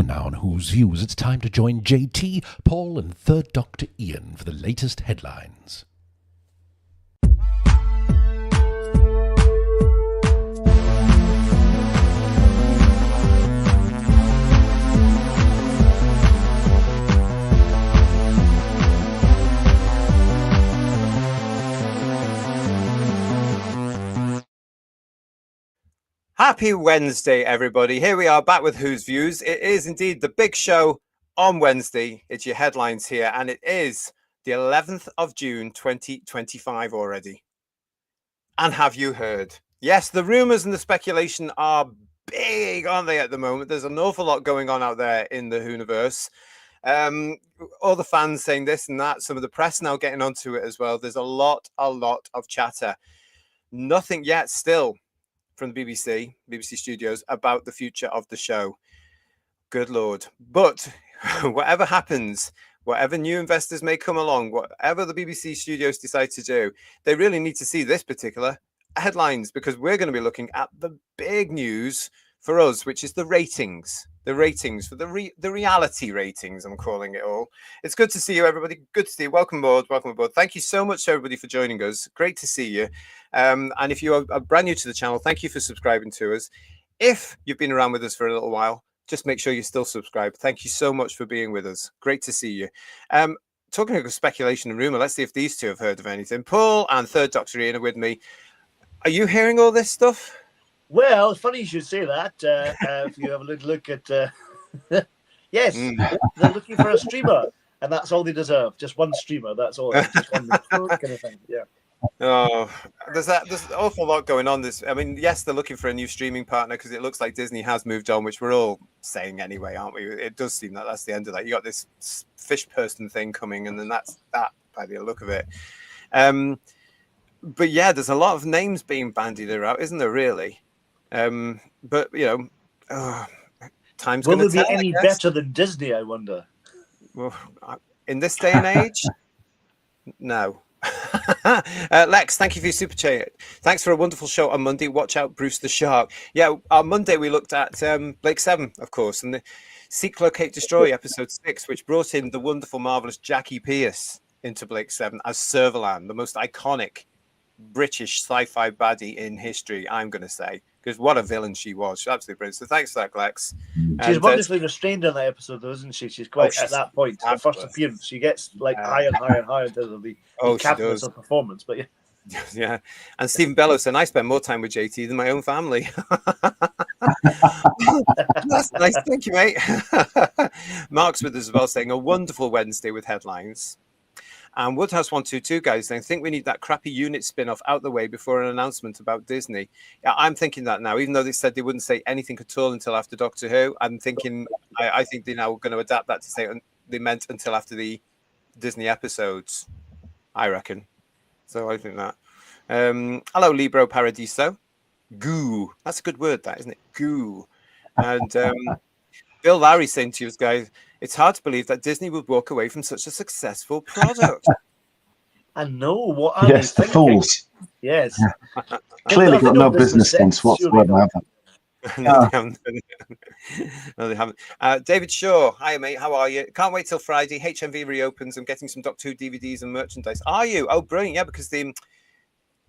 And now on Who's Views, it's time to join JT, Paul, and Third Doctor Ian for the latest headlines. Happy Wednesday, everybody. Here we are back with Who's Views. It is indeed the big show on Wednesday. It's your headlines here, and it is the 11th of June, 2025 already. And have you heard? Yes, the rumors and the speculation are big, aren't they, at the moment? There's an awful lot going on out there in the Whoniverse. All the fans saying this and that, some of the press now getting onto it as well. There's a lot of chatter. Nothing yet still from the BBC Studios about the future of the show. Good Lord. But whatever happens, whatever new investors may come along, whatever the BBC Studios decide to do, they really need to see this particular headlines, because we're going to be looking at the big news for us, which is the ratings. The ratings for the reality ratings, I'm calling it all. It's good to see you, everybody. Good to see you. Welcome aboard. Welcome aboard. Thank you so much, everybody, for joining us. Great to see you. And if you are brand new to the channel, thank you for subscribing to us. If you've been around with us for a little while, just make sure you're still subscribed. Thank you so much for being with us. Great to see you. Talking about speculation and rumor, let's see if these two have heard of anything. Paul and Third Doctor Ian are with me. Are you hearing all this stuff? Well, funny you should say that. If you have a look at, yes, they're looking for a streamer, and that's all they deserve. Just one streamer. That's all. Just one kind of thing. Yeah. Oh, there's an awful lot going on. Yes, they're looking for a new streaming partner because it looks like Disney has moved on, which we're all saying anyway, aren't we? It does seem that that's the end of that. You got this fish person thing coming, and then that's that by the look of it. But yeah, there's a lot of names being bandied around, isn't there? Really. But you know, time's will there be any better than Disney? I wonder. Well, in this day and age, no. Lex, thank you for your super chat. Thanks for a wonderful show on Monday. Watch out, Bruce the Shark. Yeah, on Monday we looked at Blake 7, of course, and the Seek, Locate, Destroy episode 6, which brought in the wonderful, marvelous Jackie Pierce into Blake 7 as Servalan, the most iconic British sci-fi baddie in history, I'm going to say, because what a villain she was. She's absolutely brilliant. So thanks for that, Lex. She's wonderfully restrained in that episode, though, isn't she? She's quite at that point. Her first appearance, she gets like higher and higher and higher until the captain's of performance. But yeah, yeah. And Stephen Bellows said, "I spend more time with JT than my own family." That's nice. Thank you, mate. Mark's with us as well, saying a wonderful Wednesday with headlines. And Woodhouse 122 guys saying, I think we need that crappy unit spin-off out the way before an announcement about Disney. Yeah, I'm thinking that now, even though they said they wouldn't say anything at all until after Doctor Who. I'm thinking, I think they're now going to adapt that to say they meant until after the Disney episodes, I reckon. So I think that. Hello, Libro Paradiso. Goo. That's a good word, that, isn't it? Goo. And Bill Lowry saying to you guys, it's hard to believe that Disney would walk away from such a successful product. I know. What are they thinking? The fools. Yes. Clearly got no business sense whatsoever. No, they haven't. David Shaw, hi mate, how are you? Can't wait till Friday. HMV reopens. I'm getting some Doctor Who DVDs and merchandise. Are you? Oh, brilliant! Yeah, because the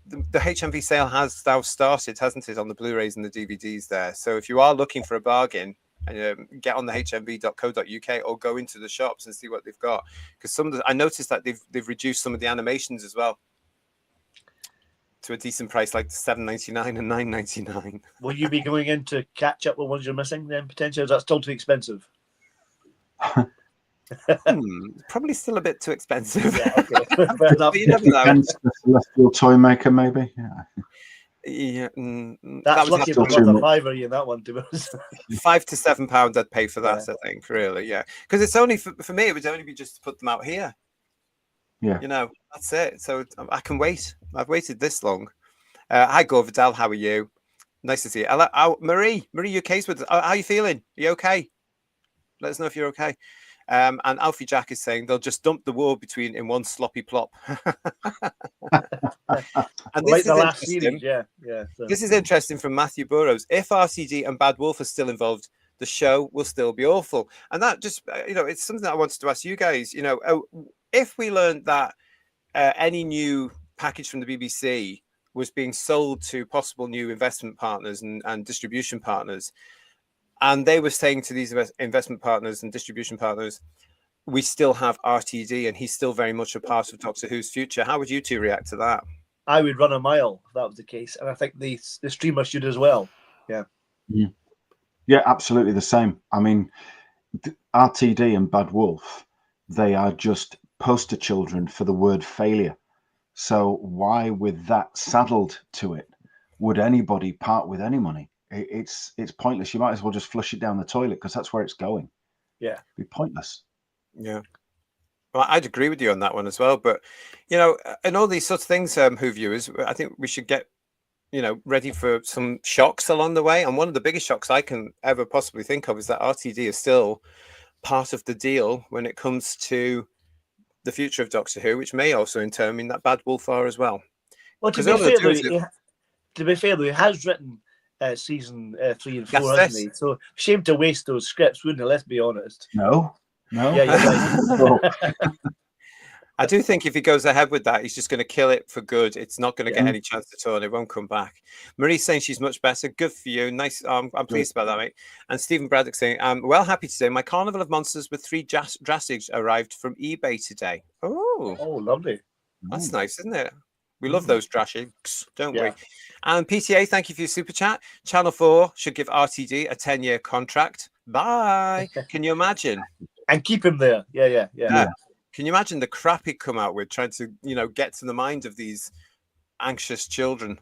HMV sale has now started, hasn't it, on the Blu-rays and the DVDs there. So if you are looking for a bargain, get on the hmv.co.uk or go into the shops and see what they've got. Because I noticed that they've reduced some of the animations as well to a decent price, like $7.99 and $9.99. Will you be going in to catch up with ones you're missing then, potentially? Is that still too expensive? Probably still a bit too expensive. Yeah, okay. Fair enough. You never know. The Celestial Toy Maker, maybe. Yeah, that's lucky for a fiver in that one, to be honest. £5 to £7 I'd pay for that, I think, really, yeah. Because it's only for me, it would only be just to put them out here. Yeah. You know, that's it. So I can wait. I've waited this long. Hi, Gore Vidal. How are you? Nice to see you. Hello, Marie. Marie, UK's with us. How are you feeling? Are you okay? Let us know if you're okay. And Alfie Jack is saying they'll just dump the war between in one sloppy plop. And this like is the last interesting. series, yeah. So. This is interesting from Matthew Burrows. If RCD and Bad Wolf are still involved, the show will still be awful. And that just, it's something that I wanted to ask you guys. If we learned that any new package from the BBC was being sold to possible new investment partners and distribution partners, and they were saying to these investment partners and distribution partners, we still have RTD and he's still very much a part of Doctor Who's future, how would you two react to that? I would run a mile if that was the case, and I think the streamer should as well. Yeah, absolutely the same. I mean, RTD and Bad Wolf, they are just poster children for the word failure. So why, with that saddled to it, would anybody part with any money? It's pointless. You might as well just flush it down the toilet, because that's where it's going. Yeah, it'd be pointless. Yeah. Well, I'd agree with you on that one as well. But, and all these sorts of things, Who viewers, I think we should get, ready for some shocks along the way. And one of the biggest shocks I can ever possibly think of is that RTD is still part of the deal when it comes to the future of Doctor Who, which may also in turn mean that Bad Wolf are as well. Well, to be fair, though, he has written season 3 and 4, hasn't he? So shame to waste those scripts, wouldn't it? Let's be honest. No. Yeah, you're right. I do think if he goes ahead with that, he's just going to kill it for good. It's not going to get any chance at all. And it won't come back. Marie's saying she's much better. Good for you. Nice. I'm pleased about that, mate. And Stephen Braddock saying, I'm well happy to say my Carnival of Monsters with 3 Drastigs arrived from eBay today. Oh, lovely. That's nice, isn't it? We love those Drastigs, don't we? And PTA, thank you for your super chat. Channel 4 should give RTD a 10-year contract. Bye. Can you imagine? And keep him there. Yeah. Can you imagine the crap he'd come out with trying to, get to the mind of these anxious children?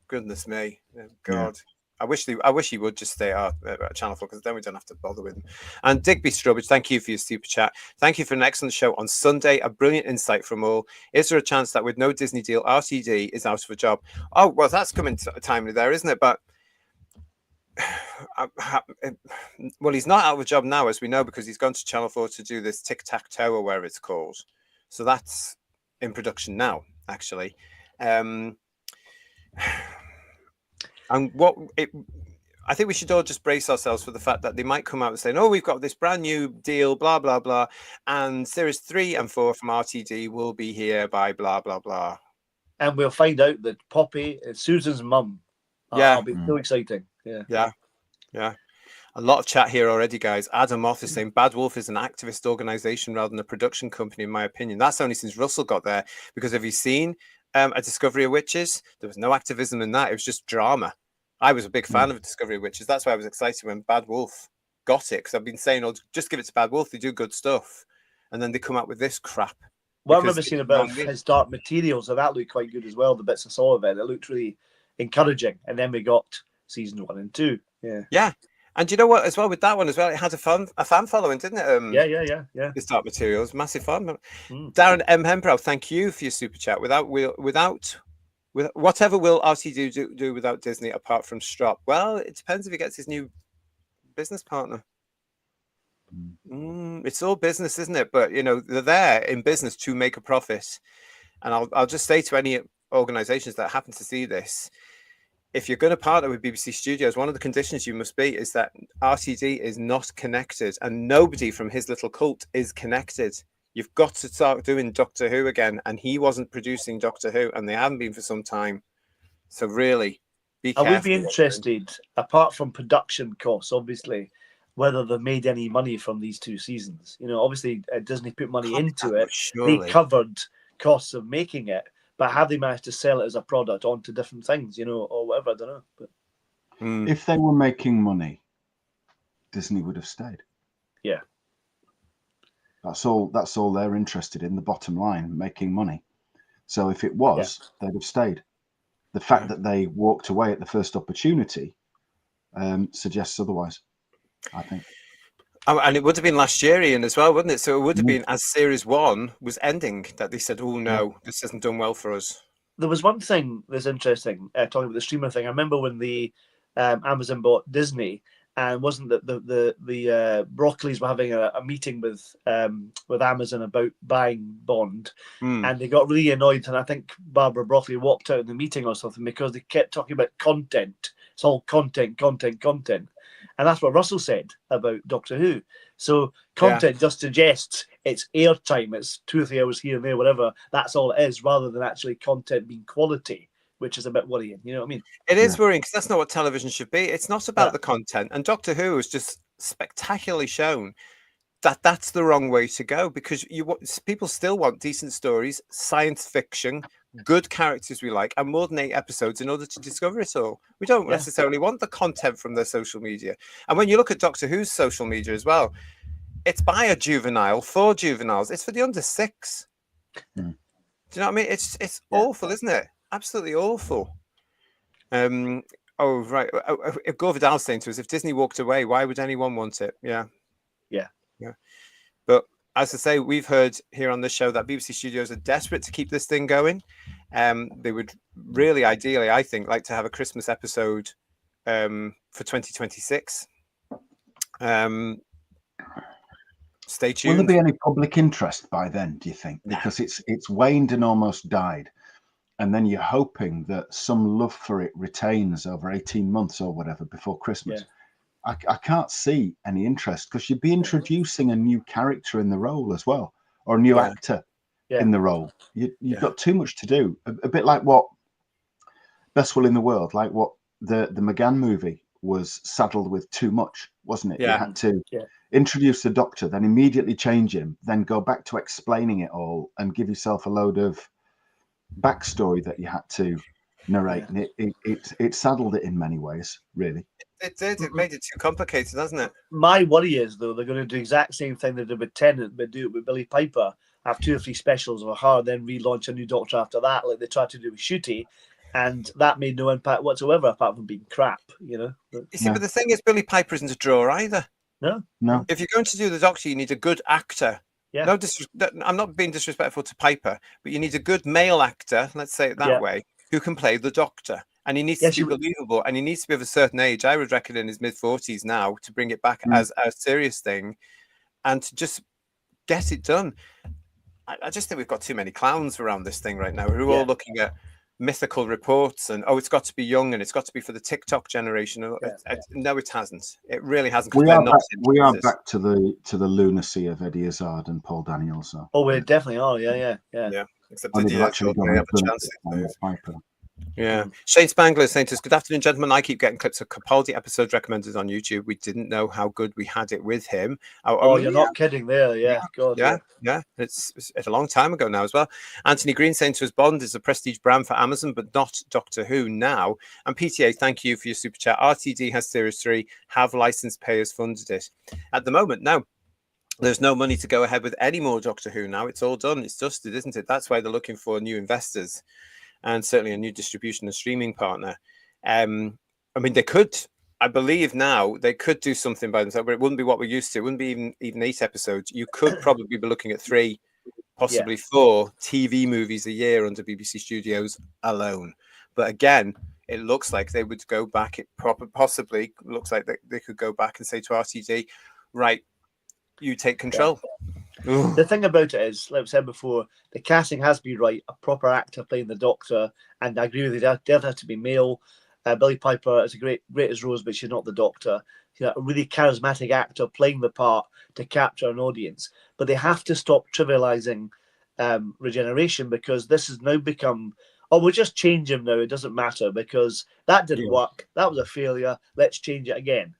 Goodness me. Oh, God. Yeah. I wish he would just stay at Channel 4, because then we don't have to bother with him. And Digby Strubbage, thank you for your super chat. Thank you for an excellent show on Sunday. A brilliant insight from all. Is there a chance that with no Disney deal, RTD is out of a job? Oh, well, that's coming timely there, isn't it? But well, he's not out of a job now, as we know, because he's gone to Channel 4 to do this Tic-Tac-Toe, or whatever it's called. So that's in production now, actually. And I think we should all just brace ourselves for the fact that they might come out and say, "Oh, we've got this brand new deal, blah blah blah, and series 3 and 4 from RTD will be here by blah blah blah." And we'll find out that Poppy is Susan's mum. It'll be so exciting. Yeah. A lot of chat here already, guys. Adam Moth is saying Bad Wolf is an activist organization rather than a production company, in my opinion. That's only since Russell got there. Because have you seen A Discovery of Witches? There was no activism in that. It was just drama. I was a big fan of Discovery of Witches. That's why I was excited when Bad Wolf got it. Because I've been saying, just give it to Bad Wolf. They do good stuff. And then they come out with this crap. Well, I remember seeing about his Dark Materials, and that looked quite good as well. The bits I saw of it looked really encouraging. And then we got season 1 and 2. Yeah. And you know what, as well, with that one as well, it had a fan following, didn't it? Yeah. This Dark Materials, massive fan. Darren M. Hembrow, thank you for your super chat. Without whatever will RTD do without Disney apart from Strop? Well, it depends if he gets his new business partner. It's all business, isn't it? But they're there in business to make a profit. And I'll just say to any organizations that happen to see this, if you're going to partner with BBC Studios, one of the conditions you must be is that RTD is not connected, and nobody from his little cult is connected. You've got to start doing Doctor Who again, and he wasn't producing Doctor Who, and they haven't been for some time. So really, be careful. I would be interested, apart from production costs, obviously, whether they've made any money from these 2 seasons. Obviously, Disney put money into it. Surely. They covered costs of making it. But have they managed to sell it as a product onto different things, or whatever? I don't know. But if they were making money, Disney would have stayed. Yeah. That's all they're interested in, the bottom line, making money. So if it was, they'd have stayed. The fact that they walked away at the first opportunity suggests otherwise, I think. And it would have been last year, Ian, as well, wouldn't it? So it would have been as series 1 was ending that they said, "Oh no, this hasn't done well for us." There was one thing that's interesting, talking about the streamer thing. I remember when the Amazon bought Disney, and wasn't that the Broccoli's were having a meeting with Amazon about buying Bond, and they got really annoyed. And I think Barbara Broccoli walked out of the meeting or something because they kept talking about content. It's all content. And And that's what Russell said about Doctor Who. So content just suggests it's airtime, it's 2 or 3 hours here and there, whatever. That's all it is, rather than actually content being quality, which is a bit worrying. You know what I mean? It is worrying because that's not what television should be. It's not about the content. And Doctor Who has just spectacularly shown that that's the wrong way to go, because people still want decent stories, science fiction, good characters we like, and more than 8 episodes in order to discover it all. We don't necessarily want the content from their social media. And when you look at Doctor Who's social media as well, it's by a juvenile for juveniles. It's for the under 6. Do you know what I mean? It's awful, isn't it? Absolutely awful. Oh, right. Gore Vidal's saying to us, if Disney walked away, why would anyone want it? Yeah. But as I say, we've heard here on this show that BBC Studios are desperate to keep this thing going. They would really, ideally, I think, like to have a Christmas episode for 2026. Stay tuned. Will there be any public interest by then, do you think? Because it's waned and almost died. And then you're hoping that some love for it retains over 18 months or whatever before Christmas. Yeah. I can't see any interest, because you'd be introducing a new character in the role as well, or a new actor in the role. You've got too much to do. A bit like what Best Will in the World, like what the McGann movie was saddled with too much, wasn't it? Yeah. You had to introduce the Doctor, then immediately change him, then go back to explaining it all and give yourself a load of backstory that you had to narrate. And it saddled it in many ways, really. It did. It made it too complicated, doesn't it? My worry is, though, they're going to do the exact same thing they did with Tennant, but do it with Billy Piper. Have 2 or 3 specials of her, then relaunch a new Doctor after that, like they tried to do with Ncuti, and that made no impact whatsoever, apart from being crap. You know. You see, but the thing is, Billy Piper isn't a draw either. No. If you're going to do the Doctor, you need a good actor. Yeah. No, I'm not being disrespectful to Piper, but you need a good male actor, let's say it that way, who can play the Doctor. And he needs to be believable, and he needs to be of a certain age. I would reckon in his mid-40s now, to bring it back as a serious thing and to just get it done. I just think we've got too many clowns around this thing right now. We're all looking at mythical reports and, it's got to be young and it's got to be for the TikTok generation. No, it hasn't. It really hasn't. We are back to the lunacy of Eddie Izzard and Paul Daniels. So. Oh, we definitely are. Yeah. Except they actually have a chance. Yeah. Shane Spangler saying to us, good afternoon, gentlemen. I keep getting clips of Capaldi episodes recommended on YouTube. We didn't know how good we had it with him. You're not kidding there. Yeah. God, yeah. It's a long time ago now as well. Anthony Green saying to us, Bond is a prestige brand for Amazon, but not Doctor Who now. And PTA, thank you for your super chat. RTD has Series 3. Have licensed payers funded it? At the moment, no. There's no money to go ahead with any more Doctor Who now. It's all done. It's dusted, isn't it? That's why they're looking for new investors and certainly a new distribution and streaming partner. I mean, they could, I believe now, they could do something by themselves, but it wouldn't be what we're used to. It wouldn't be even 8 episodes. You could probably be looking at 3, possibly 4 TV movies a year under BBC Studios alone. But again, it looks like they would go back. It possibly looks like they could go back and say to RTD, right, you take control. The thing about it is, like I said before, the casting has to be right. A proper actor playing the Doctor, and I agree with you, they'll have to be male. Billy Piper is a great as Rose, but she's not the Doctor. She's a really charismatic actor playing the part to capture an audience. But they have to stop trivializing regeneration, because this has now become, we'll just change him now. It doesn't matter because that didn't work. That was a failure. Let's change it again.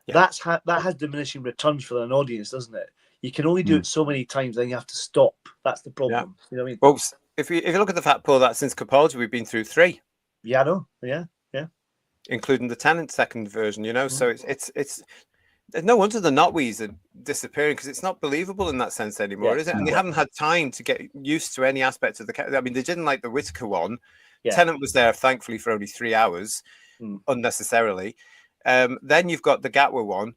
Yeah. That has diminishing returns for an audience, doesn't it? You can only do it so many times, then you have to stop. That's the problem. You know what I mean? Well, if you look at the fact, Paul, that since Capaldi, we've been through 3. Yeah, I know. Yeah. Including the Tennant second version, you know. So it's no wonder the Notwees are disappearing, because it's not believable in that sense anymore, is it? And they haven't had time to get used to any aspect of the. I mean, they didn't like the Whittaker one. Tennant was there, thankfully, for only 3 hours, unnecessarily. Then you've got the Gatwa one,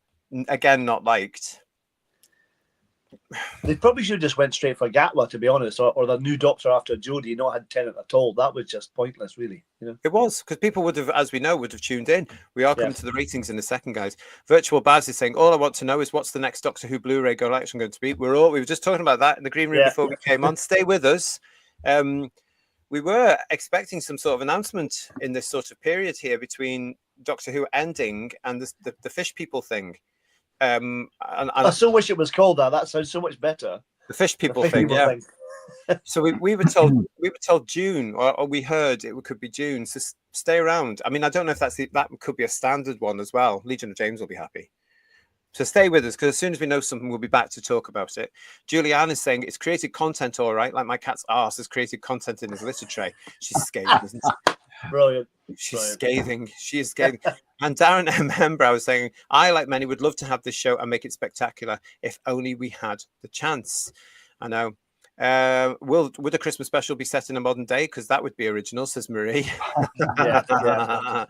again not liked. They probably should have just went straight for Gatwa, to be honest, or the new Doctor after Jodie, not had Tennant at all. That was just pointless, really. You know? It was, because people would have, as we know, would have tuned in. We are coming to the ratings in a second, guys. Virtual Baz is saying, all I want to know is what's the next Doctor Who Blu-ray collection going to be. We were just talking about that in the green room before we came on. Stay with us. We were expecting some sort of announcement in this sort of period here between Doctor Who ending and the fish people thing. And I so wish it was called that. That sounds so much better. the fish people The fish thing, people yeah. thing. So we were told June, or we heard it could be June. So stay around. I mean, I don't know if that could be a standard one as well. Legion of James will be happy. So stay with us, because as soon as we know something, we'll be back to talk about it. Julianne is saying it's created content, all right. Like my cat's arse has created content in his litter tray. She's scathing, isn't she? Brilliant. She's Brilliant. scathing. She is scathing. And Darren M. Hembrow was saying, I, like many, would love to have this show and make it spectacular if only we had the chance. I know. Would a Christmas special be set in a modern day? Because that would be original, says Marie. Yeah.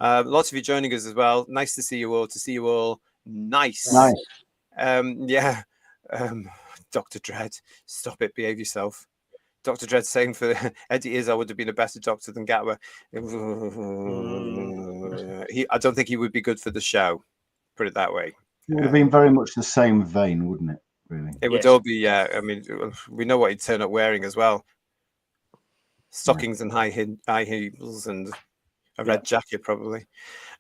Lots of you joining us as well. Nice to see you all. Nice. Yeah. Dr. Dread, stop it. Behave yourself. Dr. Dread saying for Eddie Izzard would have been a better doctor than Gatwa. I don't think he would be good for the show. Put it that way. It would have been very much the same vein, wouldn't it? Really, it would all be. Yeah, I mean, we know what he'd turn up wearing as well: stockings and high heels and a red jacket, probably.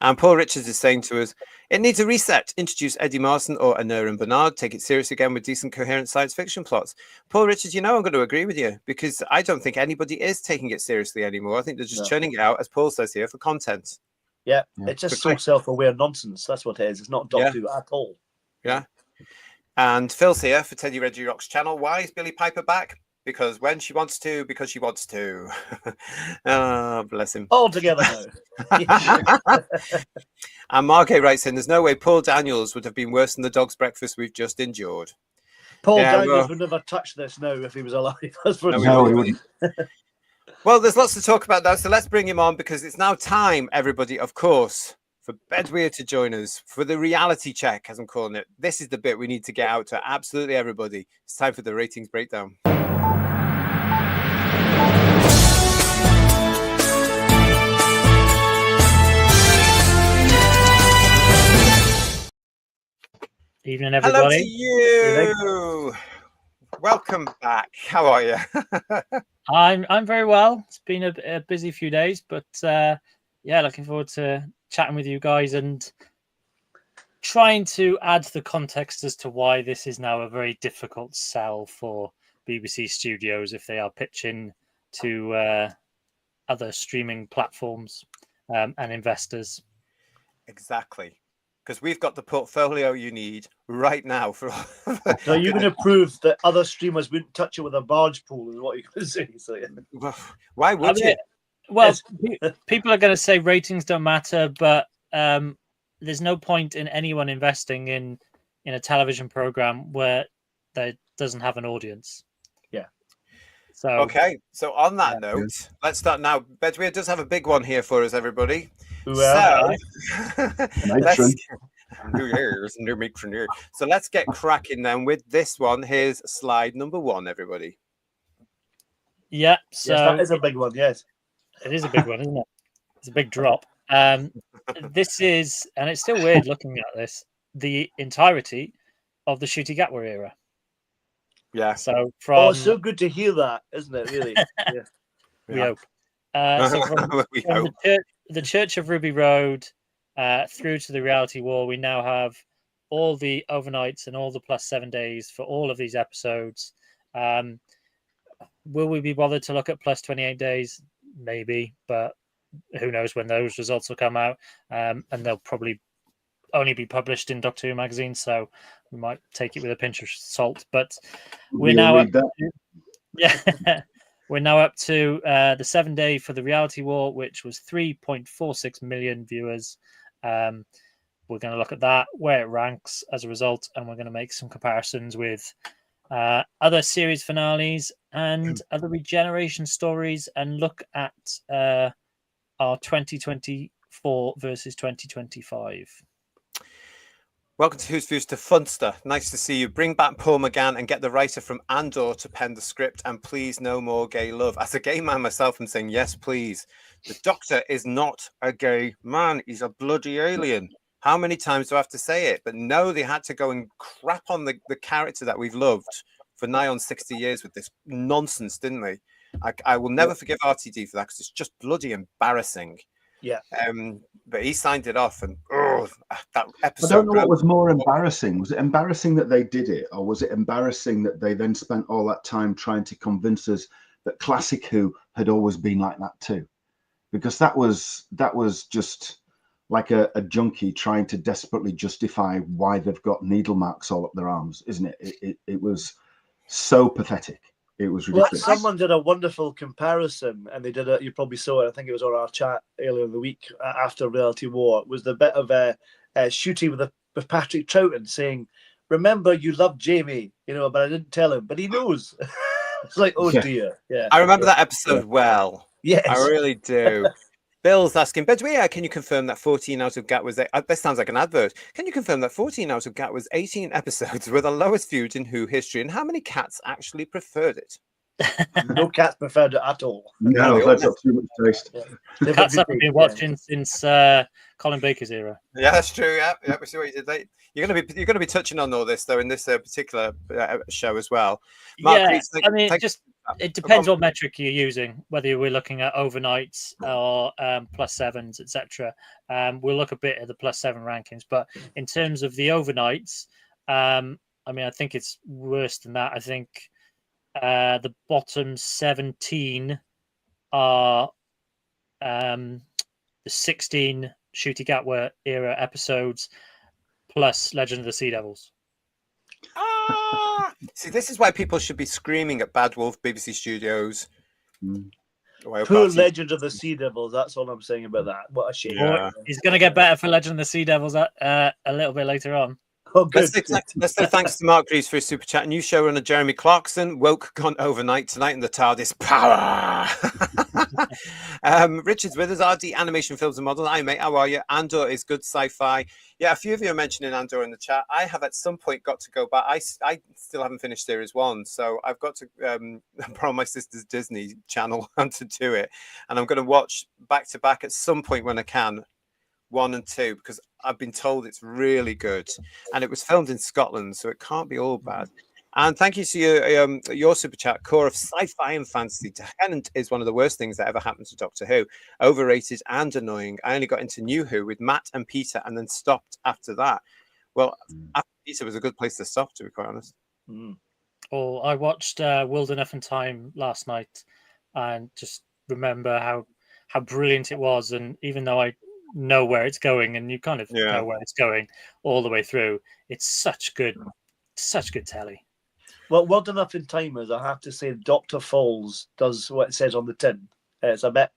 And Paul Richards is saying to us, it needs a reset. Introduce Eddie Marson or Aneurin Bernard. Take it serious again with decent, coherent science fiction plots. Paul Richards, I'm going to agree with you, because I don't think anybody is taking it seriously anymore. I think they're just churning it out, as Paul says here, for content. Yeah, it's just so self-aware nonsense. That's what it is. It's not Doctor Who at all. Yeah. And Phil's here for Teddy Reggie Rock's channel. Why is Billie Piper back? Because when she wants to, because she wants to. Oh, bless him. All together now. And Margate writes in, there's no way Paul Daniels would have been worse than the dog's breakfast we've just endured. Paul Daniels would never touch this now if he was alive. No, he wouldn't. Well, there's lots to talk about now, so let's bring him on, because it's now time, everybody, of course, for Bedweir to join us for the reality check, as I'm calling it. This is the bit we need to get out to absolutely everybody. It's time for the ratings breakdown. Evening, everybody. Hello to you. Welcome back. How are you? I'm very well. It's been a busy few days, but looking forward to chatting with you guys and trying to add the context as to why this is now a very difficult sell for BBC Studios if they are pitching to other streaming platforms and investors. Exactly. Because we've got the portfolio you need right now. For So you're going to prove that other streamers wouldn't touch it with a barge pole, is what you're going to say. So, yeah. Why would you? Well, people are going to say ratings don't matter, but there's no point in anyone investing in a television program where that doesn't have an audience. Yeah. So okay. So on that note, let's start now. Bedweir does have a big one here for us, everybody. Well, So let's get cracking then with this one. Here's slide number 1, everybody. Yeah, so yes, that is a big one. Yes, it is a big one, isn't it? It's a big drop. This is, and it's still weird looking at this, the entirety of the Ncuti Gatwa era. Yeah. So from it's so good to hear that, isn't it? Really. Yeah. We hope. So from the Church of Ruby Road through to the Reality War, we now have all the overnights and all the +7 days for all of these episodes. Will we be bothered to look at +28 days? Maybe, but who knows when those results will come out. And they'll probably only be published in Doctor Who magazine, so we might take it with a pinch of salt. But we're now up to, we're now up to the 7 day for the Reality War, which was 3.46 million viewers. We're going to look at that, where it ranks as a result, and we're going to make some comparisons with other series finales and other regeneration stories, and look at our 2024 versus 2025. Welcome to Who's Views to Funster. Nice to see you. Bring back Paul McGann and get the writer from Andor to pen the script, and please no more gay love. As a gay man myself, I'm saying yes, please. The Doctor is not a gay man. He's a bloody alien. How many times do I have to say it? But no, they had to go and crap on the character that we've loved for nigh on 60 years with this nonsense, didn't they? I will never forgive RTD for that, because it's just bloody embarrassing. Yeah. But he signed it off, and that I episode. don't know what was more embarrassing. Was it embarrassing that they did it, or was it embarrassing that they then spent all that time trying to convince us that Classic Who had always been like that too? Because that was just like a junkie trying to desperately justify why they've got needle marks all up their arms, isn't it? It was so pathetic. It was ridiculous. Well, someone did a wonderful comparison, and they did it. You probably saw it. I think it was on our chat earlier in the week after Reality War. It was the bit of shooting with Patrick Troughton saying, "Remember, you loved Jamie, but I didn't tell him, but he knows." It's like, oh dear. Yeah, I remember that episode well. Yes, I really do. Bill's asking, Bedouin, can you confirm that 14 out of GAT was... This sounds like an advert. Can you confirm that 14 out of GAT was 18 episodes with the lowest viewed in Who history, and how many cats actually preferred it? No cats preferred it at all. No, that's not too much taste. Yeah. Cats haven't been watching since Colin Baker's era. Yeah, that's true. Yeah, we see what you did. You're going to be touching on all this though in this particular show as well. Mark, Yeah, please, it depends what metric you're using, whether we're looking at overnights or +7s, etc. We'll look a bit at the +7 rankings, but in terms of the overnights, I think it's worse than that. I think the bottom 17 are the 16 Shooty Gatwa era episodes plus Legend of the Sea Devils. See, this is why people should be screaming at Bad Wolf, BBC Studios. Poor Legend of the Sea Devils. That's all I'm saying about that. What a shame. Yeah. He's going to get better for Legend of the Sea Devils a little bit later on. Oh, good. Let's say thanks to Mark Reeves for his super chat. New showrunner Jeremy Clarkson woke gone overnight tonight in the TARDIS power. Richard's with us, RD Animation Films and Model. Hi mate, how are you? Andor is good sci-fi. Yeah, a few of you are mentioning Andor in the chat. I have at some point got to go back. I still haven't finished series 1, so I've got to borrow my sister's Disney channel to do it, and I'm going to watch back to back at some point when I can 1 and 2, because I've been told it's really good, and it was filmed in Scotland, so it can't be all bad. And thank you to your super chat, Core of Sci-Fi and Fantasy. Tennant is one of the worst things that ever happened to Doctor Who. Overrated and annoying. I only got into New Who with Matt and Peter and then stopped after that. Well, after Peter was a good place to stop, to be quite honest. Well, I watched World Enough and Time last night and just remember how brilliant it was. And even though I know where it's going, and you kind of know where it's going all the way through, it's such good telly. Well, World Enough in Time is, I have to say, Dr. Falls does what it says on the tin. It's a bit...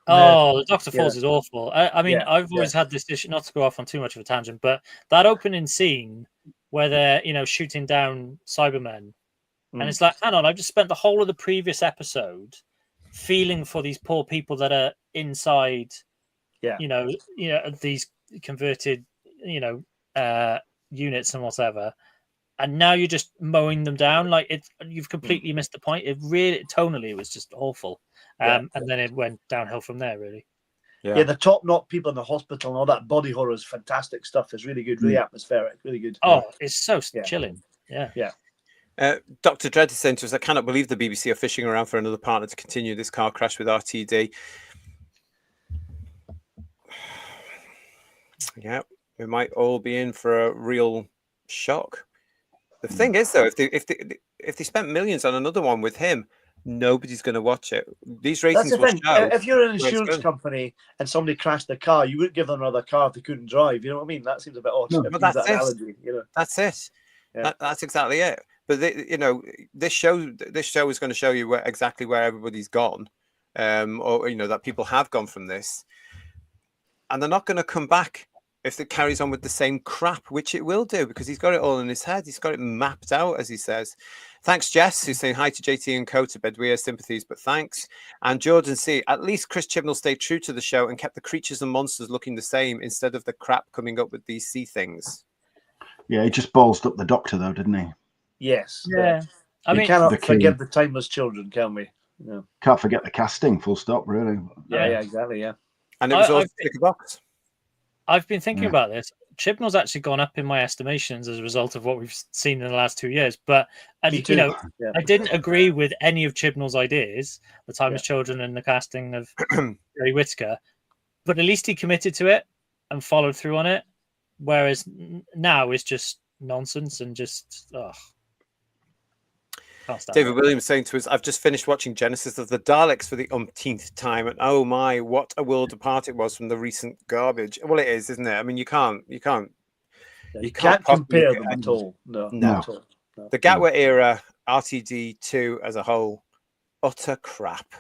Oh, Dr. Falls is awful. I've always had this issue, not to go off on too much of a tangent, but that opening scene where they're, shooting down Cybermen, and it's like, hang on, I've just spent the whole of the previous episode feeling for these poor people that are inside, these converted, units and whatever. And now you're just mowing them down. Like you've completely missed the point. It really, tonally, it was just awful. And then it went downhill from there, really. Yeah, the top-knot people in the hospital and all that body horror is fantastic stuff. It's really good, really atmospheric, really good. Oh, it's so chilling. Yeah. Dr. Dredd is saying to us, I cannot believe the BBC are fishing around for another partner to continue this car crash with RTD. Yeah, we might all be in for a real shock. The thing is, though, if they spent millions on another one with him, nobody's going to watch it. These ratings That's the thing. will show. If you're an insurance company and somebody crashed their car, you wouldn't give them another car if they couldn't drive. You know what I mean? That seems a bit odd. No, but that's analogy, That's it. Yeah. That's exactly it. But this show is going to show you exactly where everybody's gone, or that people have gone from this, and they're not going to come back if it carries on with the same crap, which it will do, because he's got it all in his head. He's got it mapped out, as he says. Thanks, Jess, who's saying hi to JT and Co. to Bedouin sympathies, but thanks. And Jordan C. At least Chris Chibnall stayed true to the show and kept the creatures and monsters looking the same instead of the crap coming up with these sea things. Yeah, he just ballsed up the Doctor, though, didn't he? Yes. Yeah. We cannot forget the timeless children, can we? Yeah. Can't forget the casting, full stop, really. Yeah, exactly, yeah. And it was all stick a box. I've been thinking about this. Chibnall's actually gone up in my estimations as a result of what we've seen in the last 2 years. But, I didn't agree with any of Chibnall's ideas, the Timeless Children and the casting of Gary Whittaker. But at least he committed to it and followed through on it. Whereas now it's just nonsense and just can't stand David it. Williams saying to us, I've just finished watching Genesis of the Daleks for the umpteenth time, and oh my, what a world apart it was from the recent garbage. Well, it is, isn't it? I mean, you can't You can't compare possibly- them at all. No, No. not at all. No. The Gatwa era, RTD2 as a whole, utter crap.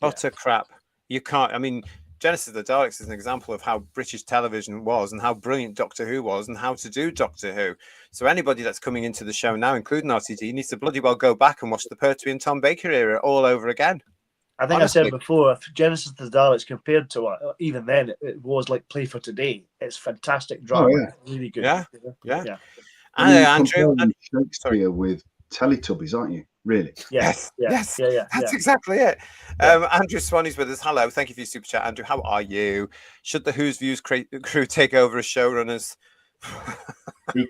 Utter crap. You can't, I mean, Genesis of the Daleks is an example of how British television was and how brilliant Doctor Who was and how to do Doctor Who. So anybody that's coming into the show now, including RTD, needs to bloody well go back and watch the Pertwee and Tom Baker era all over again. I think Honestly. I said before, if Genesis of the Daleks compared to even then, it was like Play for Today. It's fantastic drama. yeah. Really good. Yeah, yeah. Yeah. I mean, you're Andrew, comparing Shakespeare with Teletubbies, aren't you? Really? yes, yes, Yeah. that's exactly it. Andrew Swanee's with us. Hello, thank you for your super chat, Andrew. How are you? Should the Who's Views crew take over as showrunners? We'd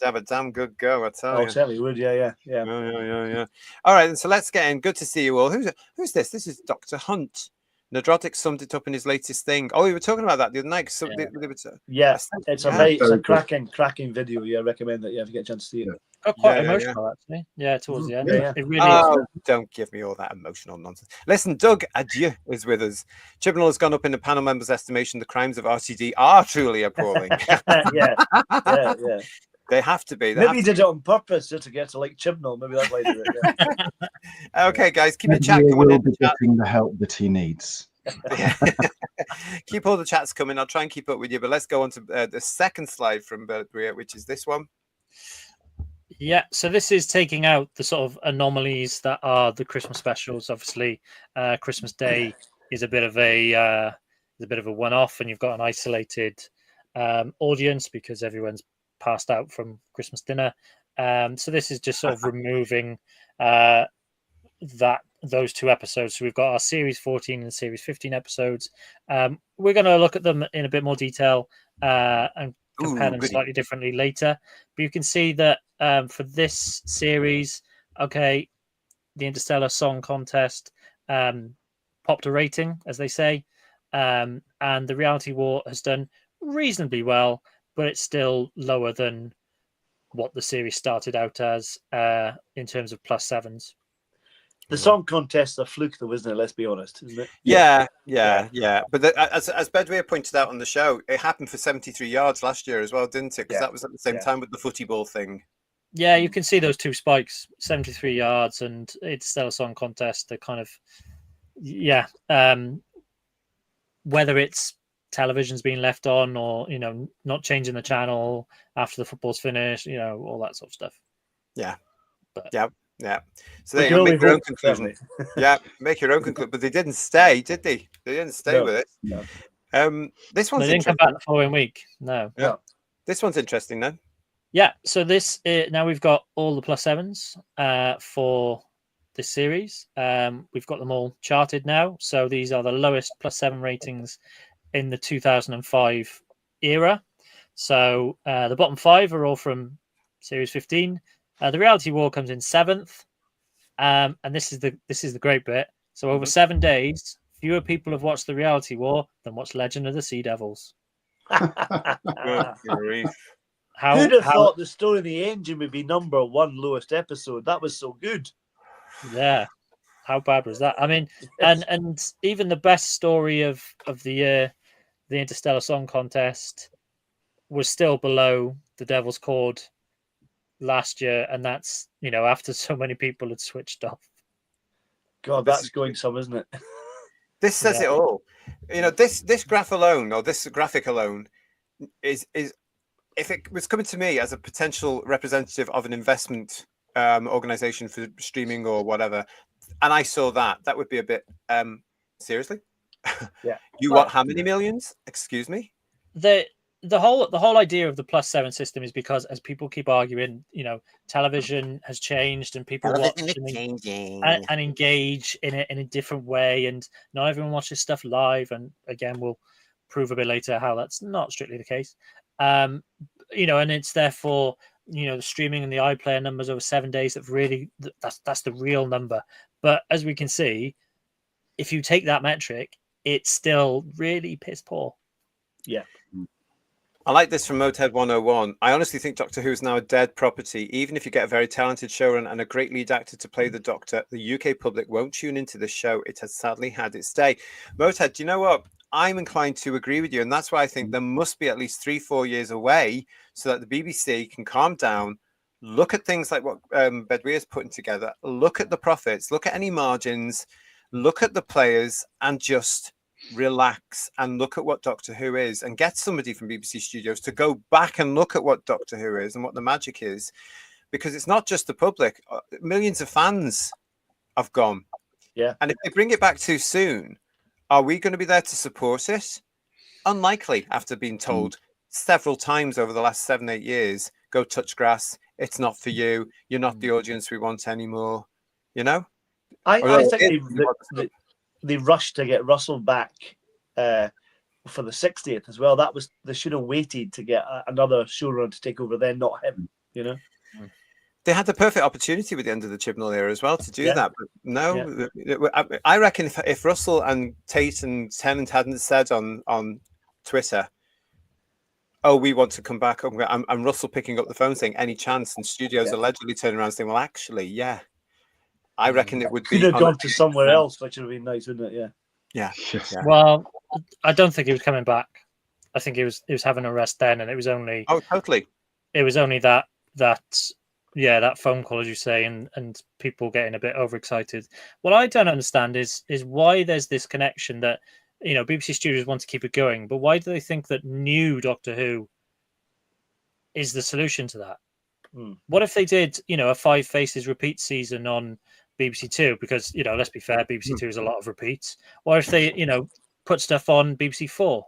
have a damn good go, I tell Oh, you. certainly would. Yeah. Yeah. All right, so let's get in. Good to see you all. Who's this? This is Dr. Hunt. Nadrotic summed it up in his latest thing. Oh, we were talking about that the other night. So Yeah, it's a very cracking video. Yeah, I recommend that. Yeah, if you get a chance to see it. Got quite Yeah. emotional actually. Yeah, towards the end. Yeah. It really Oh, don't give me all that emotional nonsense. Listen, Doug Adieu is with us. Chibnall has gone up in the panel members' estimation. The crimes of RTD are truly appalling. yeah. They have to be. They Maybe have he did it on purpose just to get to like Chibnall. Maybe that's why he did it. Yeah. Okay, guys, keep your chat He coming will in. be getting the help that he needs. Keep all the chats coming. I'll try and keep up with you, but let's go on to the second slide from Bria, which is this one. Yeah, so this is taking out the sort of anomalies that are the Christmas specials. Obviously, Christmas Day is a bit of a one-off, and you've got an isolated audience because everyone's passed out from Christmas dinner. So this is just sort of removing those two episodes. So we've got our Series 14 and Series 15 episodes. We're going to look at them in a bit more detail and compare them slightly differently later. But you can see that for this series, the Interstellar Song Contest popped a rating, as they say, and the Reality War has done reasonably well, but it's still lower than what the series started out as in terms of +7s. The song contest's a fluke, though, isn't it? Let's be honest, isn't it? Yeah. But as Bedway pointed out on the show, it happened for 73 yards last year as well, didn't it? Because that was at the same time with the footy ball thing. Yeah, you can see those two spikes, 73 yards and Interstellar Song Contest. They're kind of, whether it's television's being left on or, not changing the channel after the football's finished, all that sort of stuff. Yeah. But, Yeah. So there you go, make your own conclusion. Certainly. Make your own conclusion. But they didn't stay, did they? They didn't stay with it. No. This one's they didn't come back the following week. No. Yeah. This one's interesting then. Yeah. So this now we've got all the +7s for this series. We've got them all charted now. So these are the lowest +7 ratings in the 2005 era. So the bottom 5 are all from Series 15. The Reality War comes in 7th, and this is the great bit. So over 7 days, fewer people have watched the Reality War than watched Legend of the Sea Devils. Good grief. Who'd have thought the Story of the Engine would be #1 lowest episode? That was so good. Yeah, how bad was that? I mean, and even the best story of the year, the Interstellar Song Contest, was still below The Devil's Chord last year, and that's after so many people had switched off. God, that's going some, isn't it? This says it all. This graph alone, or this graphic alone, is if it was coming to me as a potential representative of an investment organization for streaming or whatever, and I saw that would be a bit seriously. Yeah. You want how many millions? Excuse me. The whole idea of the +7 system is because, as people keep arguing, television has changed and people watch and engage in it in a different way, and not everyone watches stuff live. And again, we'll prove a bit later how that's not strictly the case. And it's therefore the streaming and the iPlayer numbers over 7 days that's the real number. But as we can see, if you take that metric it's still really piss poor. Yeah. I like this from Motorhead 101. I honestly think Doctor Who is now a dead property. Even if you get a very talented showrunner and a great lead actor to play the Doctor, the UK public won't tune into the show. It has sadly had its day. Motorhead, do you know what? I'm inclined to agree with you. And that's why I think there must be at least 3-4 years away so that the BBC can calm down, look at things like what Bedwyr is putting together, look at the profits, look at any margins, look at the players, and just relax and look at what Doctor Who is, and get somebody from BBC Studios to go back and look at what Doctor Who is and what the magic is, because it's not just the public. Millions of fans have gone. Yeah. And if they bring it back too soon, are we going to be there to support it? Unlikely, after being told several times over the last 7-8 years, go touch grass, it's not for you, you're not the audience we want anymore, you know? I think they rushed to get Russell back for the 60th as well. They should have waited to get another showrunner to take over, then not him. You know, they had the perfect opportunity with the end of the Chibnall era as well to do that, but no. Yeah. I reckon if Russell and Tate and Tennant hadn't said on Twitter, "Oh, we want to come back," and Russell picking up the phone saying, "Any chance?" and studios allegedly turning around saying, "Well, actually, yeah." I reckon it would could have gone to somewhere else, which would have been nice, wouldn't it? Yeah. Yeah. Well, I don't think he was coming back. I think he was having a rest then, and it was only totally. It was only that phone call, as you say, and people getting a bit overexcited. What I don't understand is why there's this connection that, you know, BBC Studios want to keep it going, but why do they think that new Doctor Who is the solution to that? What if they did, you know, a 5 Faces repeat season on BBC Two? Because, you know, let's be fair, BBC Two is a lot of repeats. Or if they, you know, put stuff on BBC Four.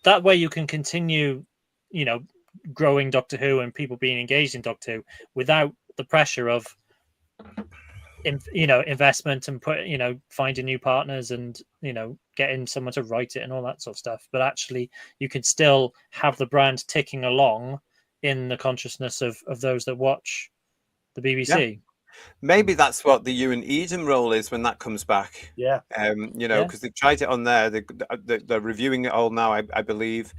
That way you can continue, you know, growing Doctor Who and people being engaged in Doctor Who without the pressure of, you know, investment and finding new partners and, you know, getting someone to write it and all that sort of stuff. But actually, you can still have the brand ticking along in the consciousness of those that watch the BBC. Yeah. Maybe that's what the Ewan Eden role is when that comes back. Yeah. You know, because they've tried it on there. They're reviewing it all now, I believe.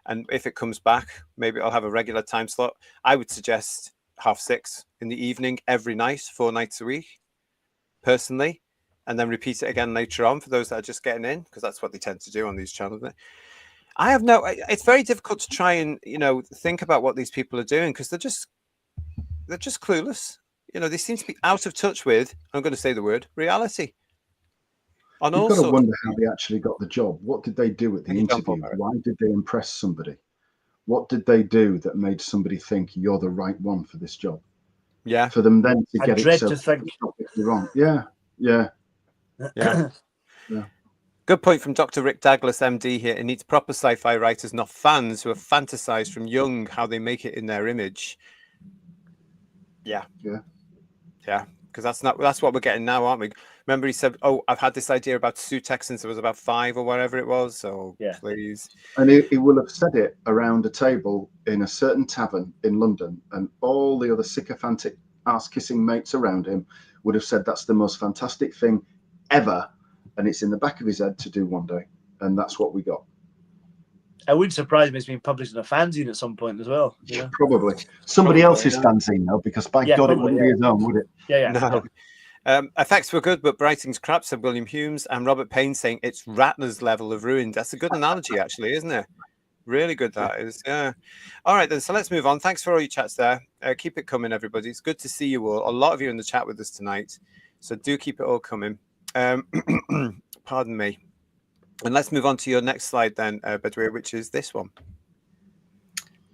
And if it comes back, maybe I'll have a regular time slot. I would suggest 6:30 in the evening every night, 4 nights a week, personally, and then repeat it again later on for those that are just getting in, because that's what they tend to do on these channels. It's very difficult to try and, you know, think about what these people are doing, because they're just clueless. You know, they seem to be out of touch with, I'm going to say the word, reality. You've got to wonder how they actually got the job. What did they do at the interview? Why did they impress somebody? What did they do that made somebody think you're the right one for this job? Yeah. For them then to get it so to think wrong. Yeah. Good point from Dr. Rick Douglas, MD here. It needs proper sci-fi writers, not fans who have fantasized from young how they make it in their image. Yeah. Because that's what we're getting now, aren't we? Remember, he said, "Oh, I've had this idea about Sutex since I was about 5 or whatever it was." So please. And he will have said it around a table in a certain tavern in London, and all the other sycophantic ass-kissing mates around him would have said that's the most fantastic thing ever, and it's in the back of his head to do one day, and that's what we got. It wouldn't surprise me it's been published in a fanzine at some point as well. You know? Probably somebody else's fanzine though, because by God, it wouldn't be his own, would it? Yeah. No. Effects were good, but writing's crap, said William Humes. And Robert Payne saying it's Ratner's level of ruined. That's a good analogy, actually, isn't it? Really good, that is. Yeah. All right, then. So let's move on. Thanks for all your chats there. Keep it coming, everybody. It's good to see you all. A lot of you in the chat with us tonight. So do keep it all coming. Pardon me. And let's move on to your next slide then, Bedwyr, which is this one.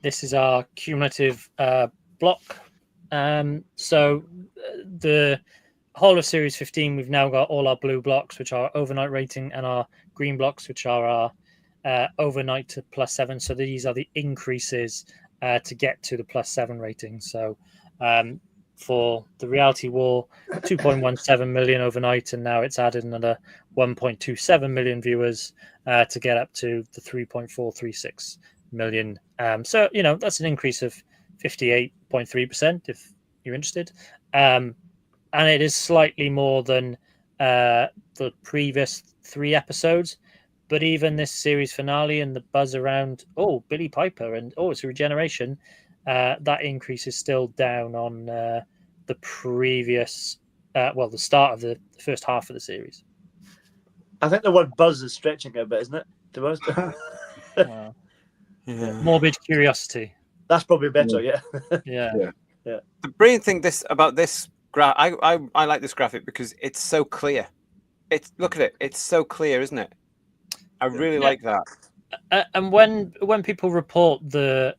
This is our cumulative block. So the whole of Series 15, we've now got all our blue blocks, which are overnight rating, and our green blocks, which are our overnight to +7. So these are the increases to get to the +7 rating. So for the Reality War, 2.17 million overnight, and now it's added another 1.27 million viewers to get up to the 3.436 million. So, you know, that's an increase of 58.3% if you're interested. And it is slightly more than the previous 3 episodes. But even this series finale and the buzz around, Billy Piper and it's a regeneration, that increase is still down on the previous, the start of the first half of the series. I think the word buzz is stretching a bit, isn't it? To be honest. Wow. Morbid curiosity. That's probably better, yeah. Yeah. The brilliant thing about this graph, I like this graphic because it's so clear. Look at it. It's so clear, isn't it? I really like that. And when people report the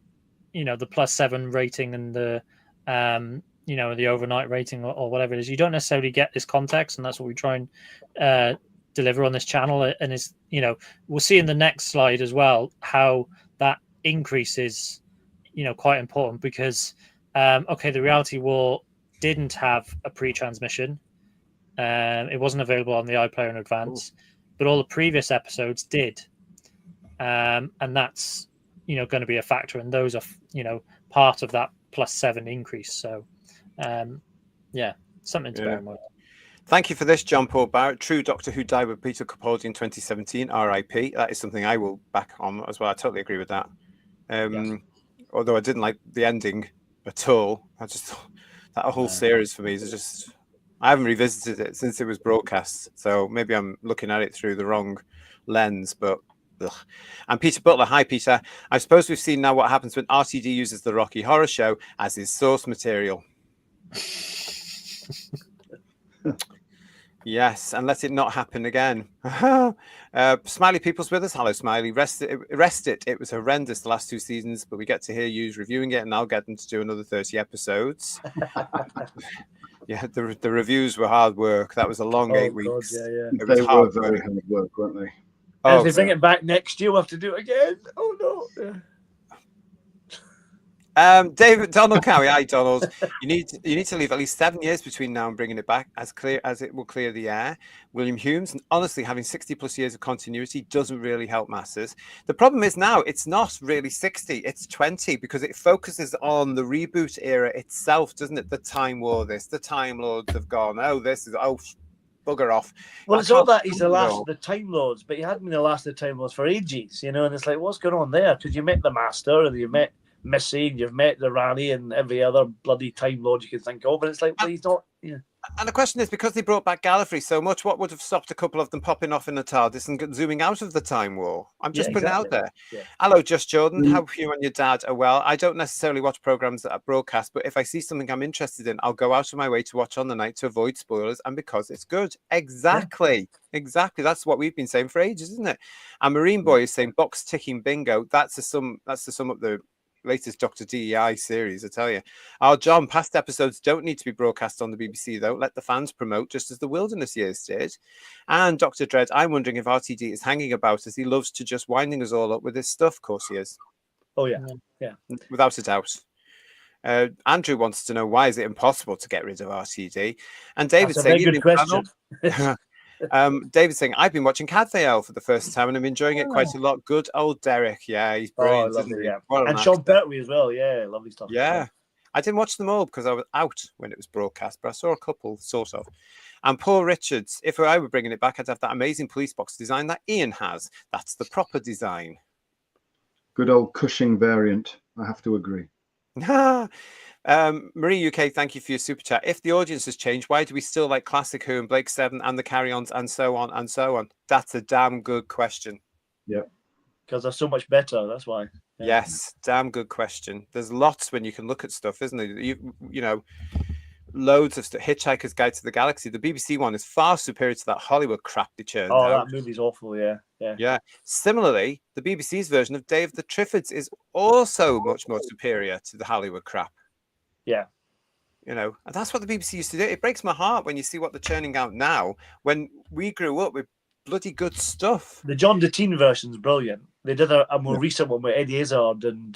+7 rating and the the overnight rating or whatever it is, you don't necessarily get this context, and that's what we try and deliver on this channel. And is we'll see in the next slide as well how that increase is quite important, because the Reality War didn't have a pre-transmission. It wasn't available on the iPlayer in advance. But all the previous episodes did, and that's going to be a factor, and those are part of that +7 increase. So, something to bear in mind. Thank you for this, John Paul Barrett. True Doctor Who died with Peter Capaldi in 2017. R.I.P. That is something I will back on as well. I totally agree with that. Yes. Although I didn't like the ending at all. I just thought that whole series for me is just. I haven't revisited it since it was broadcast, so maybe I'm looking at it through the wrong lens, but ugh. And Peter Butler, hi Peter. I suppose we've seen now what happens when RTD uses the Rocky Horror Show as his source material. Yes, and let it not happen again. Smiley People's with us. Hello, Smiley. Rest it. It was horrendous the last 2 seasons, but we get to hear you reviewing it, and I'll get them to do another 30 episodes. Yeah, the reviews were hard work. That was a long 8 weeks. Yeah. They were very hard work, weren't they? And if they bring it back next year, we'll have to do it again. Oh no. David Donald Cowie, hi Donald. You need to leave at least 7 years between now and bringing it back, as it will clear the air. William Humes, and honestly, having 60+ years of continuity doesn't really help masses. The problem is now it's not really 60, it's 20, because it focuses on the reboot era itself, doesn't it? The Time War, the Time Lords have gone. Bugger off. Well, it's all that he's the last of the Time Lords, but he hadn't been the last of the Time Lords for ages, and it's like, what's going on there? Because you met the Master, and you met Missy, you've met the Rani and every other bloody Time Lord you can think of, and it's like, well, he's not. Yeah. And the question is, because they brought back Gallifrey so much, what would have stopped a couple of them popping off in the TARDIS and zooming out of the Time War? I'm just putting it out there. Yeah. Hello, Just Jordan. Hope you and your dad are well. I don't necessarily watch programs that are broadcast, but if I see something I'm interested in, I'll go out of my way to watch on the night to avoid spoilers, and because it's good. Exactly. That's what we've been saying for ages, isn't it? And Marine Boy is saying box ticking bingo. That's to sum up the latest Dr. DEI series, I tell you. John, past episodes don't need to be broadcast on the BBC, though. Let the fans promote, just as the Wilderness years did. And Dr. Dread, I'm wondering if RTD is hanging about, as he loves to just winding us all up with his stuff. Of course he is. Oh, yeah. Without a doubt. Andrew wants to know, why is it impossible to get rid of RTD? And David That's saying, a very good question. David saying, I've been watching Cadfael for the first time and I'm enjoying it quite a lot. Good old Derek. Yeah, he's brilliant. Lovely, yeah. And Sean Pertwee as well. Yeah, lovely stuff. Yeah. I didn't watch them all because I was out when it was broadcast, but I saw a couple, sort of. And Paul Richards, if I were bringing it back, I'd have that amazing police box design that Ian has. That's the proper design. Good old Cushing variant. I have to agree. Marie UK, thank you for your super chat. If the audience has changed, why do we still like Classic Who and Blake Seven and the Carry-Ons and so on and so on? That's a damn good question. Yeah. Because they're so much better, that's why. Yeah. Yes, damn good question. There's lots when you can look at stuff, isn't there? You know, loads of stuff. Hitchhiker's Guide to the Galaxy. The BBC one is far superior to that Hollywood crap they churned out. That movie's awful, yeah. Similarly, the BBC's version of Day of the Triffids is also much more superior to the Hollywood crap. Yeah. You know, and that's what the BBC used to do. It breaks my heart when you see what they're churning out now, when we grew up with bloody good stuff. The John Deteen version's brilliant. They did a more recent one with Eddie Izzard, and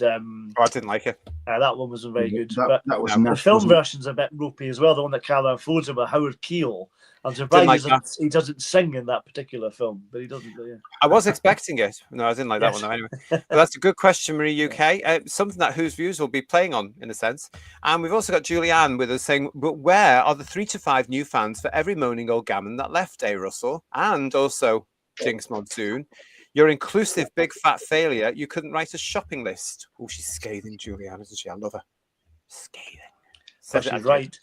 I didn't like it. That one wasn't very good. That was the film version's a bit ropey as well. The one that Callum Folds with Howard Keel. I'm surprised he doesn't sing in that particular film, but he doesn't. Yeah. I was expecting it. No, I didn't like that one though. Anyway, but that's a good question, Marie UK. Something that Whose Views will be playing on in a sense. And we've also got Julianne with us saying, "But where are the 3 to 5 new fans for every moaning old gammon that left, Russell?" And also, Jinx Monsoon. Your inclusive big fat failure. You couldn't write a shopping list. Oh, she's scathing, Julianne, isn't she? I love her. Scathing. Well, Says it she's as you. right.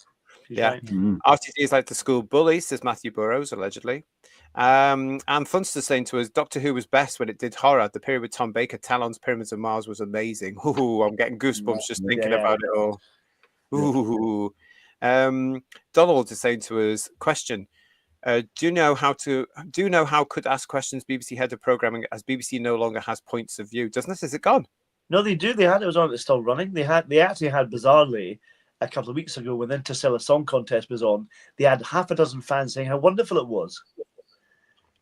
She's Yeah. right. RTD is like the school bully, says Matthew Burrows, allegedly. And Funster saying to us, Doctor Who was best when it did horror. The period with Tom Baker, Talon's Pyramids of Mars was amazing. Ooh, I'm getting goosebumps just thinking about it all. Ooh. Donald is saying to us, question. Do you know how could ask questions BBC head of programming, as BBC no longer has points of view? Doesn't it? Is it gone? No, they do. They had it was on. It's still running. They actually had, bizarrely, a couple of weeks ago when the Interstellar Song Contest was on. They had half a dozen fans saying how wonderful it was.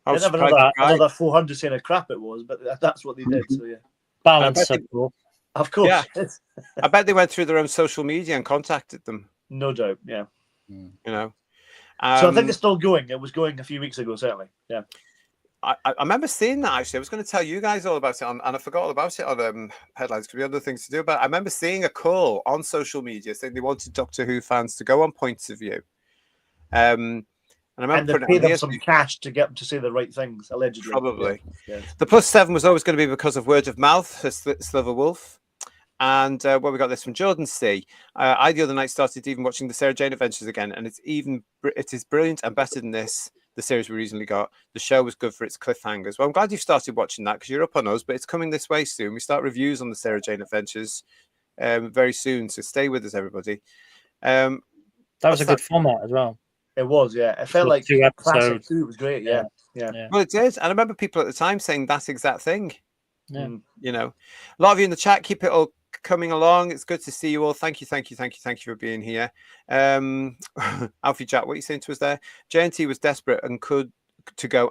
I was They'd have surprised. another 400 saying how crap it was, but that's what they did. So yeah, Balance, I bet of course. Yeah. I bet they went through their own social media and contacted them. No doubt. Yeah. You know. So I think it's still going. It was going a few weeks ago, certainly. Yeah. I remember seeing that, actually. I was going to tell you guys all about it, and I forgot all about it on headlines because we had other things to do. But I remember seeing a call on social media saying they wanted Doctor Who fans to go on Points of View. And I remember and they paid them some cash to get them to say the right things, allegedly. Probably. Yeah. The +7 was always going to be because of word of mouth, Sliver Wolf. And we got this from Jordan C. I the other night started even watching the Sarah Jane Adventures again, and it is brilliant and better than the series we recently got. The show was good for its cliffhangers. Well, I'm glad you've started watching that because you're up on us, but it's coming this way soon. We start reviews on the Sarah Jane Adventures very soon, so stay with us, everybody. That was a good format as well. It was, yeah. It felt like 2 episodes. It was great, yeah. Well, it did. And I remember people at the time saying that exact thing. Yeah. You know, a lot of you in the chat, keep it all coming along. It's good to see you all. Thank you for being here. Alfie Jack, what are you saying to us there? JNT was desperate and couldn't go.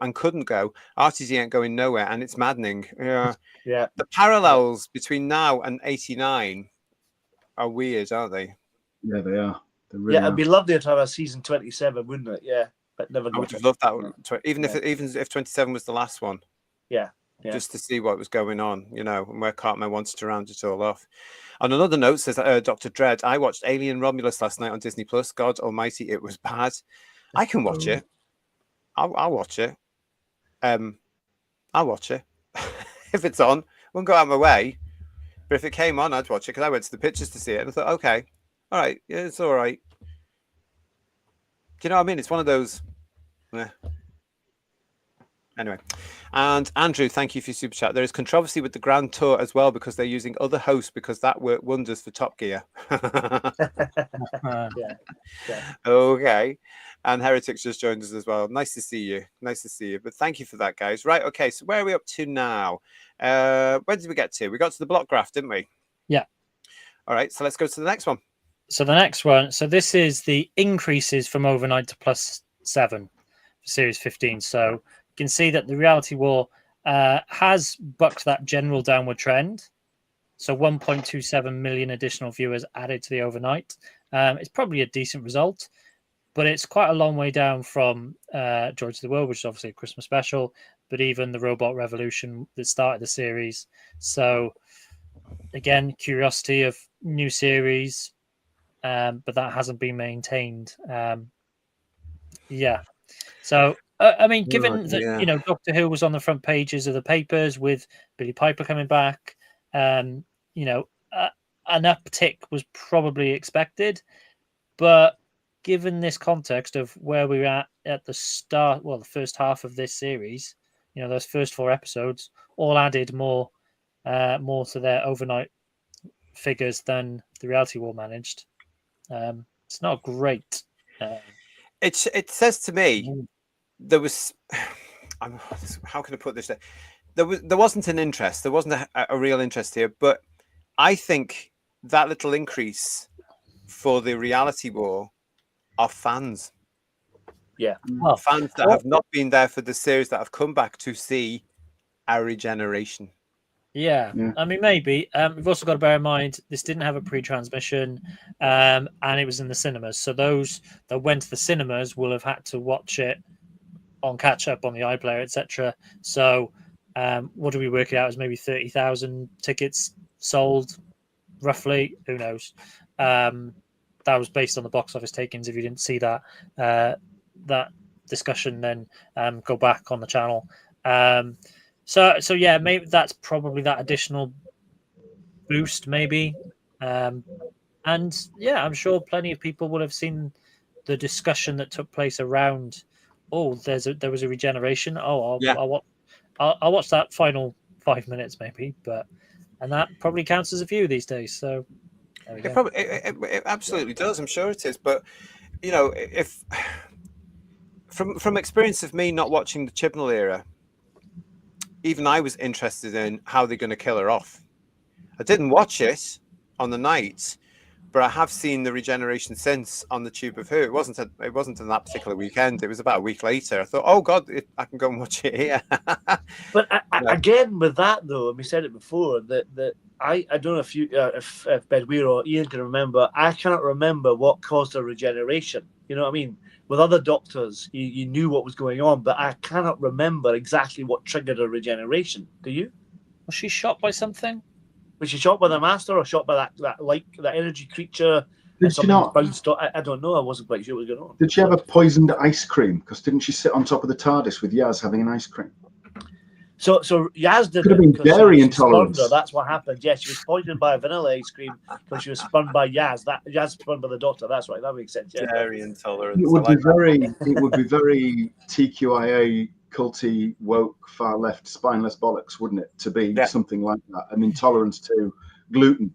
RTZ ain't going nowhere, and it's maddening. Yeah. The parallels between now and 89 are weird, aren't they? Yeah, they are. Really it'd be lovely to have a season 27, wouldn't it? Yeah, but never. I would have loved that one. Even if 27 was the last one. Yeah. Just to see what was going on, you know, and where Cartman wanted to round it all off. On another note, says Dr. Dredd, I watched Alien Romulus last night on Disney Plus. God almighty, it was bad. I can watch it. I'll watch it. I'll watch it. If it's on, I won't go out of my way. But if it came on, I'd watch it because I went to the pictures to see it. And I thought, okay, all right, yeah, it's all right. Do you know what I mean? It's one of those... Anyway, and Andrew, thank you for your super chat. There is controversy with the Grand Tour as well because they're using other hosts because that worked wonders for Top Gear. Okay. And Heretics just joined us as well. Nice to see you. But thank you for that, guys. Right. Okay. So where are we up to now? Where did we get to? We got to the block graph, didn't we? Yeah. All right. So let's go to the next one. So the next one. So this is the increases from overnight to +7 for Series 15. So you can see that the Reality War has bucked that general downward trend. So 1.27 million additional viewers added to the overnight. It's probably a decent result, but it's quite a long way down from George of the World, which is obviously a Christmas special, but even the Robot Revolution that started the series. So again, curiosity of new series, but that hasn't been maintained. So I mean, given that Doctor Who was on the front pages of the papers with Billy Piper coming back, an uptick was probably expected. But given this context of where we were at the start, the first half of this series, those first 4 episodes all added more to their overnight figures than the Reality War managed. It's not great. It says to me. There was, how can I put this? There wasn't an interest. There wasn't a real interest here. But I think that little increase for the Reality War are fans. Yeah, well, fans that have not been there for the series that have come back to see our regeneration. Yeah. I mean, maybe. We've also got to bear in mind this didn't have a pre-transmission, and it was in the cinemas. So those that went to the cinemas will have had to watch it on catch up on the iPlayer, etc. So what do we work it out as? Maybe 30,000 tickets sold, roughly. Who knows? That was based on the box office takings. If you didn't see that discussion, then go back on the channel. So yeah, maybe that's probably that additional boost, maybe. And yeah, I'm sure plenty of people will have seen the discussion that took place around. Oh, there was a regeneration. Oh, Yeah. I'll watch that final 5 minutes maybe, and that probably counts as a view these days. So there we go. It absolutely does. I'm sure it is. But you know, if from experience of me not watching the Chibnall era, even I was interested in how they're going to kill her off. I didn't watch it on the night, but I have seen the regeneration since on the Tube of Who. It wasn't on that particular weekend. It was about a week later. I thought, oh God, I can go and watch it here. But again, with that though, and we said it before, that I don't know if if Bedweir or Ian can remember. I cannot remember what caused her regeneration. You know what I mean? With other doctors, you knew what was going on, but I cannot remember exactly what triggered her regeneration. Do you? Was she shot by something? Was she shot by the Master or shot by that energy creature? Did she not? Bounced off? I don't know. I wasn't quite sure what was going on. Did she have a poisoned ice cream? Because didn't she sit on top of the TARDIS with Yaz having an ice cream? So Yaz did. Could have been dairy intolerance. That's what happened. Yes, she was poisoned by a vanilla ice cream because she was spun by Yaz. Yaz spun by the Doctor. That's right. That makes sense. Yeah. Dairy intolerance. It would be very TQIA, culty, woke, far left, spineless bollocks, wouldn't it? To be something like that, an intolerance to gluten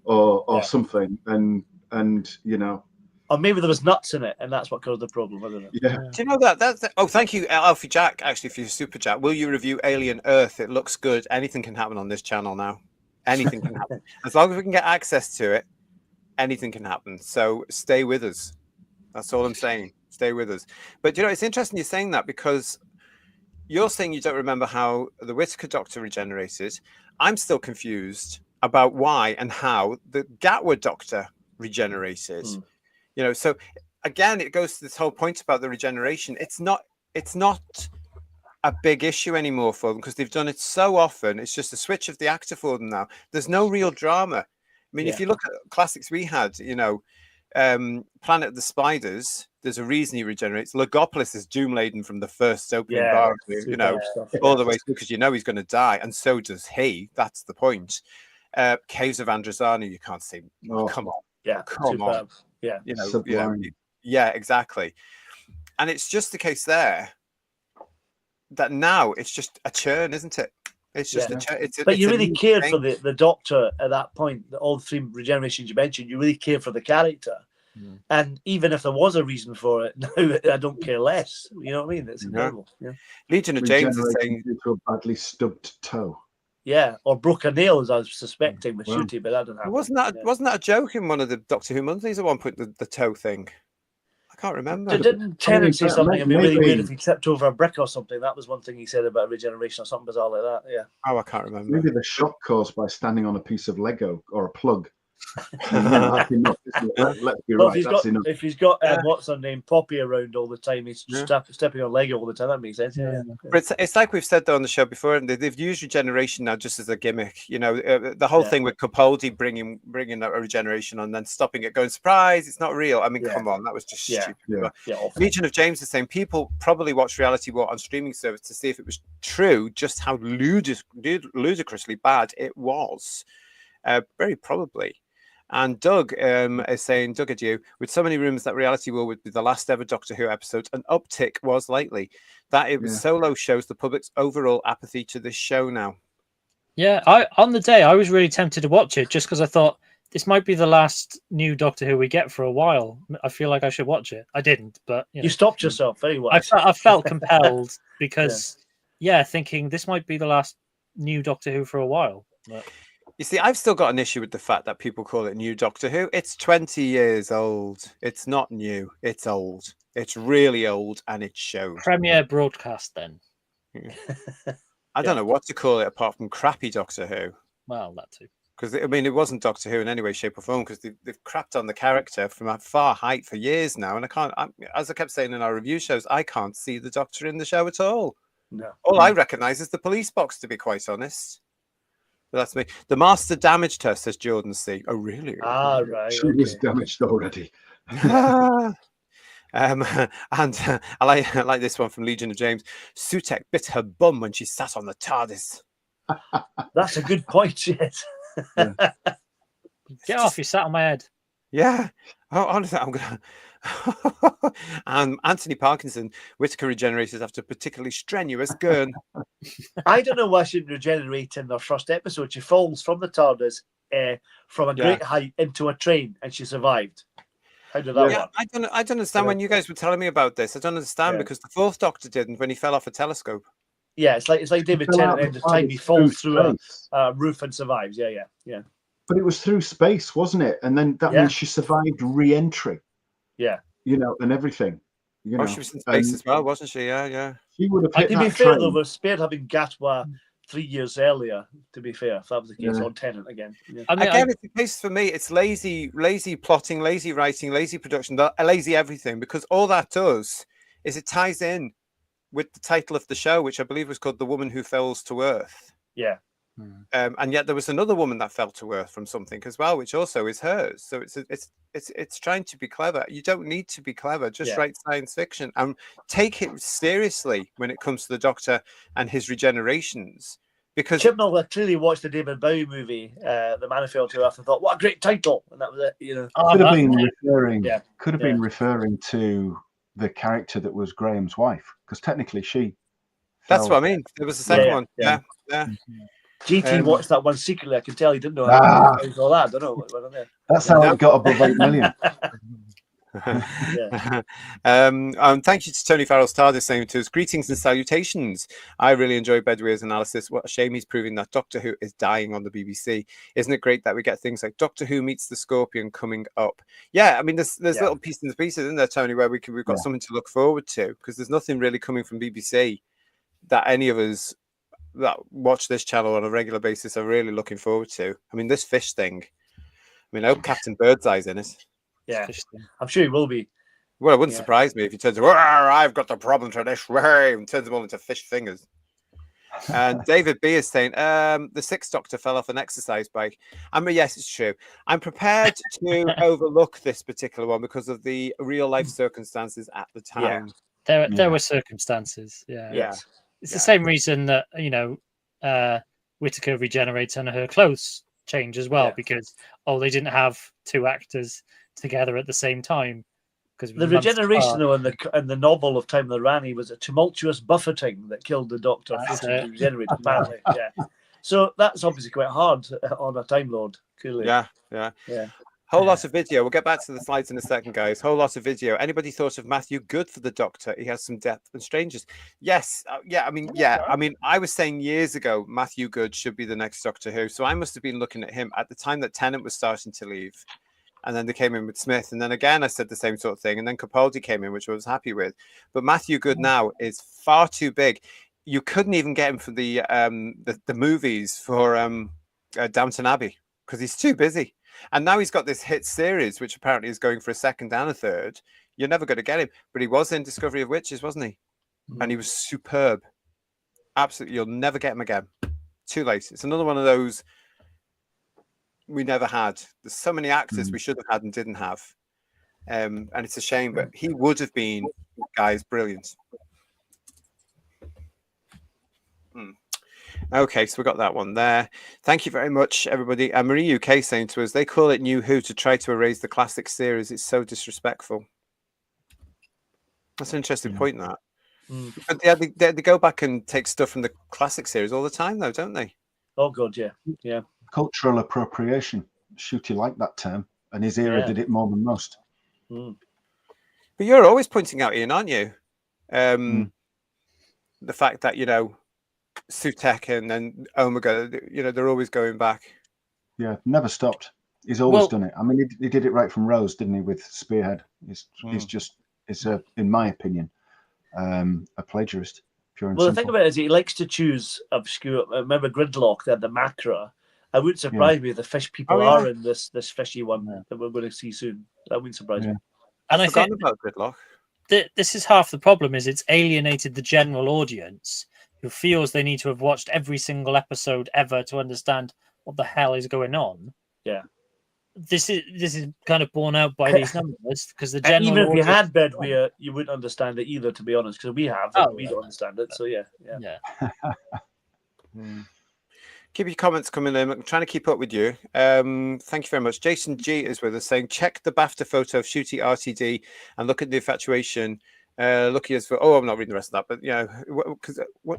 or something, and you know. Or maybe there was nuts in it, and that's what caused the problem, wasn't it? Yeah. Do you know that? Oh, thank you, Alfie Jack, actually, for your super chat. Will you review Alien Earth? It looks good. Anything can happen on this channel now. Anything can happen. As long as we can get access to it, anything can happen. So stay with us. That's all I'm saying. Stay with us. But, you know, it's interesting you're saying that because you're saying you don't remember how the Whittaker Doctor regenerated. I'm still confused about why and how the Gatwa Doctor regenerated. You know, so again, it goes to this whole point about the regeneration. It's not a big issue anymore for them because they've done it so often. It's just a switch of the actor for them now. There's no real drama. I mean, if you look at classics we had, you know, Planet of the Spiders, there's a reason he regenerates. Logopolis is doom laden from the first opening bar, you know, all the way through because you know he's going to die, and so does he. That's the point. Caves of Androzani, you can't see. Oh, come on. Yeah, come on. Yeah, you know, yeah, exactly. And it's just the case there that now it's just a churn, isn't it? It's just a churn. But you really cared for the Doctor at that point. All the three regenerations you mentioned, you really cared for the character. And even if there was a reason for it, now I don't care less. You know what I mean? It's incredible. Yeah. Legion of James is saying due to a badly stubbed toe. Yeah, or broke a nail, as I was suspecting with Shooty, but that didn't happen. Wasn't that a joke in one of the Doctor Who monthlies at one point? The toe thing. I can't remember. Didn't Tennant say something? It'd be really weird if he tripped over a brick or something. That was one thing he said about regeneration or something bizarre like that. Yeah. Oh, I can't remember. Maybe the shock caused by standing on a piece of Lego or a plug. That's enough, let's be right. If he's got what's her name, Poppy around all the time, he's stepping on Lego all the time. That makes sense. Yeah. But it's like we've said though on the show before, and they've used regeneration now just as a gimmick. You know, the whole thing with Capaldi bringing a regeneration on, and then stopping it, going surprise, it's not real. I mean, come on, that was just stupid. Legion of James is saying people probably watch Reality War on streaming service to see if it was true, just how ludicrously bad it was. Very probably. And Doug is saying, Doug Adieu, with so many rumours that Reality War would be the last ever Doctor Who episode, an uptick was likely. That it was solo shows the public's overall apathy to this show now. Yeah, on the day, I was really tempted to watch it just because I thought this might be the last new Doctor Who we get for a while. I feel like I should watch it. I didn't, but... You stopped yourself very well. I felt compelled because, thinking this might be the last new Doctor Who for a while. But... You see, I've still got an issue with the fact that people call it new Doctor Who. It's 20 years old. It's not new. It's old. It's really old, and it shows. Premiere broadcast, then. I don't know what to call it apart from crappy Doctor Who. Well, that too. Because, I mean, it wasn't Doctor Who in any way, shape or form, because they've crapped on the character from a far height for years now. And as I kept saying in our review shows, I can't see the Doctor in the show at all. No. All I recognise is the police box, to be quite honest. But that's me. The Master damaged her, says Jordan C. Oh, really? Ah, right. She was damaged already. And I like this one from Legion of James. Sutek bit her bum when she sat on the TARDIS. That's a good point. Yes. Get off! You sat on my head. Yeah. Oh, honestly, I'm gonna. And Anthony Parkinson, Whittaker regenerated after a particularly strenuous gurn. I don't know why she didn't regenerate in the first episode. She falls from the TARDIS from a great height into a train, and she survived. How did that work? I don't understand when you guys were telling me about this. I don't understand because the Fourth Doctor didn't when he fell off a telescope. Yeah, it's like David Tennant at the end of time. He falls through a roof and survives. Yeah. But it was through space, wasn't it? And then that means she survived re-entry. Yeah. And everything. She was in space as well, wasn't she? Yeah. She would have hit to be fair, though, we're spared having Gatwa 3 years earlier, to be fair, if that was the case on Tennant again. Yeah. Again, it's the case for me. It's lazy plotting, lazy writing, lazy production, lazy everything, because all that does is it ties in with the title of the show, which I believe was called The Woman Who Falls to Earth. Yeah. And yet there was another woman that fell to earth from something as well, which also is hers. So it's trying to be clever. You don't need to be clever. Just write science fiction and take it seriously when it comes to the Doctor and his regenerations. Because Chibnall clearly watched the David Bowie movie, The Man Who Fell to Earth, and thought, "What a great title!" And that was it. Could have been referring to the character that was Graham's wife, because technically she. That's what I mean. There was the second one. Yeah. GT watched that one secretly. I can tell he didn't know how to do all that. I don't know what went on there. That's how it got above 8 million. Thank you to Tony Farrell's TARDIS saying to us, greetings and salutations. I really enjoy Bedweir's analysis. What a shame he's proving that Doctor Who is dying on the BBC. Isn't it great that we get things like Doctor Who meets the Scorpion coming up? Yeah, I mean, there's little pieces and pieces in there, Tony, where we've got something to look forward to, because there's nothing really coming from BBC that any of us that watch this channel on a regular basis are really looking forward to. I mean, this fish thing. I mean, I hope Captain Birdseye's in it. Yeah, I'm sure he will be. Well, it wouldn't surprise me if he turns around, I've got the problem to this, and turns them all into fish fingers. And David B is saying, the Sixth Doctor fell off an exercise bike. I mean, yes, it's true. I'm prepared to overlook this particular one because of the real life circumstances at the time. There were circumstances. It's the same reason that Whittaker regenerates and her clothes change as well, because they didn't have two actors together at the same time. Because the regeneration, though, in the novel of Time of the Rani was a tumultuous buffeting that killed the Doctor. Apparently. So that's obviously quite hard on a Time Lord. Clearly. Yeah. Whole lot of video. We'll get back to the slides in a second, guys. Whole lot of video. Anybody thought of Matthew Good for the Doctor? He has some depth and strangeness. Yes. I mean, I was saying years ago, Matthew Good should be the next Doctor Who. So I must have been looking at him at the time that Tennant was starting to leave. And then they came in with Smith. And then again, I said the same sort of thing. And then Capaldi came in, which I was happy with. But Matthew Good now is far too big. You couldn't even get him for the movies for Downton Abbey because he's too busy. And now he's got this hit series, which apparently is going for a second and a third. You're never going to get him. But he was in Discovery of Witches, wasn't he? And he was superb. Absolutely. You'll never get him again. Too late. It's another one of those we never had. There's so many actors we should have had and didn't have. And it's a shame, but he would have been, guys, brilliant. Okay, so we got that one there. Thank you very much, everybody. Marie UK saying to us, they call it New Who to try to erase the classic series. It's so disrespectful. That's an interesting point, that. But they go back and take stuff from the classic series all the time, though, don't they? Oh, God, yeah. Cultural appropriation. Shooty liked that term, and his era did it more than most. But you're always pointing out, Ian, aren't you? The fact that, Sutek and then Omega, they're always going back. Yeah, never stopped. He's always done it. I mean, he did it right from Rose, didn't he, with Spearhead? He's in my opinion, a plagiarist. The thing about it is he likes to choose obscure. Remember Gridlock, they had the Macra. I wouldn't surprise me if the fish people are in this fishy one that we're going to see soon. That wouldn't surprise me. And I think about Gridlock. This is half the problem: is it's alienated the general audience who feels they need to have watched every single episode ever to understand what the hell is going on. Yeah. this is kind of borne out by these numbers because the general Even if you audience- had Bedweir, you wouldn't understand it either, to be honest, because we have, and we don't understand it. So yeah. Keep your comments coming in. I'm trying to keep up with you. Thank you very much. Jason G is with us saying, check the BAFTA photo of Shooty RTD and look at the infatuation. Lucky as for, I'm not reading the rest of that, but because what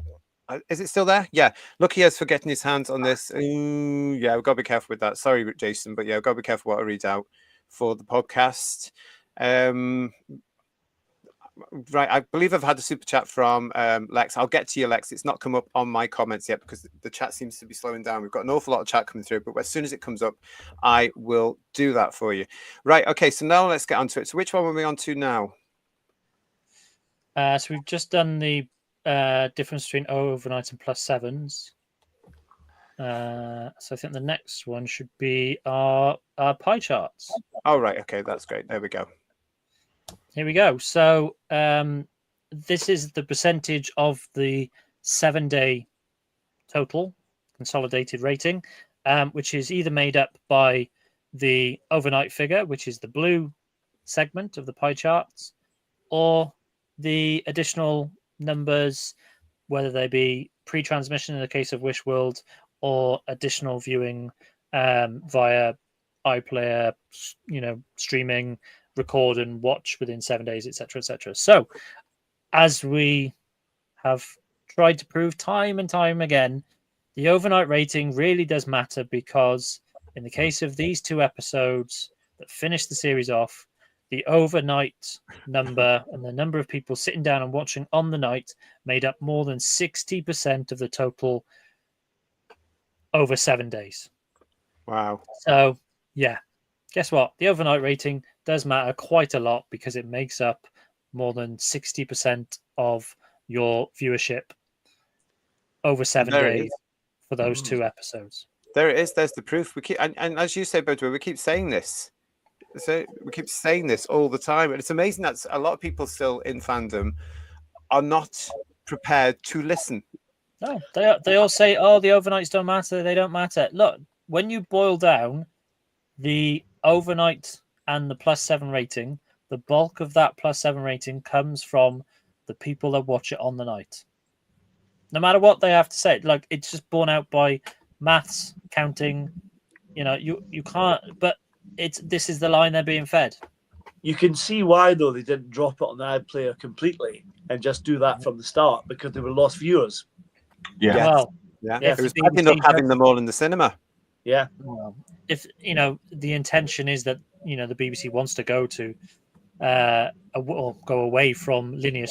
is it still there? Yeah. Lucky as for getting his hands on this. Yeah, we've got to be careful with that. Sorry, Jason, but yeah, we've got to be careful what I read out for the podcast. Right, I believe I've had a super chat from Lex. I'll get to you, Lex. It's not come up on my comments yet because the chat seems to be slowing down. We've got an awful lot of chat coming through, but as soon as it comes up, I will do that for you. Right, okay, so now let's get onto it. So which one are we on to now? So we've just done the difference between overnight and +7s. So I think the next one should be our pie charts. Oh, right, okay, that's great. There we go. Here we go. So this is the percentage of the 7-day total consolidated rating, which is either made up by the overnight figure, which is the blue segment of the pie charts, or the additional numbers, whether they be pre-transmission in the case of Wish World or additional viewing via iPlayer, streaming, record and watch within 7 days, etc., etc. So, as we have tried to prove time and time again, the overnight rating really does matter because in the case of these 2 episodes that finished the series off, the overnight number and the number of people sitting down and watching on the night made up more than 60% of the total over 7 days. Wow. So, yeah, guess what? The overnight rating does matter quite a lot because it makes up more than 60% of your viewership over 7 days for those 2 episodes. There it is. There's the proof. We keep, and as you say, Bedweir, we keep saying this. So we keep saying this all the time, and it's amazing that a lot of people still in fandom are not prepared to listen. No, they all say, "Oh, the overnights don't matter. They don't matter." Look, when you boil down the overnight and the +7 rating, the bulk of that +7 rating comes from the people that watch it on the night. No matter what they have to say, like it's just borne out by maths, counting. You can't. But this is the line they're being fed. You can see why though they didn't drop it on the iPlayer completely and just do that from the start because they were lost viewers. Yeah. Well, Yeah, Yes, it was the bad enough BBC having them all in the cinema. Yeah. well, if the intention is that the BBC wants to go to or go away from linear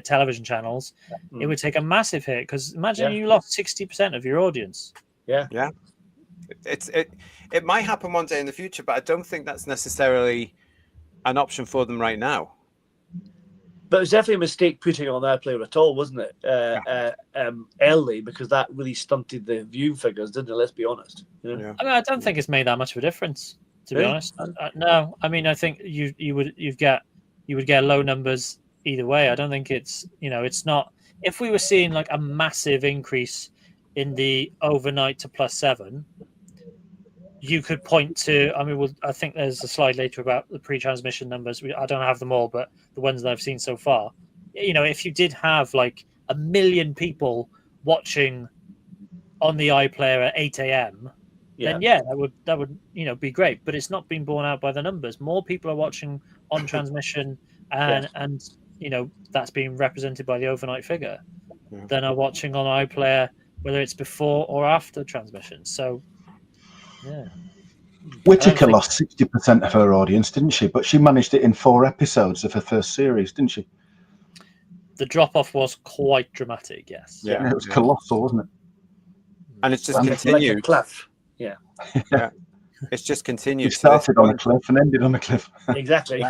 television channels, it would take a massive hit because imagine you lost 60% of your audience. Yeah. It might happen one day in the future, but I don't think that's necessarily an option for them right now. But it was definitely a mistake putting it on iPlayer at all, wasn't it? Early, because that really stunted the viewing figures, didn't it? Let's be honest. Yeah. I mean, I don't think it's made that much of a difference, to be Really? honest. No, I mean, I think you would get low numbers either way. I don't think it's not. If we were seeing like a massive increase in the overnight to +7, you could point to. I mean, I think there's a slide later about the pre-transmission numbers. I don't have them all, but the ones that I've seen so far, if you did have like 1 million people watching on the iPlayer at 8 a.m., then that would be great. But it's not been borne out by the numbers. More people are watching on transmission, and that's being represented by the overnight figure than are watching on iPlayer, whether it's before or after transmission. So. Yeah. Whittaker lost 60% of her audience, didn't she? But she managed it in 4 episodes of her first series, didn't she? The drop-off was quite dramatic, yes. Yeah, it was colossal, wasn't it? And it's just Like a continued. cliff. Yeah. It's just continued. It started on a cliff and ended on a cliff. Exactly.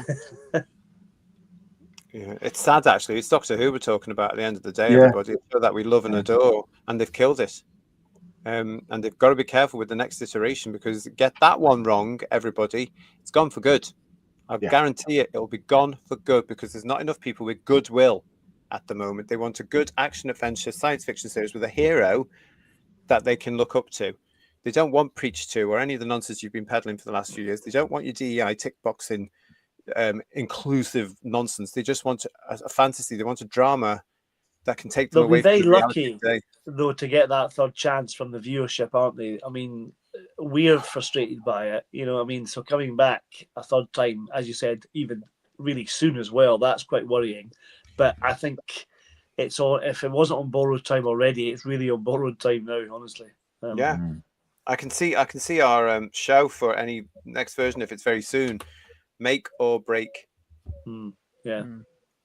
Yeah, it's sad actually. It's Doctor Who we're talking about at the end of the day, Yeah. everybody. It's show that we love and adore, and they've killed it. And they've got to be careful with the next iteration because get that one wrong, everybody, it's gone for good. I guarantee it'll be gone for good because there's not enough people with goodwill at the moment. They want a good action adventure science fiction series with a hero that they can look up to. They don't want Preach 2 or any of the nonsense you've been peddling for the last few years. They don't want your DEI tick boxing inclusive nonsense. They just want a fantasy. They want a drama that can take them They'll away be very from the reality lucky, today. though, to get that third chance from the viewership, aren't they? I mean, we're frustrated by it, you know what I mean? So coming back a third time, as you said, even really soon as well, that's quite worrying. But I think it's all, if it wasn't on borrowed time already, it's really on borrowed time now, honestly. Yeah. I can see our show for any next version, if it's very soon, make or break. Yeah.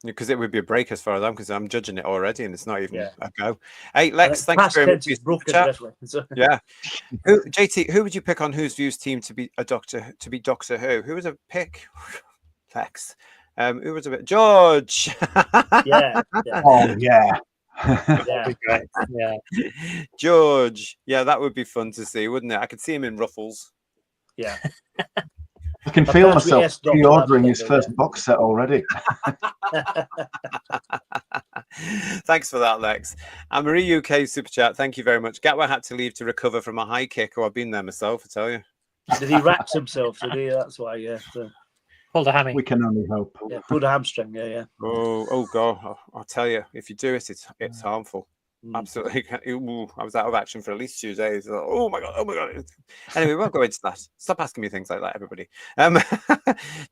Because it would be a break as far as I'm concerned. I'm judging it already, and it's not even Yeah. a go. Hey, Lex, thank you very much. For your broken, chat. definitely. So, Yeah. JT, who would you pick on Who's Views team to be Doctor Who? Who was a pick? Lex. Who was a bit? George. yeah. Oh yeah. Yeah. George. Yeah, that would be fun to see, wouldn't it? I could see him in ruffles. Yeah. I can feel Apparently, myself yes, Doctor, pre-ordering that's his lovely, first box set already. Thanks for that, Lex. And Marie UK Super Chat, thank you very much. Gatwa had to leave to recover from a high kick. Oh, I've been there myself, I tell you. Did he wraps himself? Did he? That's why, yeah. So, Pulled a hammy. We can only hope. yeah, pulled a hamstring, yeah. Oh God, I'll tell you, if you do it, it's harmful. Absolutely. Ooh, I was out of action for at least 2 days. Oh my god. Anyway, we won't go into that. Stop asking me things like that, everybody.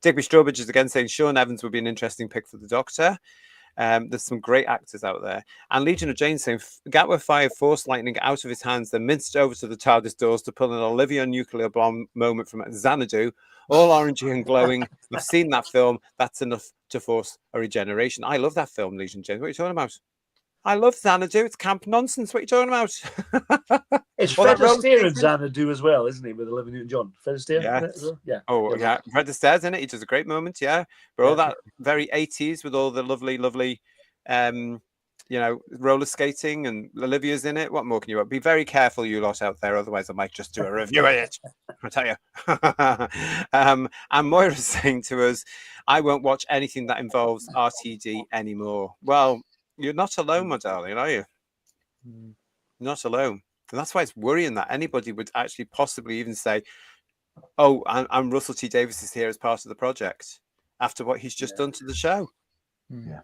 Digby Strawbridge is again saying Sean Evans would be an interesting pick for the Doctor. There's some great actors out there. And Legion of Jane saying Gatwa fired Force Lightning out of his hands, then minced over to the TARDIS doors to pull an Olivia nuclear bomb moment from Xanadu, all orangey and glowing. I've seen that film. That's enough to force a regeneration. I love that film, Legion of Jane. What are you talking about? I love Xanadu. It's camp nonsense. What are you talking about? It's Well, Fred that Rome Astaire and sequence- Xanadu as well, isn't he, with Olivia Newton-John? Fred Astaire? Yeah. isn't it, as well? Yeah. Oh, yeah. Fred Astaire's in it. He does a great moment, yeah. But all that very 80s with all the lovely, roller skating, and Olivia's in it. What more can you want? Be very careful, you lot out there. Otherwise, I might just do a review of it. I tell you. And Moira's saying to us, I won't watch anything that involves RTD anymore. Well, you're not alone, my darling, are you? Not alone. And that's why it's worrying that anybody would actually possibly even say, oh, and Russell T Davies is here as part of the project after what he's just done to the show. Yeah.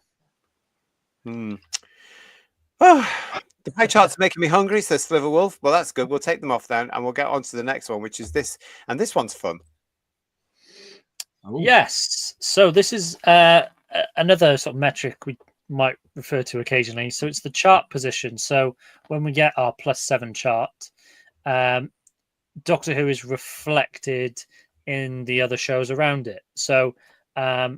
Oh, the pie chart's making me hungry, says Sliver Wolf. Well, that's good. We'll take them off then, and we'll get on to the next one, which is this. And this one's fun. Oh. Yes. So this is another sort of metric we might refer to occasionally. So it's the chart position. So when we get our +7 chart, Doctor Who is reflected in the other shows around it. So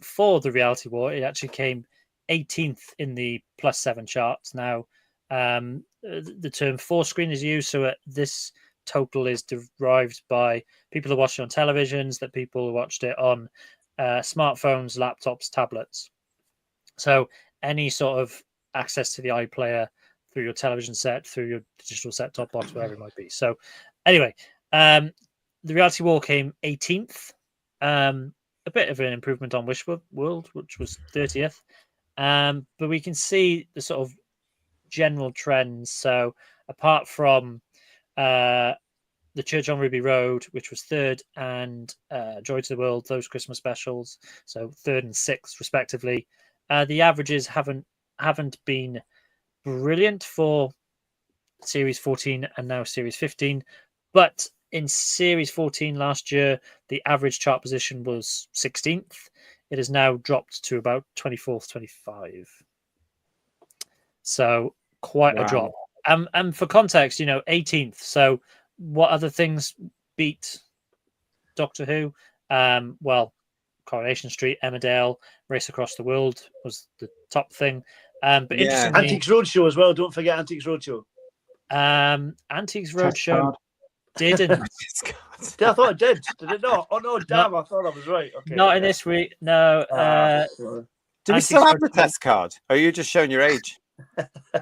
for the Reality War, it actually came 18th in the +7 charts. Now, the term 4-screen is used, so this total is derived by people who watched it on televisions, that people who watched it on smartphones, laptops, tablets. So any sort of access to the iPlayer through your television set, through your digital set-top box, whatever it might be. So anyway, the Reality War came 18th. A bit of an improvement on Wishworld, which was 30th. But we can see the sort of general trends. So apart from the Church on Ruby Road, which was 3rd, and Joy to the World, those Christmas specials, so 3rd and 6th respectively, the averages haven't been brilliant for Series 14 and now Series 15. But in Series 14 last year, the average chart position was 16th. It has now dropped to about 24th, 25. So quite a drop. And for context, 18th. So what other things beat Doctor Who? Well, Coronation Street, Emmerdale, Race Across the World was the top thing. But interestingly, Antiques Roadshow as well. Don't forget Antiques Roadshow. Antiques Roadshow didn't. I thought it did. Did it not? Oh no, damn! I thought I was right. Okay. Not in this week. No. Do we still have the test card? Or are you just showing your age?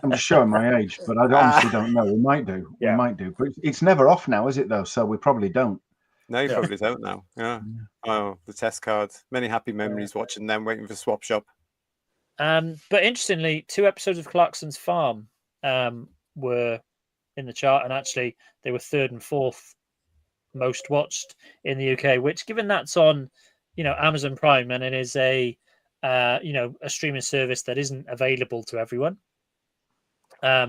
I'm just showing my age, but I honestly don't know. We might do. Yeah. We might do. But it's never off now, is it, though? So we probably don't. No, you probably don't now. Yeah. Oh, the test card. Many happy memories watching them, waiting for Swap Shop. But interestingly, 2 episodes of Clarkson's Farm were in the chart, and actually they were 3rd and 4th most watched in the UK. Which, given that's on, Amazon Prime, and it is a a streaming service that isn't available to everyone. I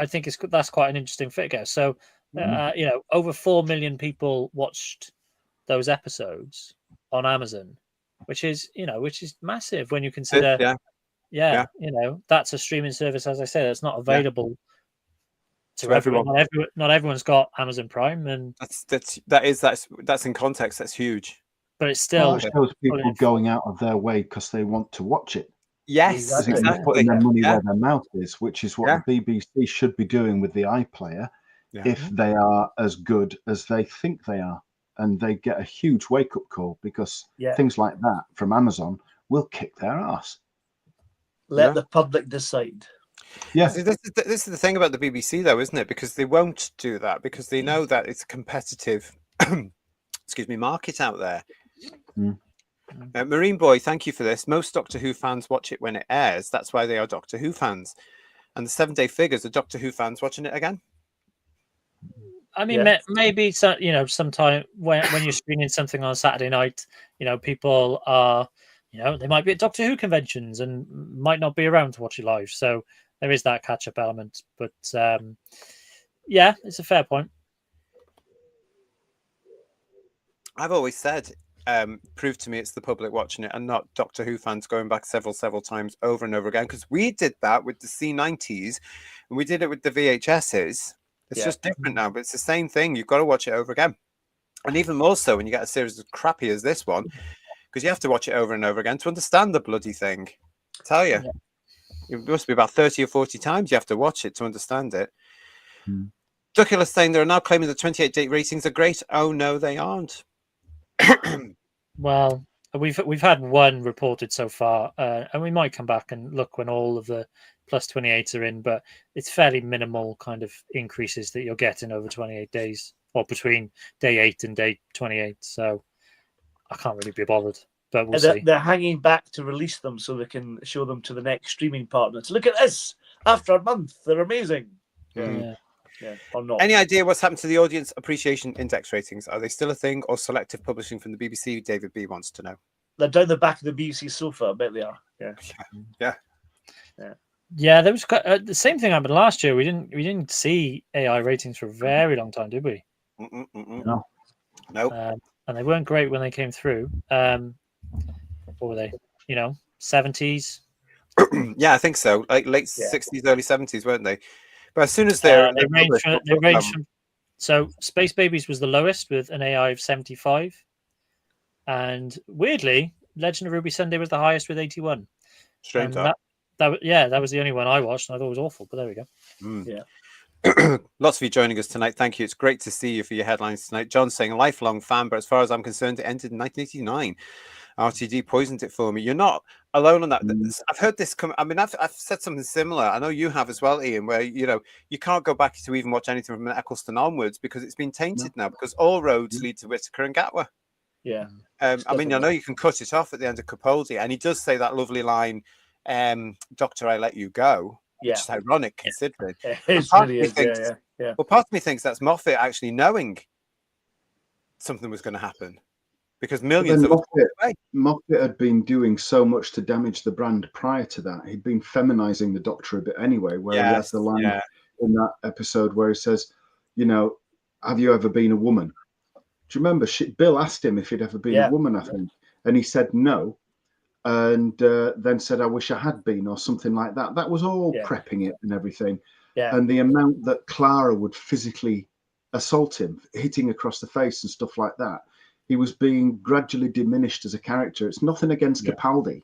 think that's quite an interesting figure. So, over 4 million people watched those episodes on Amazon, which is massive when you consider, that's a streaming service, as I said, that's not available to everyone. Not everyone's got Amazon Prime, and that's in context. That's huge. But it's still it shows people going out of their way because they want to watch it. Yes, exactly. Putting their money where their mouth is, which is what the BBC should be doing with the iPlayer if they are as good as they think they are. And they get a huge wake-up call because things like that from Amazon will kick their ass. Let the public decide. Yeah. See, this is the thing about the BBC, though, isn't it? Because they won't do that because they know that it's a competitive market out there. Marine Boy, thank you for this. Most Doctor Who fans watch it when it airs. That's why they are Doctor Who fans. And the 7-day figures are Doctor Who fans watching it again. I mean, maybe sometime when you're screening something on a Saturday night, people are, they might be at Doctor Who conventions and might not be around to watch it live. So there is that catch-up element. But it's a fair point. I've always said, prove to me it's the public watching it and not Doctor Who fans going back several times over and over again. Because we did that with the C90s and we did it with the VHSs. It's just different now, but it's the same thing. You've got to watch it over again. And even more so when you get a series as crappy as this one, because you have to watch it over and over again to understand the bloody thing. I tell you. It must be about 30 or 40 times you have to watch it to understand it. Duculus saying they're now claiming the 28-date ratings are great. Oh, no, they aren't. Well, we've had one reported so far, and we might come back and look when all of the plus 28s are in, but it's fairly minimal kind of increases that you're getting over 28 days or between day 8 and day 28. So I can't really be bothered, but we'll see. They're hanging back to release them so they can show them to the next streaming partner. To look at this after a month, they're amazing. Or not. Any idea what's happened to the audience appreciation index ratings? Are they still a thing or selective publishing from the BBC? David B wants to know. They're down the back of the BBC sofa. I bet they are. Yeah, there was the same thing happened last year. We didn't see AI ratings for a very long time, did we? No. And they weren't great when they came through. What were they? 70s. Yeah, I think so. Like late 60s, early 70s, weren't they? But as soon as they range from. So Space Babies was the lowest with an AI of 75, and weirdly, Legend of Ruby Sunday was the highest with 81. Strange. That was the only one I watched, and I thought it was awful. But there we go. Lots of you joining us tonight. Thank you. It's great to see you for your headlines tonight. John saying lifelong fan, but as far as I'm concerned, it ended in 1989. RTD poisoned it for me. You're not alone on that. I've heard this come. I mean, I've said something similar. I know you have as well, Ian. Where you can't go back to even watch anything from Eccleston onwards because it's been tainted now. Because all roads lead to Whittaker and Gatwa. Yeah. I mean, I know you can cut it off at the end of Capaldi, and he does say that lovely line, "Doctor, I let you go." Yeah. Which is ironic considering. It really is. Yeah. Well, part of me thinks that's Moffat actually knowing something was going to happen. Because millions of Moffat had been doing so much to damage the brand prior to that. He'd been feminizing the Doctor a bit anyway, where he has the line in that episode where he says, have you ever been a woman? Do you remember? Bill asked him if he'd ever been a woman, I think. And he said no. And then said, I wish I had been, or something like that. That was all prepping it and everything. Yeah. And the amount that Clara would physically assault him, hitting across the face and stuff like that. He was being gradually diminished as a character. It's nothing against Capaldi,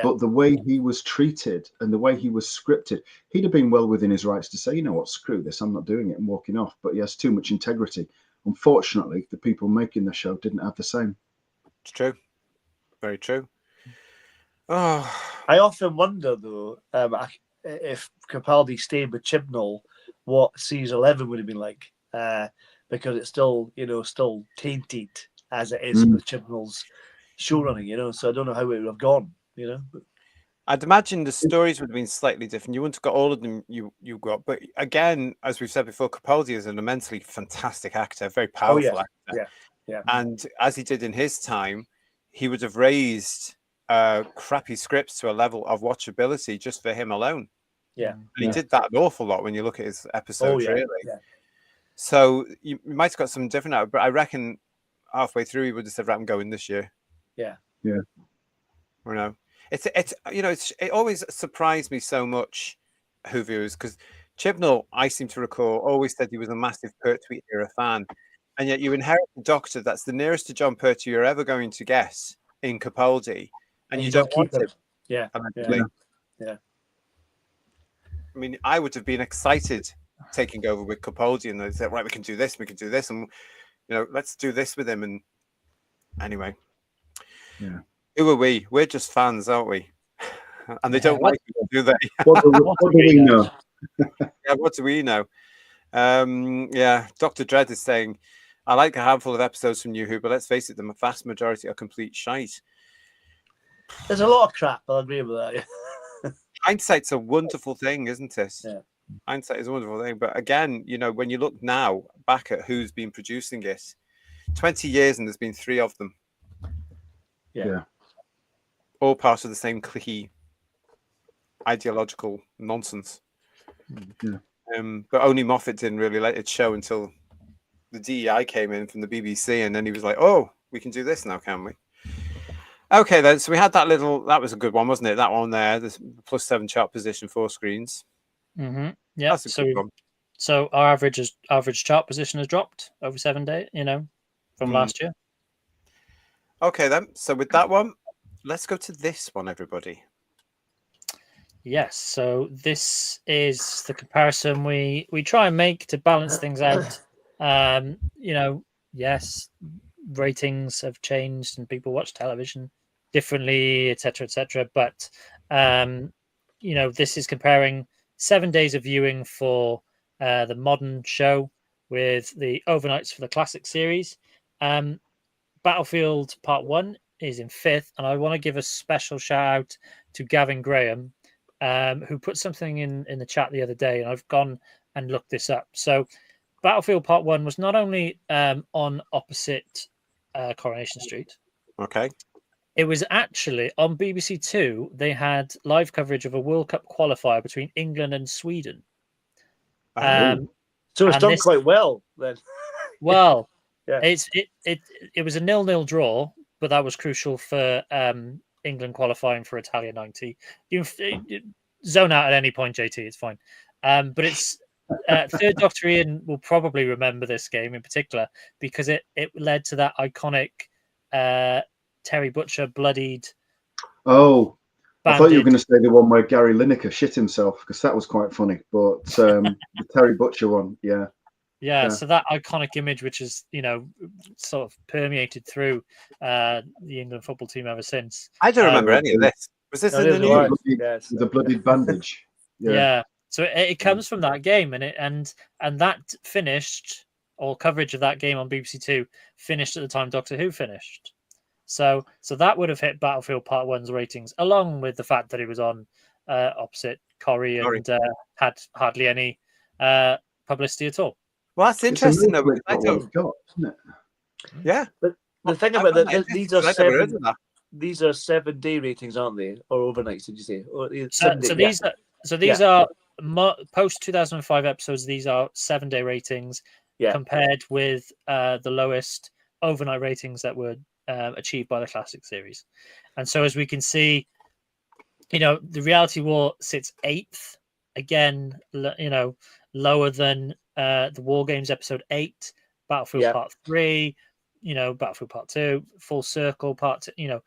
but the way he was treated and the way he was scripted, he'd have been well within his rights to say, you know what, screw this, I'm not doing it, and walking off. But he has too much integrity. Unfortunately, the people making the show didn't have the same. It's true. Very true. Oh, I often wonder, though, if Capaldi stayed with Chibnall, what Series 11 would have been like, because it's still, still tainted as it is with Chibnall's show running, So I don't know how it would have gone, But... I'd imagine the stories would have been slightly different. You wouldn't have got all of them you got, but again, as we've said before, Capaldi is an immensely fantastic actor, very powerful actor. Yeah. And as he did in his time, he would have raised crappy scripts to a level of watchability just for him alone. Yeah. And he did that an awful lot when you look at his episodes, really. Yeah. So you might have got some different out, but I reckon halfway through he would have said, "Right, I'm going this year." Yeah. Yeah. You know, it always surprised me so much, Who Views, because Chibnall, I seem to recall, always said he was a massive Pertwee era fan, and yet you inherit a Doctor that's the nearest to John Pertwee you're ever going to guess in Capaldi, and you don't keep want him. him. Yeah. Allegedly. Yeah. I mean, I would have been excited taking over with Capaldi, and they said, "Right, we can do this, and let's do this with him." And anyway, Yeah. who are we? We're just fans, aren't we? And they don't like it, do they? What do we know? Yeah, what do we know? Yeah, Dr. Dredd is saying, "I like a handful of episodes from New Who, but let's face it, the vast majority are complete shite." There's a lot of crap. I'll agree with that. Yeah. Hindsight's a wonderful thing, isn't it? Yeah. Hindsight is a wonderful thing. But again, when you look now back at who's been producing it, 20 years and there's been 3 of them. Yeah. All part of the same cliquey ideological nonsense. Yeah. But only Moffat didn't really let it show until the DEI came in from the BBC, and then he was like, "Oh, we can do this now, can we?" Okay, then. So we had that was a good one, wasn't it? That one there, the +7 chart position, 4 screens. Mm-hmm. Yeah. That's a good one. So our average chart position has dropped over 7 days, from last year. Okay, then. So with that one, let's go to this one, everybody. Yes. So this is the comparison we try and make to balance things out. Yes, ratings have changed and people watch television differently, etc. But this is comparing 7 days of viewing for the modern show with the overnights for the classic series. Battlefield Part 1 is in 5th, and I want to give a special shout out to Gavin Graham, who put something in the chat the other day, and I've gone and looked this up. So Battlefield Part 1 was not only on opposite Coronation Street. Okay. It was actually on BBC Two. They had live coverage of a World Cup qualifier between England and Sweden. So it's done quite well then. Well, yeah. It was a 0-0 draw, but that was crucial for England qualifying for Italia 90. You zone out at any point, JT. It's fine. But it's Third Doctor Ian will probably remember this game in particular because it led to that iconic Terry Butcher bloodied. Oh, banded. I thought you were going to say the one where Gary Lineker shit himself because that was quite funny. But the Terry Butcher one, yeah. Yeah, so that iconic image, which is sort of permeated through the England football team ever since. I don't remember any of this. Was this in the news? The bloodied bandage. Yeah. So it comes from that game, and that finished, or coverage of that game on BBC Two finished at the time Doctor Who finished. So that would have hit Battlefield Part 1's ratings, along with the fact that it was on opposite Corrie and had hardly any publicity at all. Well, that's interesting, though. Yeah. But the thing about that, these are 7-day ratings, aren't they? Or overnights, did you say? Or these are post 2005 episodes. These are 7-day ratings compared with the lowest overnight ratings that were achieved by the classic series. And so, as we can see, the Reality War sits 8th again. Lower than the War Games episode 8, Battlefield Part 3, Battlefield Part 2, Full Circle Part 2,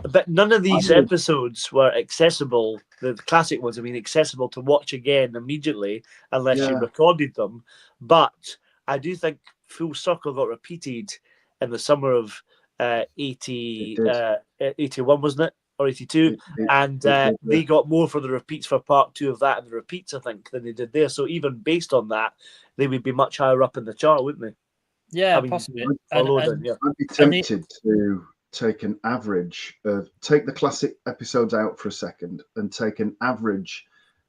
But none of these episodes were accessible, the classic ones, accessible to watch again immediately unless you recorded them. But I do think Full Circle got repeated in the summer of 81, wasn't it? Or 82, and they got more for the repeats for Part 2 of that and the repeats, I think, than they did there. So even based on that, they would be much higher up in the chart, wouldn't they? Yeah, possibly. I'd be tempted to take an average of take the classic episodes out for a second and take an average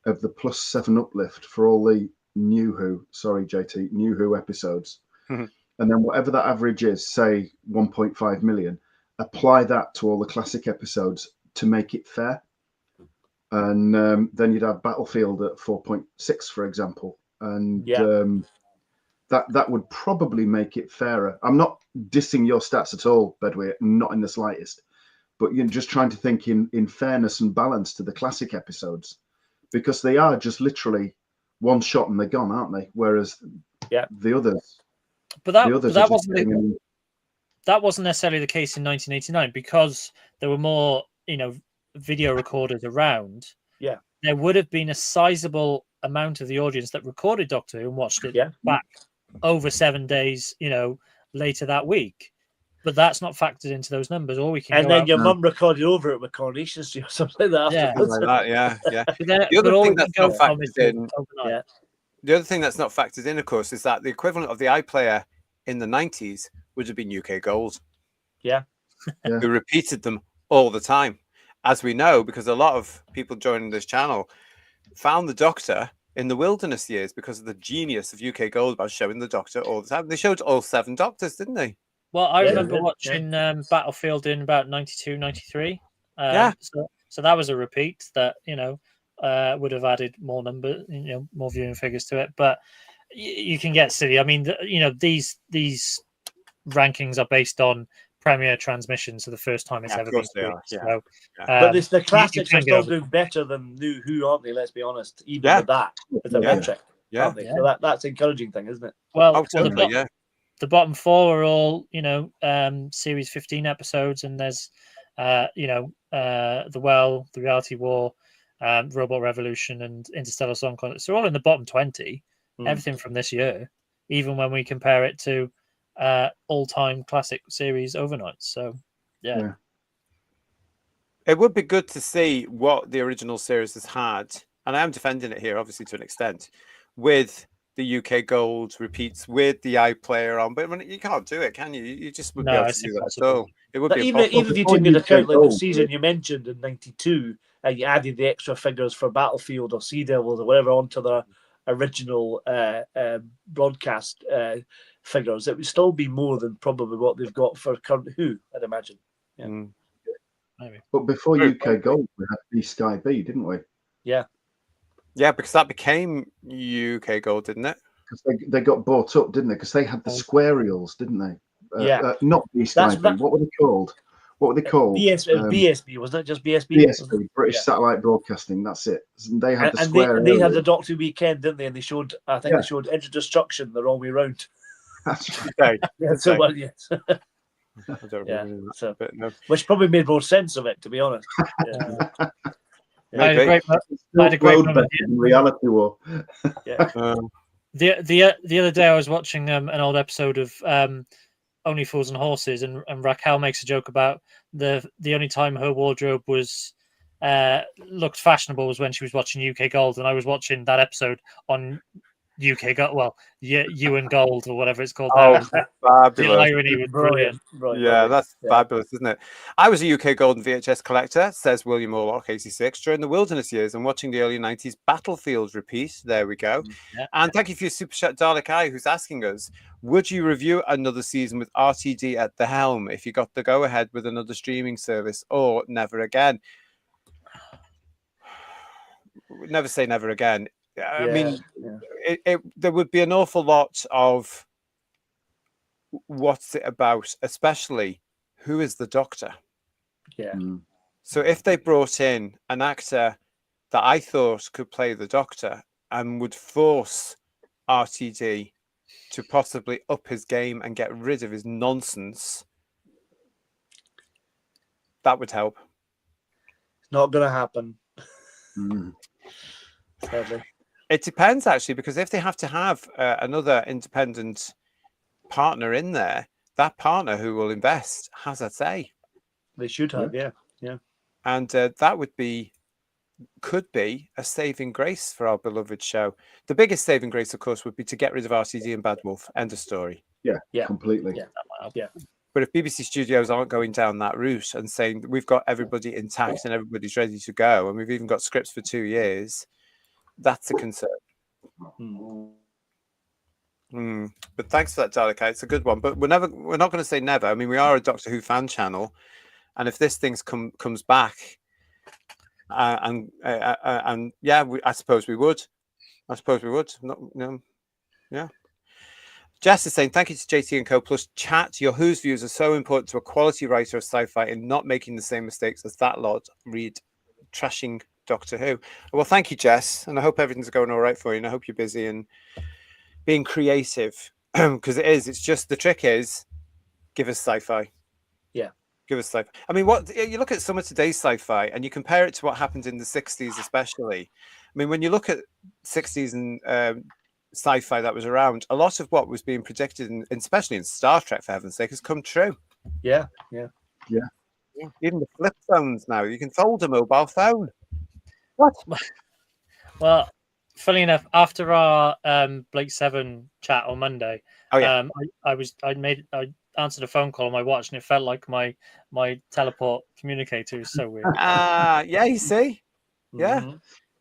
of the +7 uplift for all the New Who, sorry JT, New Who episodes, Mhm. and then whatever that average is, say 1.5 million, apply that to all the classic episodes to make it fair, and then you'd have Battlefield at 4.6, for example, and that would probably make it fairer. I'm not dissing your stats at all, Bedway, not in the slightest, but you're just trying to think in fairness and balance to the classic episodes, because they are just literally one shot and they're gone, aren't they? Whereas the others, But that are wasn't getting that wasn't necessarily the case in 1989 because there were more, video recorders around. Yeah. There would have been a sizable amount of the audience that recorded Doctor Who and watched it back over 7 days, later that week. But that's not factored into those numbers. Or we can. And then your mum recorded over it with Coronation Street or something like that. Yeah. Afterwards. Like that, yeah. The other thing that's not factored in, overnight. the other thing that's not factored in, of course, is that the equivalent of the iPlayer in the 90s would have been UK Gold. Yeah. Who repeated them all the time. As we know, because a lot of people joining this channel found the Doctor in the Wilderness years because of the genius of UK Gold about showing the Doctor all the time. They showed all 7 Doctors, didn't they? Well, I remember watching Battlefield in about 92, 93. So that was a repeat that, would have added more number, more viewing figures to it. But you can get silly. I mean, these rankings are based on premiere transmissions, so the first time it's ever been streamed. So, but the classics are still doing better than New Who, aren't they? Let's be honest. Even with that as a metric, aren't they? So that's an encouraging thing, isn't it? Well, the bottom 4 are all, series 15 episodes, and there's, The Well, The Reality War, Robot Revolution, and Interstellar Song Contest. They're all in the bottom 20. Everything from this year, even when we compare it to all-time classic series overnights. So, yeah. It would be good to see what the original series has had, and I am defending it here, obviously, to an extent, with the UK Gold repeats with the iPlayer on, but you can't do it, can you? You just wouldn't be able to do that at all. It would be even if you took into account like the season you mentioned in '92, and you added the extra figures for Battlefield or Sea Devils or whatever onto the original broadcast figures, it would still be more than probably what they've got for current Who, I'd imagine. Yeah. Maybe. But before UK Gold, we had B-Sky B, didn't we? Yeah. Yeah, because that became UK Gold, didn't it? Because they got bought up, didn't they? Because they had the Squarials, didn't they? Not B-Sky B. What were they called? BSB, wasn't it? Just BSB? BSB, British Satellite Broadcasting, that's it. They had the Square. And they had the Doctor Weekend, didn't they? And they showed, they showed Edge of Destruction the wrong way round. That's right. Yes. I don't remember that, but no. Which probably made more sense of it, to be honest. I had a great moment in Reality War. The other day I was watching an old episode of Only Fools and Horses, and Raquel makes a joke about the only time her wardrobe was looked fashionable was when she was watching UK Gold, and I was watching that episode on UK Gold. Well, UN Gold or whatever it's called now. Fabulous! The irony was brilliant. That's fabulous, isn't it? I was a UK Gold and VHS collector, says William Morlock, 86, during the Wilderness years, and watching the early 90s Battlefield repeat. There we go. And thank you for your super chat, Dalek Eye, who's asking us, would you review another season with RTD at the helm if you got the go-ahead with another streaming service, or never again? Never say never again. I mean, there would be an awful lot of what's it about, especially who is the Doctor? Yeah. So if they brought in an actor that I thought could play the Doctor and would force RTD to possibly up his game and get rid of his nonsense, that would help. It's not going to happen. Sadly. It depends, actually, because if they have to have another independent partner in there, that partner who will invest has a say. They should have, yeah. And that could be a saving grace for our beloved show. The biggest saving grace, of course, would be to get rid of RTD and Bad Wolf. End of story. Yeah, completely. Yeah. But if BBC Studios aren't going down that route and saying we've got everybody intact and everybody's ready to go, and we've even got scripts for 2 years, that's a concern. But thanks for that, Dalek. It's a good one. But we're not going to say never. I mean, we are a Doctor Who fan channel, and if this thing comes back, and yeah, I suppose we would. Yeah. Jess is saying, thank you to JT and Co. Plus chat. Your Who's views are so important to a quality writer of sci-fi in not making the same mistakes as that lot read trashing Doctor Who. Well, thank you, Jess. And I hope everything's going all right for you. And I hope you're busy and being creative, because it's just, the trick is give us sci-fi. Yeah. Give us sci-fi. I mean, what you look at some of today's sci-fi and you compare it to what happened in the 60s, especially. I mean, when you look at 60s and sci-fi that was around, a lot of what was being predicted, and especially in Star Trek, for heaven's sake, has come true. Yeah. Even the flip phones now, you can fold a mobile phone. What? Well, funny enough, after our Blake 7 chat on Monday, I answered a phone call on my watch, and it felt like my teleport communicator is so weird. Yeah, you see, yeah.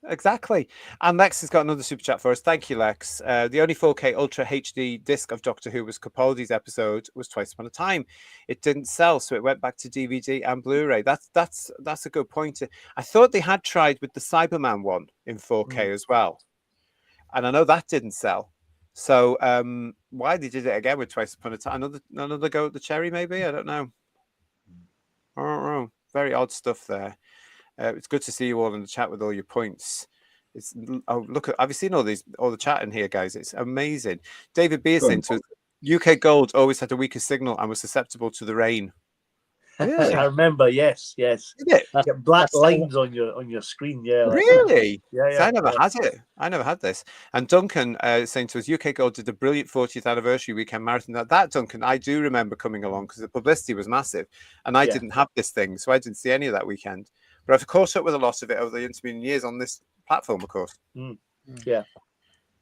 Exactly. And Lex has got another super chat for us. Thank you, Lex. The only 4K Ultra HD disc of Doctor Who was Capaldi's episode was Twice Upon a Time. It didn't sell, so it went back to DVD and Blu-ray. That's a good point. I thought they had tried with the Cyberman one in 4K as well, and I know that didn't sell. So why they did it again with Twice Upon a Time? Another go at the cherry, maybe? I don't know. I don't know. Very odd stuff there. It's good to see you all in the chat with all your points. Have you seen all the chat in here, guys? It's amazing. David B is saying to us, UK Gold always had a weaker signal and was susceptible to the rain. Really? I remember. Yes. Did it? You get black lines on your screen. Yeah. Really? Yeah. So I never had it. I never had this. And Duncan saying to us, UK Gold did a brilliant 40th anniversary weekend marathon. That Duncan, I do remember coming along because the publicity was massive, and I didn't have this thing, so I didn't see any of that weekend. But I've caught up with a lot of it over the intervening years on this platform, of course. Yeah.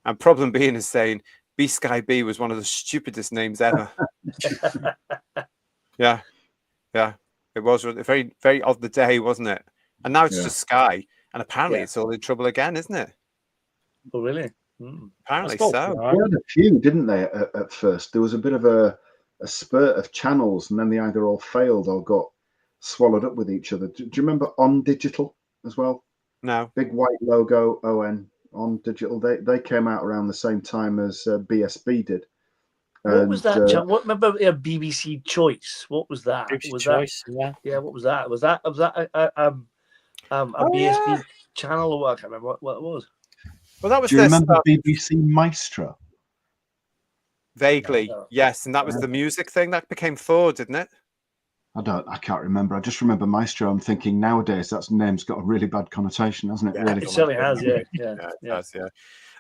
And Problem Being is saying B Sky B was one of the stupidest names ever. Yeah. It was very, very of the day, wasn't it? And now it's just Sky. And apparently it's all in trouble again, isn't it? Oh, really? Apparently so. They had a few, didn't they, at first? There was a bit of a spurt of channels, and then they either all failed or got swallowed up with each other. Do you remember On Digital as well? No. Big white logo, On Digital. They came out around the same time as BSB did. What was that? What, remember BBC Choice? What was that? BBC Choice, yeah. What was that? Was that a BSB channel or what? I can't remember what it was. Well, that was. Do you remember BBC Maestro? Vaguely, yes, and that was the music thing that became 4, didn't it? I can't remember. I just remember Maestro. I'm thinking nowadays that name's got a really bad connotation, hasn't it? Yeah, really? it certainly has. Yeah. It does, yeah.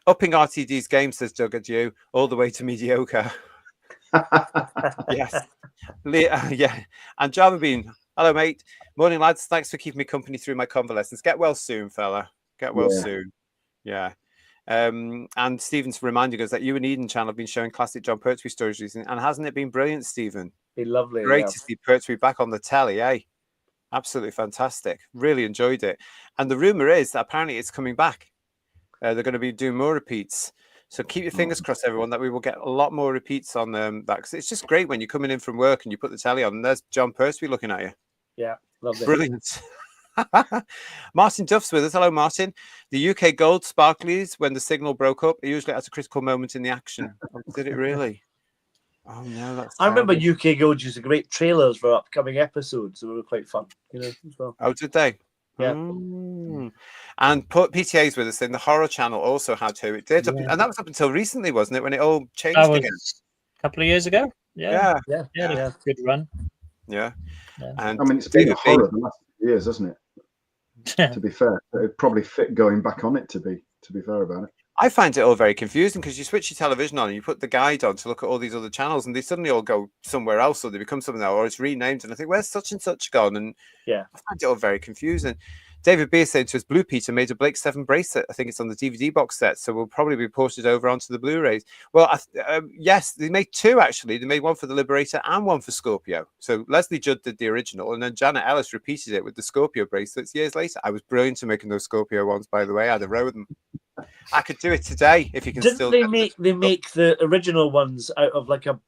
Upping RTD's game, says Doug Adieu, all the way to mediocre. Yes. Yeah. And Java Bean, hello, mate. Morning, lads. Thanks for keeping me company through my convalescence. Get well soon, fella. Get well soon. Yeah. And Stephen's reminding us that you and Eden Channel have been showing classic John Pertwee stories recently, and hasn't it been brilliant, Stephen? Be lovely. Great to see Pertwee back on the telly, eh? Absolutely fantastic. Really enjoyed it. And the rumor is that apparently it's coming back. They're going to be doing more repeats. So keep your fingers crossed, everyone, that we will get a lot more repeats on that. Because it's just great when you're coming in from work and you put the telly on and there's John Pertwee looking at you. Yeah, lovely. Brilliant. Martin Duff's with us. Hello, Martin. The UK Gold Sparklies, when the signal broke up, usually at a critical moment in the action. Oh, did it really? Oh no, that's I remember UK Gold used to great trailers for upcoming episodes. They were quite fun, as well. Oh, did they? Yeah. And PTA's with us. In the Horror Channel also had Who. It did, and that was up until recently, wasn't it? When it all changed again. A couple of years ago. Yeah. Good run. Yeah. And I mean, it's been a horror the last few years, hasn't it? To be fair, it'd probably fit going back on it. To be fair about it. I find it all very confusing because you switch your television on and you put the guide on to look at all these other channels, and they suddenly all go somewhere else, or they become something else, or it's renamed, and I think, where's such and such gone? And I find it all very confusing. David B is saying to us, Blue Peter made a Blake 7 bracelet. I think it's on the DVD box set, so will probably be ported over onto the Blu-rays. Well, yes, they made 2 actually. They made one for the Liberator and one for Scorpio. So Leslie Judd did the original, and then Janet Ellis repeated it with the Scorpio bracelets years later. I was brilliant at making those Scorpio ones, by the way. I had a row of them. I could do it today if you can. Didn't they make the original ones out of like a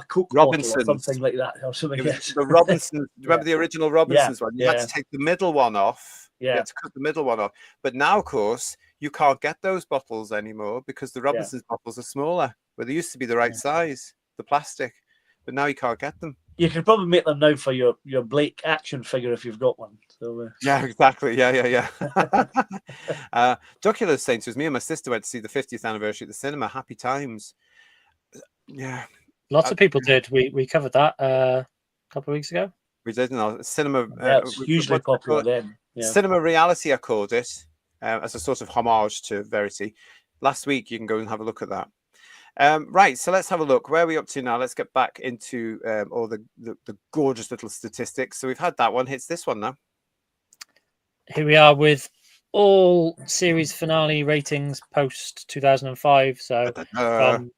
Coke bottle or something like that or something? Yes. The Robinsons. Remember the original Robinsons one? You had to take the middle one off. Yeah. You had to cut the middle one off. But now, of course, you can't get those bottles anymore because the Robinsons bottles are smaller, where they used to be the right size, the plastic. But now you can't get them. You can probably make them now for your Blake action figure if you've got one. So yeah, exactly. Yeah. Docula's saying to us, me and my sister went to see the 50th anniversary at the cinema. Happy times. Yeah. Lots of people did. We covered that a couple of weeks ago. We did. Cinema. It's hugely popular then. Yeah. Cinema Reality, I called it, as a sort of homage to Verity. Last week, you can go and have a look at that. Right, so let's have a look. Where are we up to now? Let's get back into all the gorgeous little statistics. So we've had that one. It's this one now. Here we are with all series finale ratings post 2005. So from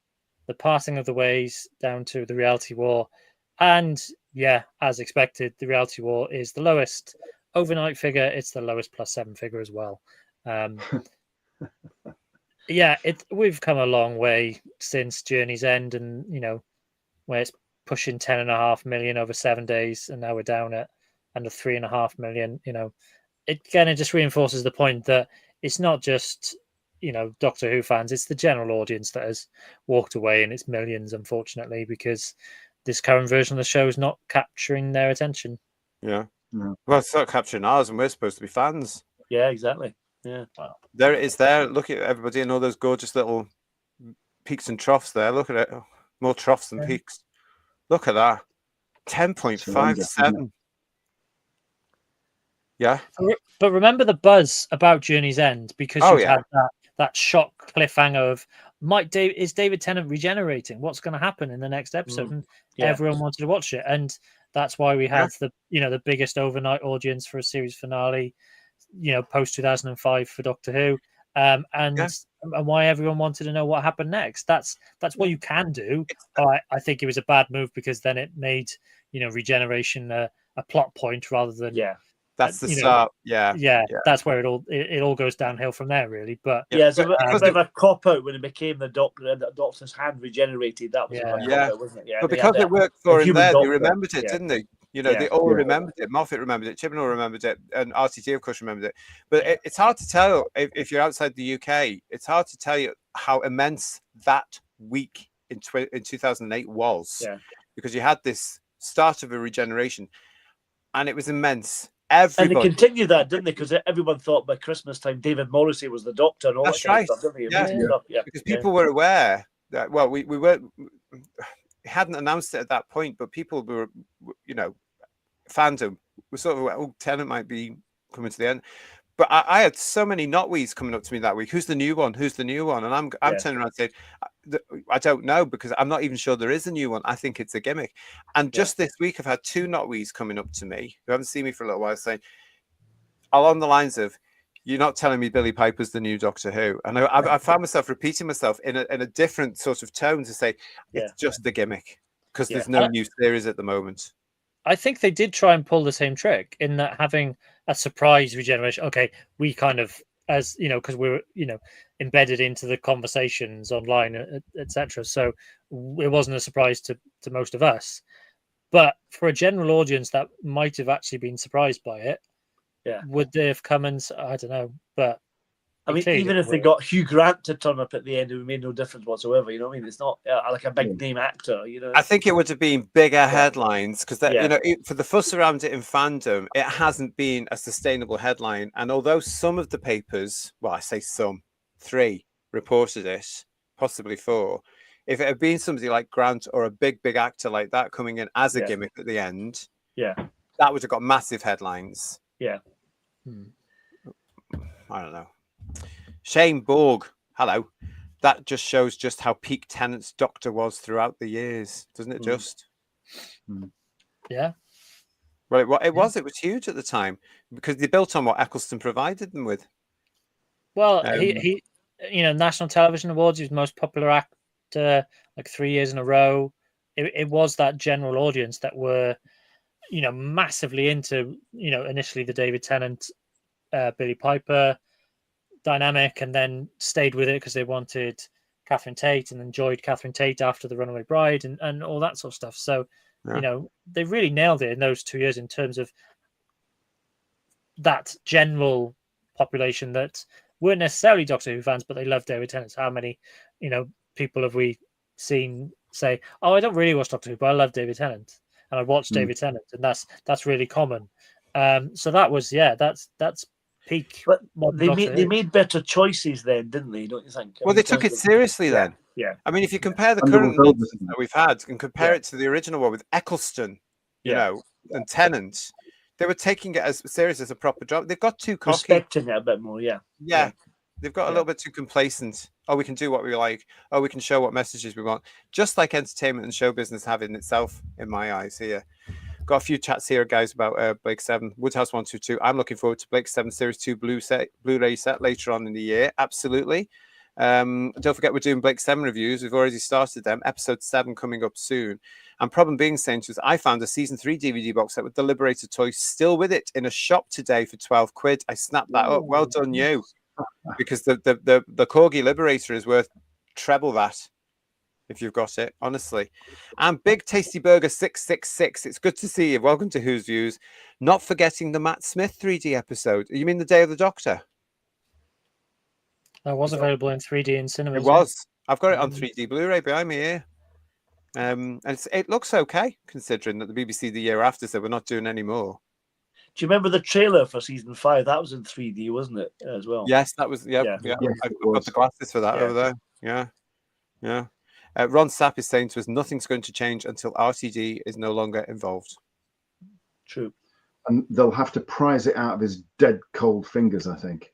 the parting of the ways down to the Reality War. And yeah, as expected, the Reality War is the lowest overnight figure. It's the lowest +7 figure as well. Yeah, we've come a long way since Journey's End, and where it's pushing 10.5 million over 7 days, and now we're down at under 3.5 million. It kind of just reinforces the point that it's not just Doctor Who fans; it's the general audience that has walked away, and it's millions, unfortunately, because this current version of the show is not capturing their attention. Yeah. Well, it's not capturing ours, and we're supposed to be fans. Yeah, exactly. Yeah. Wow. There it is there. Look at everybody and all those gorgeous little peaks and troughs there. Look at it. Oh, more troughs than peaks. Look at that. 10.57. Yeah. But remember the buzz about Journey's End, because you had that shock cliffhanger of is David Tennant regenerating? What's going to happen in the next episode? And everyone wanted to watch it. And that's why we had the biggest overnight audience for a series finale, post 2005 for Doctor Who, and why everyone wanted to know what happened next. That's what you can do. I think it was a bad move because then it made regeneration a plot point rather than that's the start. That's where it all goes downhill from there, really. But it's a bit of a cop out when it became the Doctor and the Doctor's hand regenerated. That was wasn't it? But because it worked for him there, they remembered it, didn't they? They all remembered it. Moffat remembered it. Chibnall remembered it, and RTT, of course, remembered it. But it's hard to tell if you're outside the UK. It's hard to tell you how immense that week in 2008 was, because you had this start of a regeneration, and it was immense. Everybody. And they continued that, didn't they? Because everyone thought by Christmas time David Morrissey was the Doctor and all That's that kind right. of stuff, didn't they? Because people were aware that, well, we weren't. Hadn't announced it at that point, but people were, fandom was sort of, Tennant might be coming to the end. But I had so many Notwees coming up to me that week. Who's the new one? Who's the new one? And I'm turning around saying, I don't know, because I'm not even sure there is a new one. I think it's a gimmick. And just this week, I've had 2 Notwees coming up to me who haven't seen me for a little while saying, along the lines of, "You're not telling me Billy Piper's the new Doctor Who." And I found myself repeating myself in a different sort of tone to say, it's just a gimmick, because there's no new series at the moment. I think they did try and pull the same trick in that having a surprise regeneration. Okay, we kind of, as because we're embedded into the conversations online, etc. So it wasn't a surprise to most of us. But for a general audience that might have actually been surprised by it, would they have come and I don't know, but I mean, even if they got Hugh Grant to turn up at the end, it made no difference whatsoever. You know what I mean? It's not like a big name actor. I think it would have been bigger headlines because for the fuss around it in fandom, it hasn't been a sustainable headline. And although some of the papers, well, I say some, 3 reported it, possibly 4. If it had been somebody like Grant or a big actor like that coming in as a gimmick at the end, that would have got massive headlines. Yeah. I don't know. Shane Borg, hello. That just shows just how peak Tennant's Doctor was throughout the years, doesn't it? Just. Yeah. Well, it was huge at the time because they built on what Eccleston provided them with. Well, he National Television Awards, he was the most popular actor like 3 years in a row. It was that general audience that were, massively into, initially the David Tennant, Billy Piper dynamic, and then stayed with it because they wanted Catherine Tate and enjoyed Catherine Tate after The Runaway Bride and all that sort of stuff. So, they really nailed it in those 2 years in terms of that general population that weren't necessarily Doctor Who fans, but they love David Tennant. How many, people have we seen say, "Oh, I don't really watch Doctor Who, but I love David Tennant, and I watch David Tennant," and that's really common. So that was that's peak. But they made better choices then, didn't they? Don't you think? Well, they took it seriously then. Yeah. I mean, if you compare the current nonsense that we've had and compare it to the original one with Eccleston, and Tennant, they were taking it as serious as a proper job. They've got too cocky. Respecting it a bit more, yeah. They've got a little bit too complacent. Oh, we can do what we like. Oh, we can show what messages we want. Just like entertainment and show business have in itself, in my eyes here. Got a few chats here, guys, about Blake 7. Woodhouse 122. I'm looking forward to Blake 7 Series 2 Blu-ray set later on in the year. Absolutely. Don't forget we're doing Blake 7 reviews. We've already started them. Episode 7 coming up soon. And problem being, Saints, was I found a season 3 DVD box set with the Liberator toy still with it in a shop today for 12 quid. I snapped that up. Well done, you. Because the Corgi Liberator is worth treble that if you've got it, honestly. And Big Tasty Burger 666. It's good to see you. Welcome to Who's Views. Not forgetting the Matt Smith 3D episode. You mean the Day of the Doctor? That was available in 3D in cinemas. It was. I've got it on 3D Blu-ray behind me here. And it looks okay, considering that the BBC the year after said we're not doing any more. Do you remember the trailer for season 5? That was in 3D, wasn't it, as well? Yes, that was. Yeah. Yes, I've got the glasses for that over there. Yeah. Ron Sapp is saying to us, nothing's going to change until RTD is no longer involved. True. And they'll have to prise it out of his dead cold fingers, I think.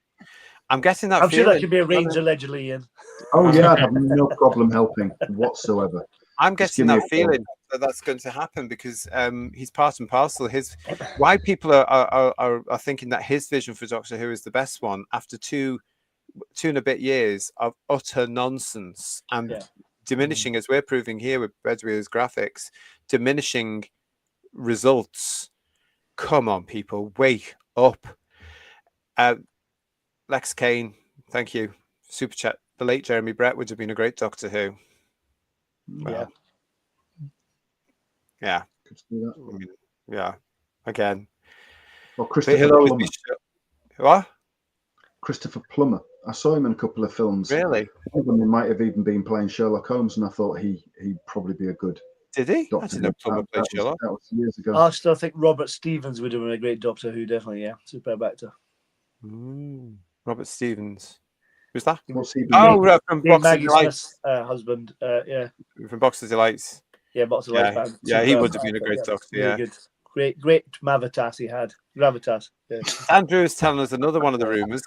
I'm getting that. I'm sure that could be arranged allegedly, Ian. Oh yeah, I have no problem helping whatsoever. I'm getting that feeling that that's going to happen because he's part and parcel. Why people are thinking that his vision for Doctor Who is the best one after two and a bit years of utter nonsense and diminishing, as we're proving here with Bedweir's graphics, diminishing results. Come on, people, wake up. Lex Kane, thank you. Super chat. The late Jeremy Brett would have been a great Doctor Who. Well, yeah. Again. Well, Christopher Plummer. What? Christopher Plummer. I saw him in a couple of films. Really? One of them he might have even been playing Sherlock Holmes, and I thought he'd probably be a good. Did he? I didn't know Plummer played Sherlock. That was years ago. I still think Robert Stevens would have been a great Doctor Who, definitely, yeah. Superb actor. Robert Stevens. Who's that? From Box of Delights. Husband, From Box of Delights. Yeah, Box of Delights. Yeah, he would have been a great Doctor, really good. Great Mavitas he had. Gravitas. Yeah. Andrew is telling us another one of the rumours.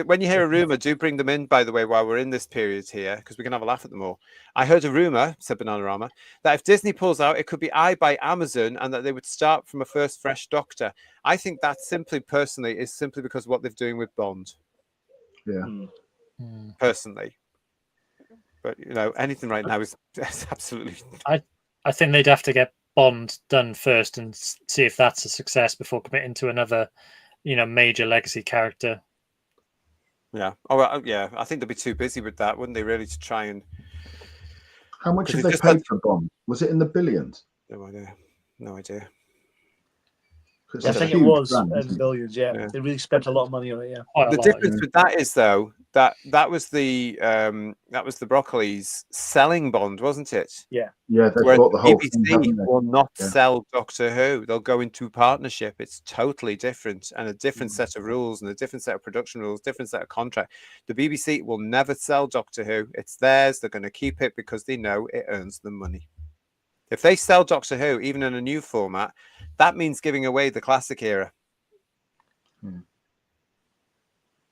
When you hear a rumour, do bring them in, by the way, while we're in this period here, because we can have a laugh at them all. I heard a rumour, said Bananarama, that if Disney pulls out, it could be by Amazon and that they would start from a first fresh Doctor. I think that personally is simply because of what they're doing with Bond. Yeah. Personally. But, anything right now is absolutely... I think they'd have to get Bond done first and see if that's a success before committing to another, major legacy character. Yeah. Oh, well, yeah. I think they'd be too busy with that, wouldn't they? Really, to try and. How much have they paid for Bond? Was it in the billions? No idea. I think it was in billions. Yeah, they really spent a lot of money on it. Yeah. The difference with that is though that was the Broccoli's selling Bond, wasn't it? Yeah. Yeah. They bought the whole BBC thing, will not sell Doctor Who. They'll go into partnership. It's totally different and a different set of rules and a different set of production rules, different set of contract. The BBC will never sell Doctor Who. It's theirs. They're going to keep it because they know it earns them money. If they sell Doctor Who, even in a new format, that means giving away the classic era.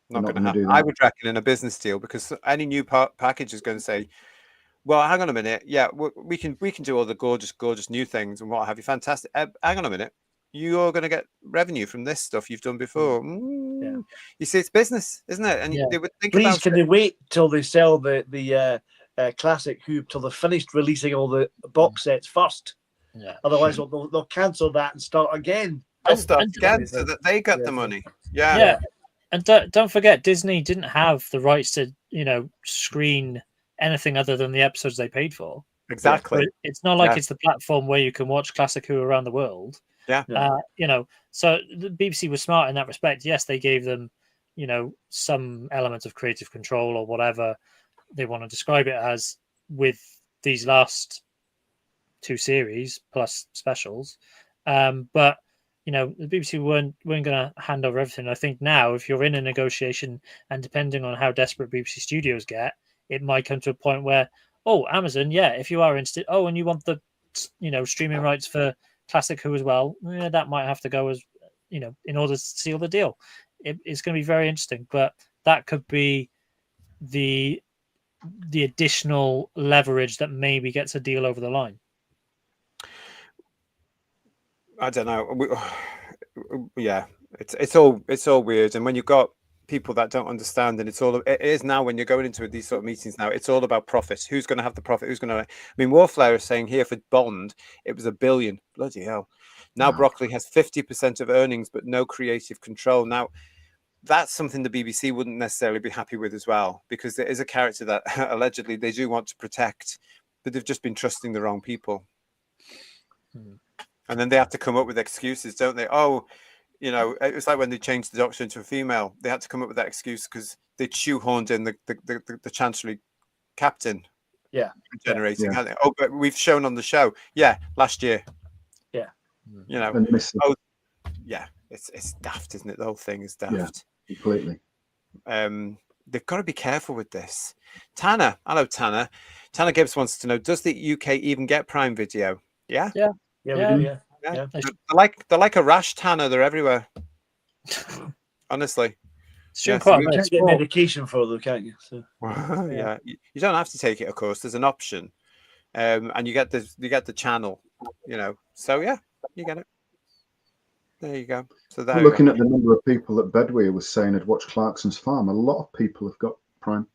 Not going to happen. I would reckon in a business deal, because any new package is going to say, well, hang on a minute. Yeah, we can do all the gorgeous new things and what have you. Fantastic. Hang on a minute. you're going to get revenue from this stuff you've done before. Yeah. You see, it's business, isn't it? And Yeah. they would think Please, about can it. they wait till they sell the classic Who till they're finished releasing all the box sets first? Yeah. Otherwise, they'll cancel that and start again. They'll start and- again so that they get the money. Yeah. Yeah. And don't forget, Disney didn't have the rights to, screen anything other than the episodes they paid for. Exactly. But it's not like Yeah. it's the platform where you can watch Classic Who around the world. Yeah. So the BBC was smart in that respect. Yes, they gave them, some element of creative control or whatever they want to describe it as with these last 2 series plus specials. But the BBC weren't going to hand over everything. I think now, if you're in a negotiation and depending on how desperate BBC Studios get, it might come to a point where, Amazon, if you are interested, and you want the, streaming rights for Classic Who as well, that might have to go as, in order to seal the deal. It's going to be very interesting, but that could be the additional leverage that maybe gets a deal over the line. I don't know. It's all weird. And when you've got people that don't understand, and it is now when you're going into these sort of meetings now, it's all about profit. Who's going to have the profit? Who's going to? I mean, Warflare is saying here for Bond, it was $1 billion. Bloody hell! Now Broccoli has 50% of earnings, but no creative control. Now, that's something the BBC wouldn't necessarily be happy with as well, because there is a character that allegedly they do want to protect, but they've just been trusting the wrong people. And then they have to come up with excuses, don't they? It was like when they changed the Doctor into a female. They had to come up with that excuse because they shoehorned in the Chancery captain. Yeah. Generating. Yeah. But we've shown on the show. Yeah, last year. Yeah. It's daft, isn't it? The whole thing is daft. Yeah, completely. They've got to be careful with this. Tanner, hello, Tanner. Tanner Gibbs wants to know: does the UK even get Prime Video? Yeah. Yeah, we do. Yeah. They're like a rash, Tanner. They're everywhere. Honestly. You can't get medication for them, can't you? So. Yeah. You don't have to take it, of course. There's an option, and you get the channel. So yeah, you get it. There you go. So looking at the number of people that Bedweer was saying had watched Clarkson's Farm, a lot of people have got Prime.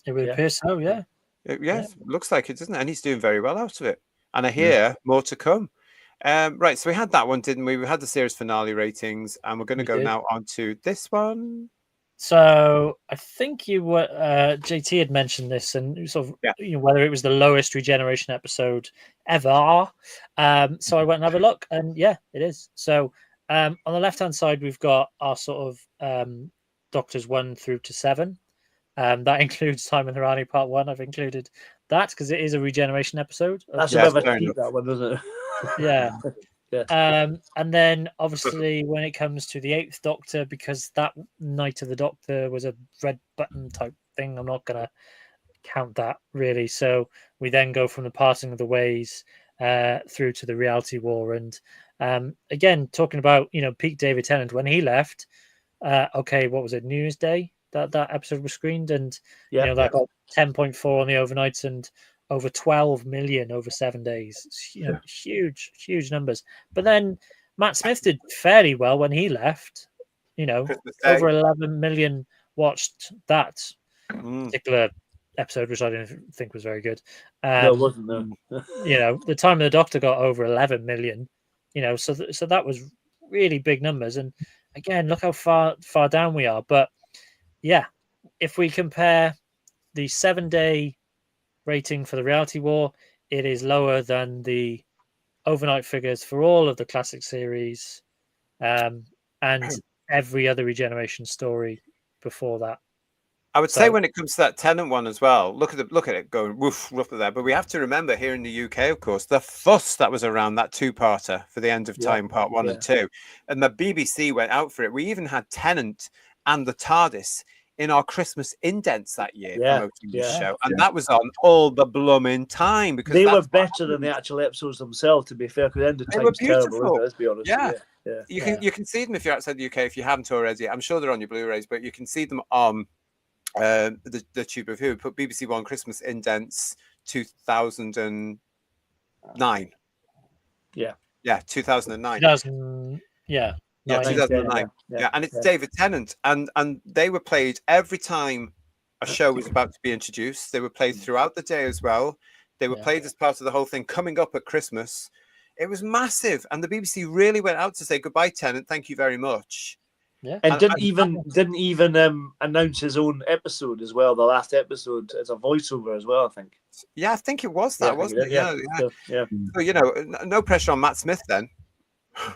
It would appear so, yeah. It looks like it, doesn't it? And he's doing very well out of it. And I hear more to come. Right, so we had that one, didn't we? We had the series finale ratings, and we're going to go now on to this one. So I think you were JT had mentioned this, and sort of whether it was the lowest regeneration episode ever. So I went and have a look, and it is. So on the left-hand side, we've got our sort of Doctors 1 through to 7. That includes Time and Harani Part 1. I've included that because it is a regeneration episode. That's a bit of a cheat, that one, isn't it? Yeah. And then obviously when it comes to the 8th Doctor, because that Night of the Doctor was a red button type thing, I'm not going to count that really. So we then go from the Parting of the Ways through to the Reality War. And again, talking about, peak David Tennant, when he left, what was it, New Year's Day? That episode was screened, and that got 10.4 on the overnights and over 12 million over 7 days. Huge numbers. But then Matt Smith did fairly well when he left. Over 11 million watched that particular episode, which I didn't think was very good. No, it wasn't. No. The Time of the Doctor got over 11 million. So that was really big numbers. And again, look how far down we are. But yeah, if we compare the 7-day rating for the Reality War, it is lower than the overnight figures for all of the classic series and every other regeneration story before that. I would say when it comes to that Tennant one as well, look at it going woof up there. But we have to remember here in the UK, of course, the fuss that was around that 2-parter for the End of Time Part 1 and 2, and the BBC went out for it. We even had Tennant and the TARDIS in our Christmas indents that year promoting the show, and that was on all the blooming time because they were better than the actual episodes themselves. To be fair, because End of Time's terrible. Let's be honest. You can see them if you're outside the UK. If you haven't already, I'm sure they're on your Blu-rays, but you can see them on the Tube of Who. Put BBC One Christmas indents 2009. Yeah, 2009. 2000, yeah. Yeah, nine. 2009. Yeah, and it's David Tennant, and they were played every time a show was about to be introduced. They were played throughout the day as well. They were played as part of the whole thing coming up at Christmas. It was massive, and the BBC really went out to say goodbye, Tennant. Thank you very much. Yeah, and didn't even announce his own episode as well. The last episode as a voiceover as well, I think. Yeah, I think it was that, wasn't it? Yeah. So, So, you know, no pressure on Matt Smith then.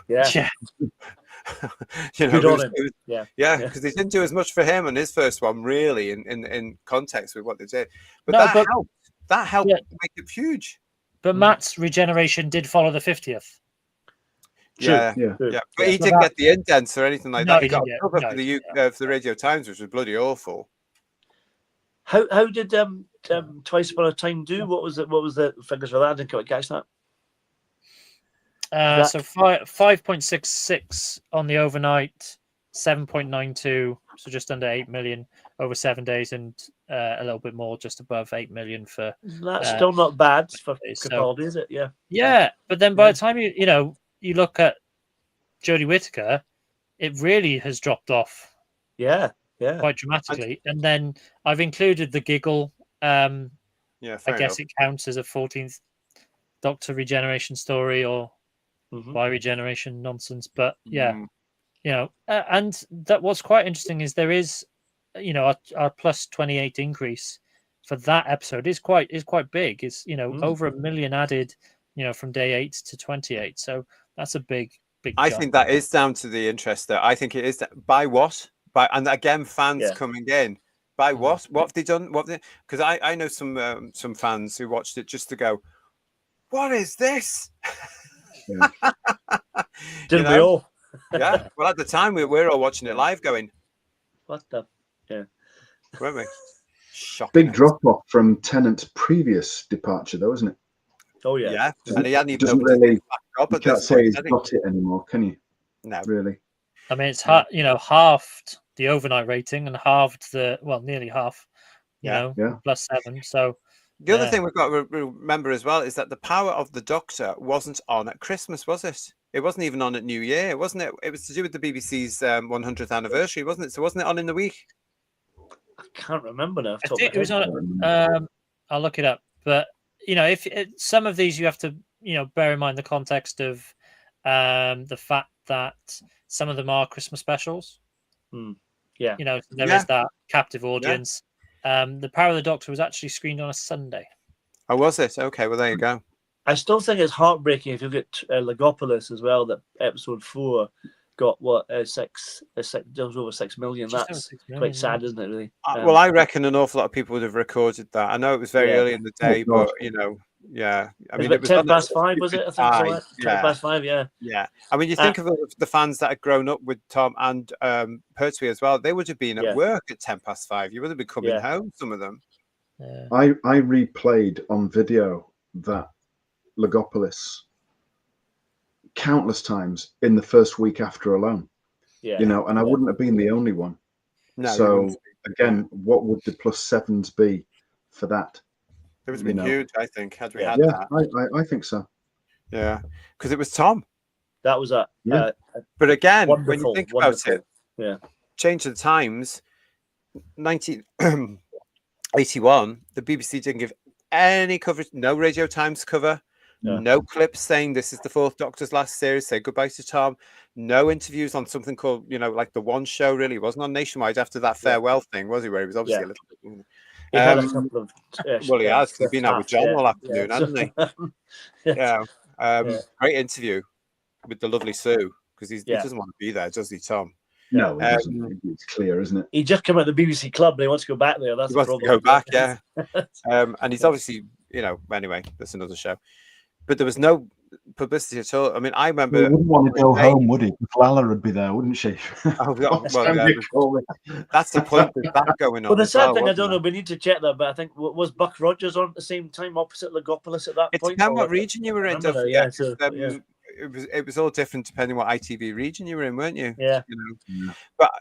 yeah. You know, Good on him. Yeah, because they didn't do as much for him on his first one, really, in context with what they did. But No, that but- helped. That helped Yeah. make it huge. But Matt's regeneration did follow the 50th. Yeah, Yeah. True. yeah. But he So didn't that- get the indents or anything like No, that. he He got didn't a get- cover no, for he the Radio Times, which was bloody awful. How did Twice Upon a Time do? What was the figures for that? I didn't quite catch that. So 5.66 on the overnight, 7.92, so just under 8 million over 7 days, and a little bit more, just above 8 million for. That's still not bad for so- Capaldi, is it? Yeah. Yeah, but then by the time you look at Jodie Whittaker, it really has dropped off Yeah. Yeah. quite dramatically. And then I've included the giggle. Yeah, I fair guess enough. it counts as a 14th Doctor regeneration story or Mhm. by regeneration nonsense. But yeah, Mm. and that what's quite interesting is there is, our plus 28 increase for that episode is quite big. It's over 1 million added, from day 8 to 28. So that's a big. I jump. think that is down to the interest there. I think it is by what? And again, fans Yeah. coming in. By what? What have they done? Because I know some fans who watched it just to go, what is this? Yeah. Didn't we all? Yeah. Well, at the time we were all watching it live, going, What the? weren't we? Shocking. Big drop off from Tennant's previous departure, though, isn't it? Oh yeah. Yeah. And he hadn't even Doesn't opened really. his back up You at can't this say point, he's had he? got it anymore, can you? No. Really? I mean, it's halved the overnight rating and halved nearly half, Yeah. plus 7. So The other Yeah. thing we've got to remember as well is that the power of the Doctor wasn't on at Christmas, was it? It wasn't even on at New Year, wasn't it? It was to do with the BBC's 100th anniversary, wasn't it? So wasn't it on in the week? I can't remember now. off the I top of think my it was head. on. I'll look it up. But if some of these you have to bear in mind the context of the fact that some of them are Christmas specials. Yeah. There is that captive audience. The Power of the Doctor was actually screened on a Sunday. Oh, was it? Okay, well, there you go. I still think it's heartbreaking if you look at Legopolis as well. That episode 4 got just over 6 million. Just over That's 6 million, quite sad, isn't it? Really. Well, I reckon an awful lot of people would have recorded that. I know it was very Yeah. early in the day, God. but, yeah. I It mean, was it was 10 on past at 5, was it? I think Aye, so. 10 yeah. past 5, yeah. Yeah. I mean, you think of the fans that had grown up with Tom and Pertwee as well. They would have been at Yeah. work at 10 past 5. You would have been coming Yeah. home, some of them. Yeah. I replayed on video that Legopolis countless times in the first week after alone, Yeah. and I Yeah. wouldn't have been the only one. No, you So wouldn't. again, what would the +7s be for that? It would have been huge, I think, had we Yeah. had Yeah, that. I think so. Yeah. Because it was Tom. That was a Yeah. But again, when wonderful, you think about wonderful. it, Yeah. change of the times, 1981, the BBC didn't give any coverage, no Radio Times cover, Yeah. no clips saying this is the fourth Doctor's last series, say goodbye to Tom, no interviews on something called, like the One Show, really. It wasn't on Nationwide after that farewell thing, was he? Where he was obviously Yeah. a little bit. He had a Um, couple of. well, he has, 'cause he's been out with John all afternoon, yeah. hasn't he? Yeah. Yeah. Great interview with the lovely Sue, because he Yeah. doesn't want to be there, does he, Tom? No, it doesn't. It's clear, isn't it? He just came out of the BBC club and he wants to go back there. That's He the wants to problem. go back, yeah. And he's obviously, anyway, that's another show. But there was no publicity at all. I mean, I He remember. wouldn't want to go home, would he? Lala would be there, wouldn't she? Oh, yeah, What's well, Andy yeah, calling? that's the point. There's that going on. Well, the as sad well, thing, I wasn't don't know, there? we need to check that, but I think, was Buck Rogers on at the same time opposite Legopolis at that It point? depends or what was it- region you were in. remember Don't now, forget, yeah, so, it was all different depending what ITV region you were in, weren't you? Yeah. Yeah. But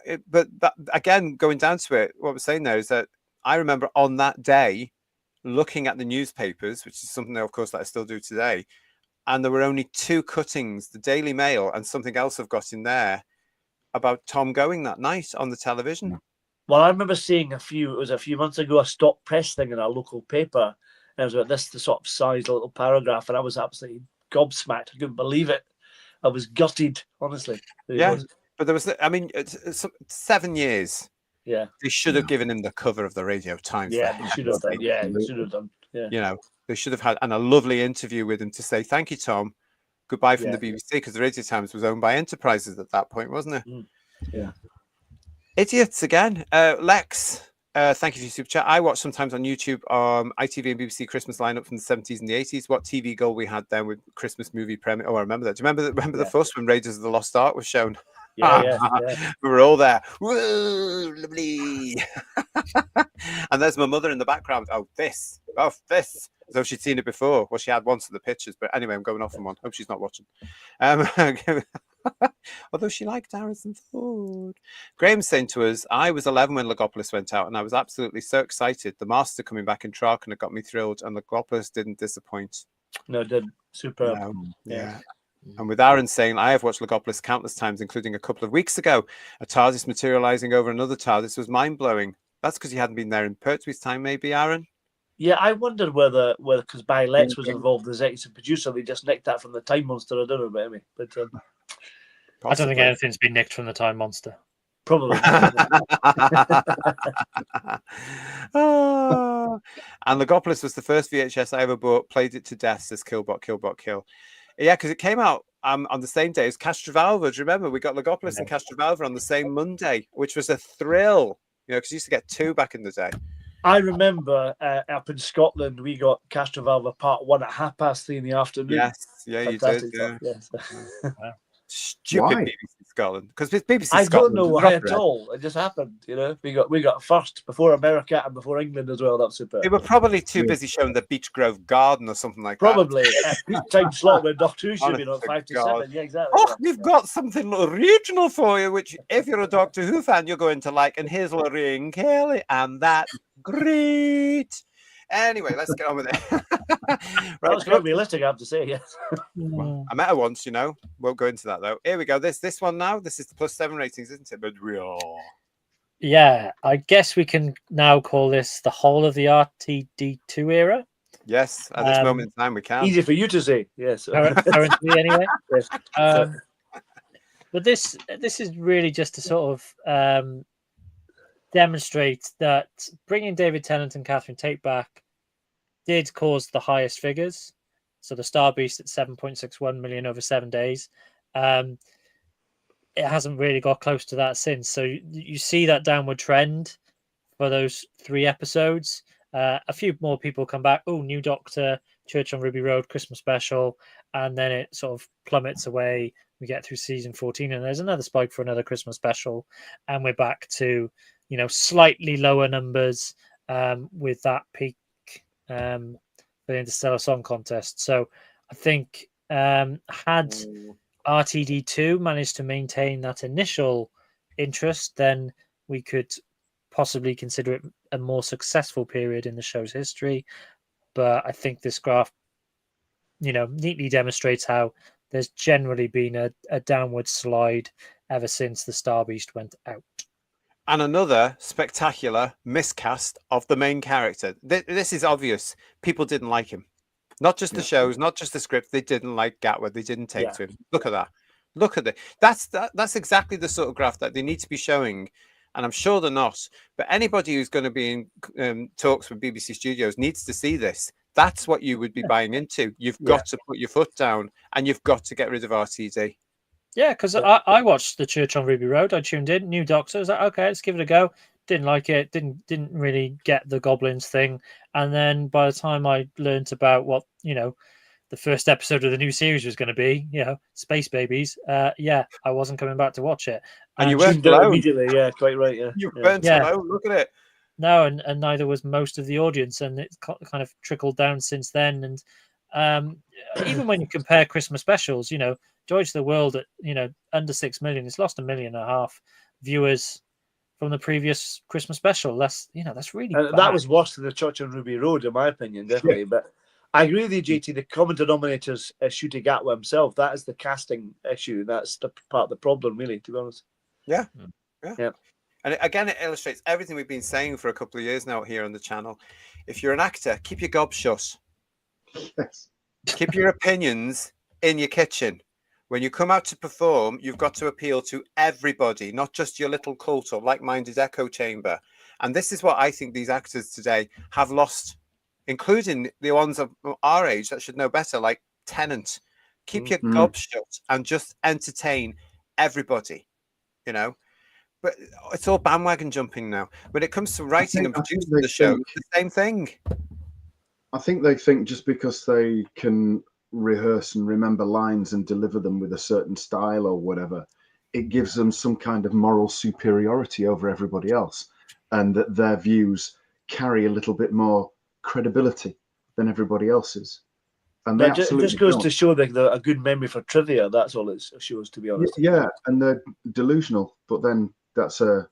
that, again, going down to it, what we're saying there is that I remember on that day looking at the newspapers, which is something, of course, that I still do today, and there were only 2 cuttings, the Daily Mail and something else I've got in there, about Tom going that night on the television. Well, I remember seeing it was a few months ago, a stop press thing in our local paper. And it was about the sort of size, a little paragraph, and I was absolutely gobsmacked. I couldn't believe it. I was gutted, honestly. Yeah, but there was, I mean, it's 7 years. Yeah. They should have given him the cover of the Radio Times. Yeah, they should have done. Yeah, they should have done. Yeah. You know, they should have had a lovely interview with him to say, thank you, Tom. Goodbye from the BBC, because the Radio Times was owned by Enterprises at that point, wasn't it? Yeah. Idiots again. Lex, thank you for your super chat. I watch sometimes on YouTube ITV and BBC Christmas lineup from the 70s and the 80s. What TV goal we had then with Christmas movie premiere? Oh, I remember that. Do you remember the fuss when Raiders of the Lost Ark was shown? Yeah. We were all there. Woo, lovely. And there's my mother in the background. Oh, this. As though she'd seen it before. Well, she had once of the pictures, but anyway, I'm going off on one. Hope she's not watching. Although she liked Harrison Ford. Graham's saying to us, I was 11 when Logopolis went out, and I was absolutely so excited. The Master coming back in Traken got me thrilled, and Logopolis didn't disappoint. No, it did. Superb. No, yeah. And with Aaron saying, I have watched Logopolis countless times, including a couple of weeks ago. A TARDIS materializing over another TARDIS was mind-blowing. That's because you hadn't been there in Pertwee's time, maybe, Aaron? Yeah, I wondered whether because Barry Letts was involved as executive producer, they just nicked that from the Time Monster. I don't know about me, but I don't think anything's been nicked from the Time Monster. probably. And Logopolis was the first VHS I ever bought. Played it to death, says Killbot, Kill. Yeah, because it came out on the same day as Castrovalva. Do you remember? We got Logopolis and Castrovalva on the same Monday, which was a thrill. You know, because you used to get 2 back in the day. I remember up in Scotland, we got Castrovalva Part 1 at 3:30 in the afternoon. Yes, yeah, you did. Fantastic Yeah. stuff, yes. Stupid Why? BBC Scotland, because BBC I Scotland don't know was why proper, at all. It just happened, you know. We got first before America and before England as well. That's super. They were probably too busy showing the Beech Grove Garden or something like Probably peak time slot where Doctor Who should be on Honest to 5 to God. 7. Yeah, exactly. Oh, yeah. we've got something regional for you, which if you're a Doctor Who fan, you're going to like. And here's Lorraine Kelly, and that's great. Anyway, let's get on with it. That Right, was quite realistic, I have to say. Yes. I met her once, you know. Won't go into that though. Here we go. This one now. This is the +7 ratings, isn't it? But real. Yeah, I guess we can now call this the whole of the RTD2 era. Yes, at this moment in time, we can. Easy for you to say. Yes. Currently, anyway. Yes. But this is really just to sort of demonstrate that bringing David Tennant and Catherine Tate back did cause the highest figures. So the Star Beast at 7.61 million over 7 days. It hasn't really got close to that since. So you see that downward trend for those 3 episodes. A few more people come back. Oh, New Doctor, Church on Ruby Road, Christmas special. And then it sort of plummets away. We get through season 14 and there's another spike for another Christmas special. And we're back to, you know, slightly lower numbers with that peak for the Interstellar Song Contest. So I think had RTD2 managed to maintain that initial interest, then we could possibly consider it a more successful period in the show's history. But I think this graph, you know, neatly demonstrates how there's generally been a downward slide ever since the Star Beast went out. And another spectacular miscast of the main character. This is obvious. People didn't like him. Not just the shows, not just the script. They didn't like Gatwa. They didn't take to him. Look at that. Look at it. That's exactly the sort of graph that they need to be showing. And I'm sure they're not. But anybody who's going to be in talks with BBC Studios needs to see this. That's what you would be buying into. You've got to put your foot down and you've got to get rid of RTD. Yeah, because I watched The Church on Ruby Road. I tuned in, New Doctor. I was like, okay, let's give it a go. Didn't like it. Didn't really get the Goblins thing. And then by the time I learned about what, you know, the first episode of the new series was going to be, you know, Space Babies, I wasn't coming back to watch it. And you weren't alone. Immediately, yeah, quite right, yeah. You weren't alone. Look at it. No, and neither was most of the audience, and it's kind of trickled down since then. And even when you compare Christmas specials, you know, Joy to the World at, you know, under 6 million, it's lost 1.5 million viewers from the previous Christmas special. That's, you know, that's really bad. That was worse than the Church on Ruby Road, in my opinion, definitely. But I agree with you, JT. The common denominator's shooting Gatwa himself. That is the casting issue. That's the part of the problem, really, to be honest. Yeah. Yeah. And again, it illustrates everything we've been saying for a couple of years now here on the channel. If you're an actor, keep your gob shut. Yes. Keep your opinions in your kitchen. When you come out to perform, you've got to appeal to everybody, not just your little cult or like-minded echo chamber. And this is what I think these actors today have lost, including the ones of our age that should know better, like Tennant. Keep your gob shut and just entertain everybody, you know. But it's all bandwagon jumping now. When it comes to writing and producing the show, it's the same thing. I think they think just because they can rehearse and remember lines and deliver them with a certain style or whatever, it gives them some kind of moral superiority over everybody else, and that their views carry a little bit more credibility than everybody else's. And they It just goes to show that a good memory for trivia. That's all it shows, to be honest. Yeah, and they're delusional. But then that's a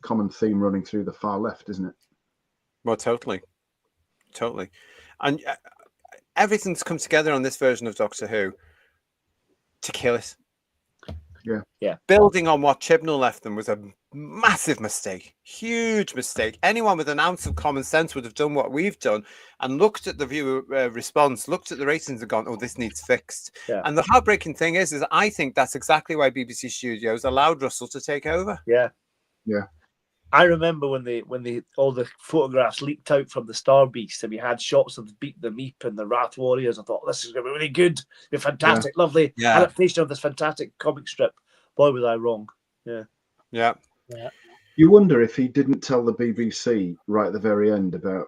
common theme running through the far left, isn't it? Well, totally. And everything's come together on this version of Doctor Who to kill it. Yeah. Building on what Chibnall left them was a massive mistake, huge mistake. Anyone with an ounce of common sense would have done what we've done and looked at the viewer response, looked at the ratings and gone, oh, this needs fixed. Yeah. And the heartbreaking thing is I think that's exactly why BBC Studios allowed Russell to take over. Yeah. Yeah. I remember when all the photographs leaked out from the Star Beast and we had shots of Beat the Meep and the Wrath Warriors. I thought, this is going to be really good. Be a fantastic, lovely adaptation of this fantastic comic strip. Boy, was I wrong. Yeah. You wonder if he didn't tell the BBC right at the very end about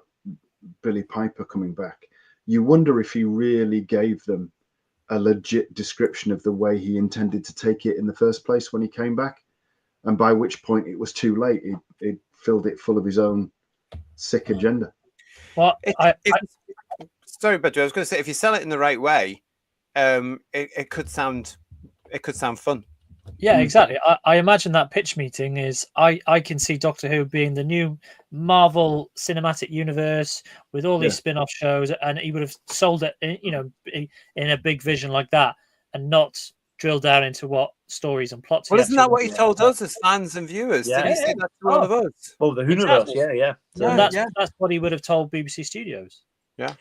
Billy Piper coming back. You wonder if he really gave them a legit description of the way he intended to take it in the first place when he came back. And by which point it was too late. He filled it full of his own sick agenda. Well, sorry, Bedru, I was going to say, if you sell it in the right way, it could sound fun. Yeah, exactly. I imagine that pitch meeting is I can see Doctor Who being the new Marvel Cinematic Universe with all these spin-off shows, and he would have sold it, in a big vision like that, and not drill down into what stories and plots. Well, isn't that what he told us as fans and viewers? Yeah. Did he say that to all of us? Oh, the Whoniverse, yeah. So that's what he would have told BBC Studios. Yeah.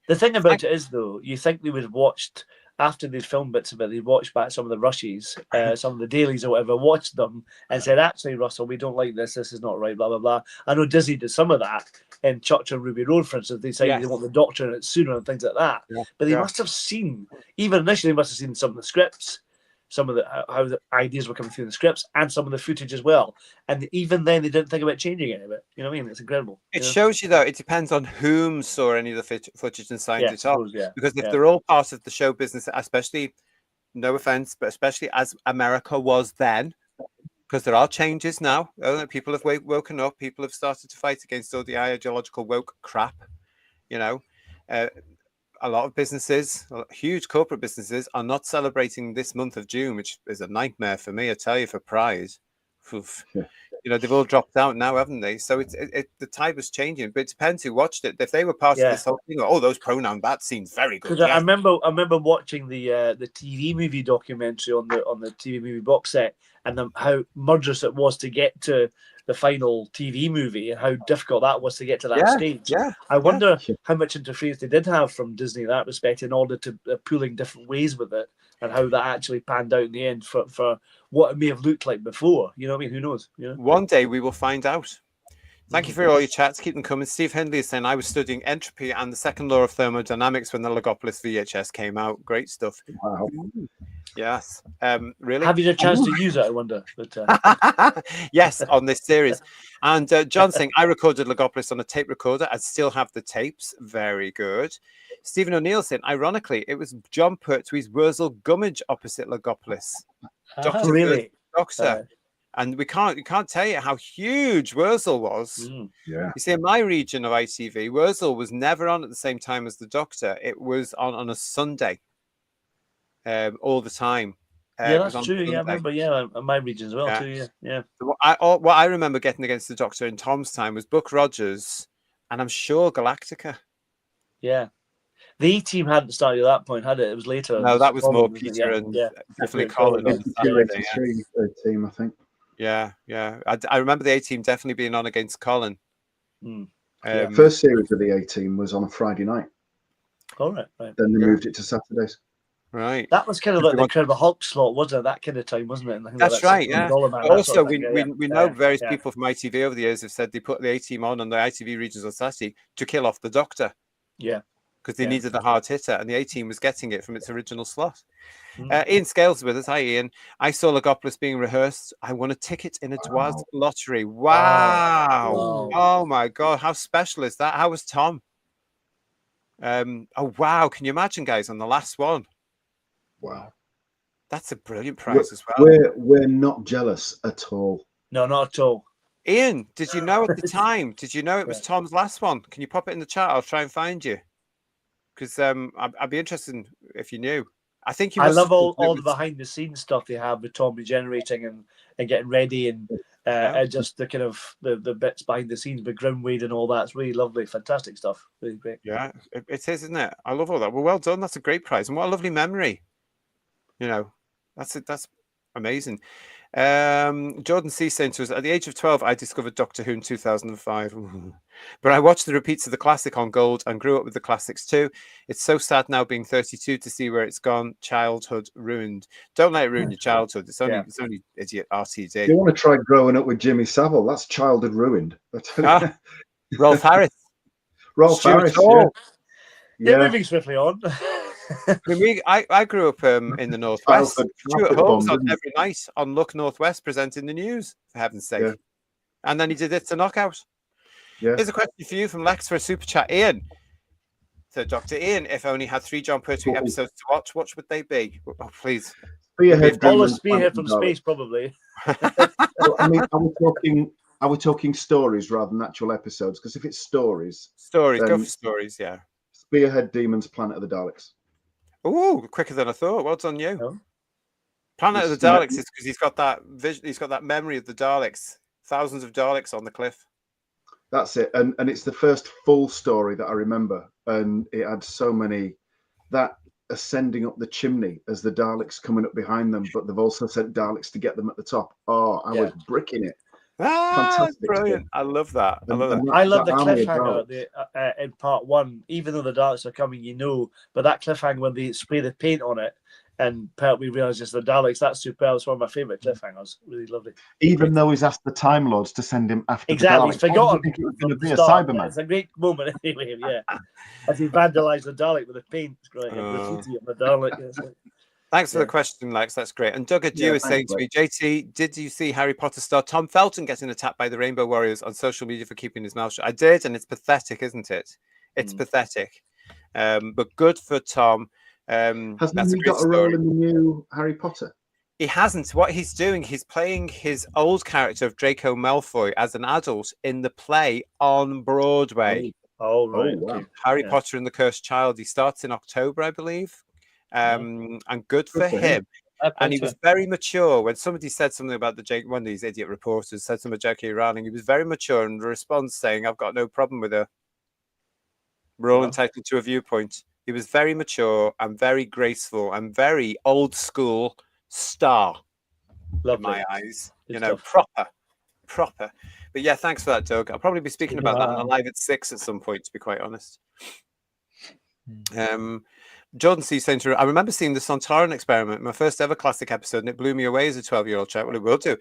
The thing about it is, though, you think they would have watched, after they'd filmed bits of it, they'd watched back some of the rushes, some of the dailies or whatever, watched them and said, actually, Russell, we don't like this is not right, blah, blah, blah. I know Disney did some of that in Church on Ruby Road, for instance. They say they want the Doctor in it sooner and things like that. Yeah. But they must have seen, even initially, they must have seen some of the scripts, some of how the ideas were coming through the scripts, and some of the footage as well. And even then, they didn't think about changing any of it. You know what I mean? It's incredible. It shows you, though, it depends on whom saw any of the footage and signed it off. Because if they're all part of the show business, especially, no offense, but especially as America was then, because there are changes now. People have woken up. People have started to fight against all the ideological woke crap. A lot of businesses, huge corporate businesses, are not celebrating this month of June, which is a nightmare for me, I tell you, for Pride. They've all dropped out now, haven't they? So the tide was changing, but it depends who watched it. If they were part of this whole thing, those pronoun, that seems very good. I remember watching the TV movie documentary on the TV movie box set, and how murderous it was to get to the final TV movie and how difficult that was to get to that stage. Yeah, I wonder how much interference they did have from Disney in that respect in order to pulling different ways with it, and how that actually panned out in the end for what it may have looked like before. You know what I mean? Who knows? One day we will find out. Thank you for all your chats. Keep them coming. Steve Hindley is saying, I was studying entropy and the second law of thermodynamics when the Logopolis VHS came out. Great stuff. Wow. Yes. Really? Have you had a chance to use it, I wonder? But, yes, on this series. And John saying, I recorded Logopolis on a tape recorder. I still have the tapes. Very good. Stephen O'Neill saying, ironically, it was John Pertwee's Wurzel Gummidge opposite Logopolis. Doctor. Really? Doctor. And you can't tell you how huge Wurzel was. Yeah. You see, in my region of ITV, Wurzel was never on at the same time as the Doctor. It was on a Sunday, all the time. That's true. Sunday. Yeah, I remember. Yeah, in my region as well too. Yeah. What I remember getting against the Doctor in Tom's time was Buck Rogers, and I'm sure Galactica. Yeah. The E-Team hadn't started at that point, had it? It was later. No, that was more Colin, wasn't it? Peter Yeah, and yeah. definitely Colin, Colin on yeah. Saturday. 82, 83 team, I think. Yeah. I remember the A-Team definitely being on against Colin. Mm. First series of the A-Team was on a Friday night. All right. Then they moved it to Saturdays. Right. That was kind of like the Incredible Hulk slot, wasn't it? That kind of time, wasn't it? And I think That's right, $16 yeah. Man, But that also, sort of thing, we know various yeah. people from ITV over the years have said they put the A-Team on the ITV regions on Saturday to kill off the Doctor. Yeah. Because they Yeah. needed a hard hitter, and the A-Team was getting it from its original slot. Mm. Ian Scales is with us. Hi, Ian. I saw Logopolis being rehearsed. I won a ticket in a Dwaz lottery. Wow. Wow. Oh, my God. How special is that? How was Tom? Oh, wow. Can you imagine, guys, on the last one? Wow. That's a brilliant prize as well. We're not jealous at all. No, not at all. Ian, did you know at the time? Did you know it was Tom's last one? Can you pop it in the chat? I'll try and find you. Because I'd be interested in if you knew. I think you. I love all the behind the scenes stuff they have with Tom regenerating and getting ready and just the kind of the bits behind the scenes with Grimwade and all that. It's really lovely, fantastic stuff. Really great. Yeah, it is, isn't it? I love all that. Well done. That's a great prize, and what a lovely memory. You know, that's amazing. Jordan C. saying to us, at the age of 12, I discovered Doctor Who in 2005. But I watched the repeats of the classic on Gold and grew up with the classics too. It's so sad now being 32 to see where it's gone. Childhood ruined. Don't let it ruin your childhood. It's only idiot RTD. If you want to try growing up with Jimmy Savile, that's childhood ruined. Rolf Harris. Rolf Stuart Harris. Hall. Yeah, moving swiftly on. I grew up in the Northwest. Stuart Hall was on every night on Look Northwest presenting the news, for heaven's sake. Yeah. And then he did it to Knockout. Yeah. Here's a question for you from Lex for a super chat. Ian. So, Dr. Ian, if only had 3 John Pertwee episodes to watch, what would they be? Oh, please. Spearhead from space, probably. Well, I mean, are we talking stories rather than actual episodes? Because if it's stories, go for stories, yeah. Spearhead Demons, Planet of the Daleks. Oh, quicker than I thought. Well done, you. Oh. Planet of the Daleks is because he's got that vision. He's got that memory of the Daleks. Thousands of Daleks on the cliff. That's it, and it's the first full story that I remember, and it had so many that ascending up the chimney as the Daleks coming up behind them, but they've also sent Daleks to get them at the top. Oh, I was bricking it. Fantastic, brilliant! I love that. I love the cliffhanger in part 1. Even though the Daleks are coming, but that cliffhanger when they spray the paint on it and Pertwee realizes the Daleks, that's superb. It's one of my favorite cliffhangers. Really lovely. Even though he's asked the Time Lords to send him after the Daleks. He's forgotten. It was going to be a Cyberman. It's a great moment anyway. Yeah, as he vandalized the Dalek with the paint. It's great. Graffiti on the Dalek. Thanks for the question, Lex. That's great. And Doug Adu is saying to me, JT, did you see Harry Potter star Tom Felton getting attacked by the Rainbow Warriors on social media for keeping his mouth shut? I did, and it's pathetic, isn't it? It's pathetic. But good for Tom. Hasn't he got a role in the new Harry Potter? He hasn't. What he's doing, he's playing his old character of Draco Malfoy as an adult in the play on Broadway. Oh, right. Wow. Harry Potter and the Cursed Child. He starts in October, I believe. And good for him. And he was very mature. When somebody said something about one of these idiot reporters said something about J.K. Rowling, he was very mature in response saying, I've got no problem with her. We're all entitled to a viewpoint. He was very mature and very graceful and very old school star. Lovely. In my eyes. Proper. But yeah, thanks for that, Doug. I'll probably be speaking about that on Live at 6 at some point, to be quite honest. Jordan C. saying to, I remember seeing the Sontaran Experiment, my first ever classic episode, and it blew me away as a 12-year-old child. Well, it will do.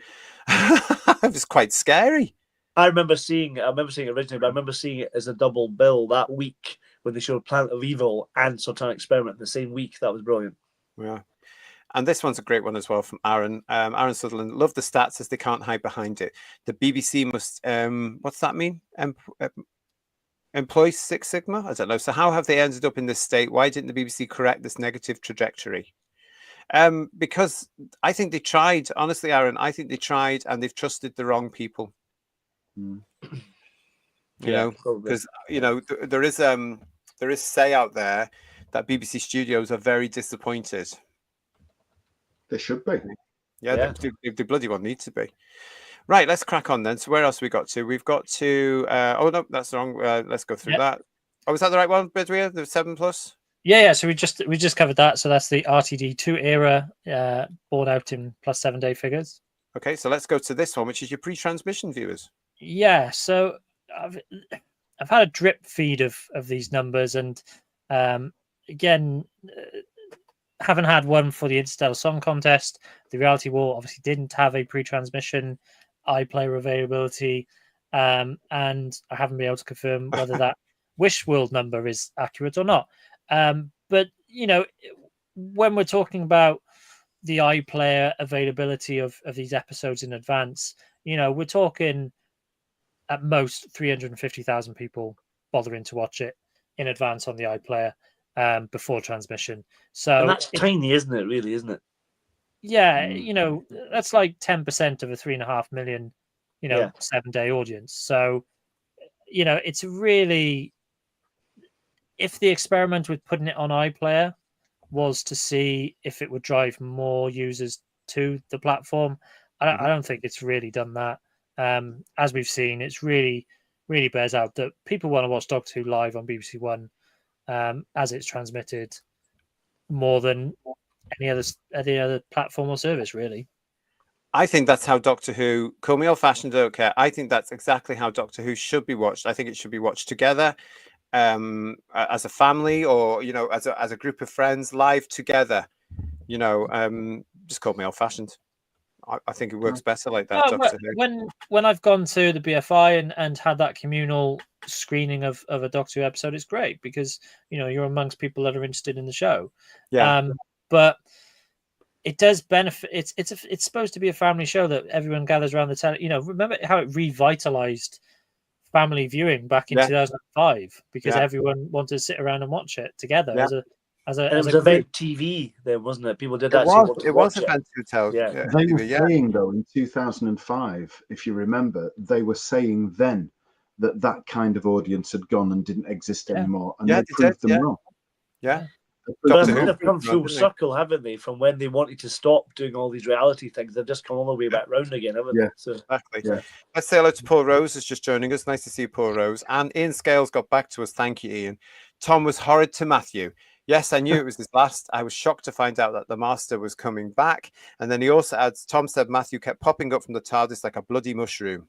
It was quite scary. I remember seeing it originally, but I remember seeing it as a double bill that week when they showed Planet of Evil and Sontaran Experiment the same week. That was brilliant. Yeah. And this one's a great one as well from Aaron. Aaron Sutherland, love the stats as they can't hide behind it. The BBC must, what's that mean? Employ Six Sigma? I don't know. So how have they ended up in this state? Why didn't the BBC correct this negative trajectory? Because I think they tried. Honestly, Aaron, I think they tried and they've trusted the wrong people. You know, because there is say out there that BBC Studios are very disappointed. They should be. Yeah. They bloody well need to be. Right, let's crack on then. So where else we got to? We've got to. Oh no, that's wrong. Let's go through that. Oh, was that the right one, Bedouin? The 7+. Yeah. So we just covered that. So that's the RTD2 era, borne out in plus 7 day figures. Okay, so let's go to this one, which is your pre-transmission viewers. Yeah. So I've had a drip feed of these numbers, and again, haven't had one for the Interstellar Song Contest. The Reality War obviously didn't have a pre-transmission iPlayer availability, and I haven't been able to confirm whether that Wish World number is accurate or not. But when we're talking about the iPlayer availability of these episodes in advance, we're talking at most 350,000 people bothering to watch it in advance on the iPlayer before transmission. So and that's tiny, isn't it? Really, isn't it? Yeah, that's like 10% of a 3.5 million, 7-day audience. So, it's really, if the experiment with putting it on iPlayer was to see if it would drive more users to the platform, I don't think it's really done that. As we've seen, it's really, really bears out that people want to watch Doctor Who live on BBC One as it's transmitted more than any other platform or service, really. I think that's how Doctor Who, call me old-fashioned, don't care. I think that's exactly how Doctor Who should be watched. I think it should be watched together, as a family, or as a group of friends, live together. Just call me old-fashioned. I think it works better like that. Doctor Who. When I've gone to the BFI and had that communal screening of a Doctor Who episode, it's great because you're amongst people that are interested in the show. Yeah. But it does benefit. It's supposed to be a family show that everyone gathers around the telly. Remember how it revitalized family viewing back in 2005 because everyone wanted to sit around and watch it together as a event TV. There wasn't it? People did it was event hotels. Yeah. They were saying though in 2005, if you remember, they were saying then that kind of audience had gone and didn't exist anymore, and they proved them wrong. Yeah. But they've come full circle, haven't they? From when they wanted to stop doing all these reality things, they've just come all the way back round again, haven't they? So, exactly. Yeah. Let's say hello to Paul Rose, who's just joining us. Nice to see you, Paul Rose. And Ian Scales got back to us. Thank you, Ian. Tom was horrid to Matthew. Yes, I knew it was his last. I was shocked to find out that the Master was coming back. And then he also adds, Tom said Matthew kept popping up from the TARDIS like a bloody mushroom.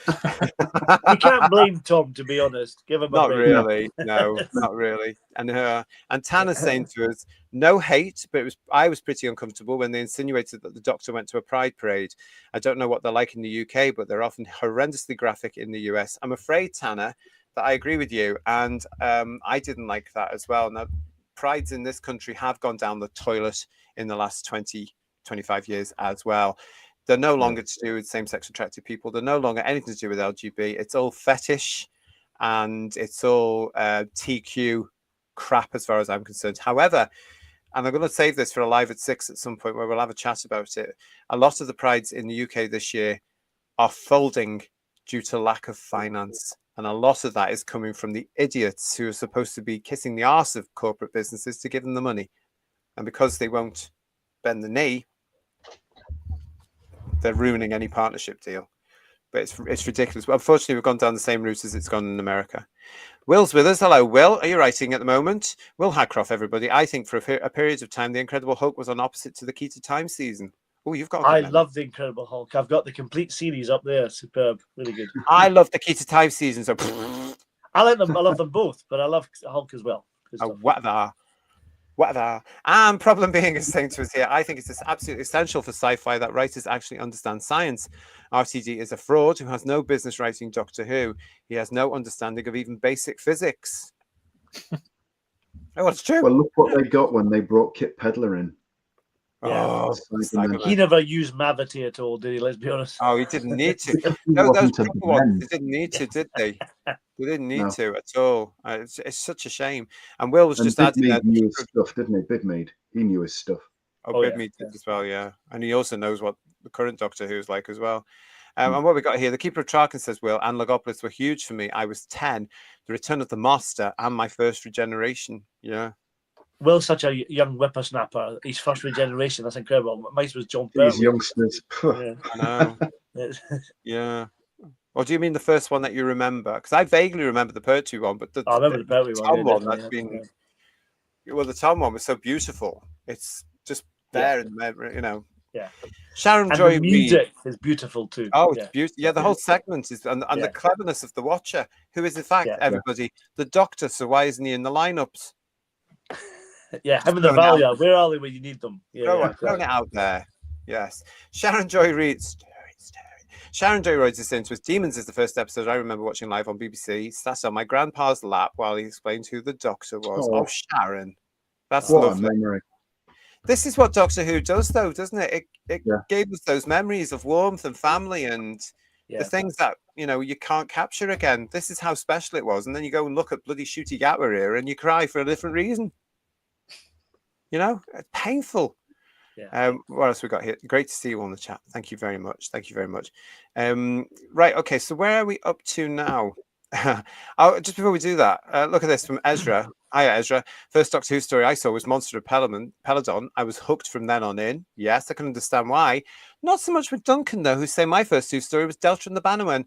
You can't blame Tom, to be honest. Give him not really. No, not really. And Tana's saying to us, no hate, but I was pretty uncomfortable when they insinuated that the Doctor went to a pride parade. I don't know what they're like in the UK, but they're often horrendously graphic in the US. I'm afraid, Tana, that I agree with you. And I didn't like that as well. Now, prides in this country have gone down the toilet in the last 20, 25 years as well. They're no longer to do with same-sex attracted people. They're no longer anything to do with LGBT. It's all fetish and it's all TQ crap as far as I'm concerned. However, and I'm going to save this for a live at 6 at some point where we'll have a chat about it. A lot of the prides in the UK this year are folding due to lack of finance. And a lot of that is coming from the idiots who are supposed to be kissing the arse of corporate businesses to give them the money. And because they won't bend the knee, they're ruining any partnership deal. But it's ridiculous. But unfortunately, we've gone down the same route as it's gone in America. Will's with us. Hello, Will. Are you writing at the moment? Will Hadcroft, everybody. I think for a period of time, The Incredible Hulk was on opposite to the Key to Time season. Oh, you've got. I love The Incredible Hulk. I've got the complete series up there. Superb. Really good. I love the Key to Time season. So I like them. I love them both, but I love Hulk as well. Whatever. And problem being is saying to us here, I think it's absolutely essential for sci-fi that writers actually understand science. RTD is a fraud who has no business writing Doctor Who. He has no understanding of even basic physics. Oh, it's true. Well, look what they got when they brought Kit Pedler in. Yeah. He never used Mavity at all, did he? Let's be honest. Oh, he didn't need to. No, those proper ones, they didn't need to, did they? They didn't need to at all. It's such a shame. And Will was just adding that. He knew his stuff, didn't he? Bidmead. He knew his stuff. Bidmead did as well, yeah. And he also knows what the current Doctor Who is like as well. And what we got here, the Keeper of Traken says, Will, and Logopolis were huge for me. I was 10. The Return of the Master and my first regeneration. Yeah. Will's such a young whippersnapper. His first regeneration, that's incredible. Mine was John Pertwee. These youngsters. I know. Yeah. Or do you mean the first one that you remember? Because I vaguely remember the Pertwee one, but I remember the Pertwee one. one. That's been Well, the Tom one was so beautiful. It's just there in the memory, Yeah. Sharon And Joy the Reid. music is beautiful too. Oh, yeah. it's beautiful. Yeah, the whole segment is, and Yeah. the cleverness of the watcher, who is in fact Yeah. everybody, the Doctor. So why isn't he in the lineups? Yeah, him and the throwing it out. Valia. Where are they when you need them? Yeah, Throwing it out there. Yes. Sharon Joy Reid. Sharon Joy Reid's Sins was Demons is the first episode I remember watching live on BBC. Sat on my grandpa's lap while he explained who the Doctor was. Oh, Sharon. That's What lovely. a memory. This is what Doctor Who does, though, doesn't it? It Yeah. gave us those memories of warmth and family and the things that, you can't capture again. This is how special it was. And then you go and look at bloody Shooty Gatwa here and you cry for a different reason. It's painful. Yeah. What else we got here? Great to see you on the chat. Thank you very much. Thank you very much. Right. Okay. So where are we up to now? Just before we do that, look at this from Ezra. Hiya, Ezra. First Doctor Who story I saw was Monster of Peladon. I was hooked from then on in. Yes, I can understand why. Not so much with Duncan, though, who's saying my first Who story was Delta and the Bannerman.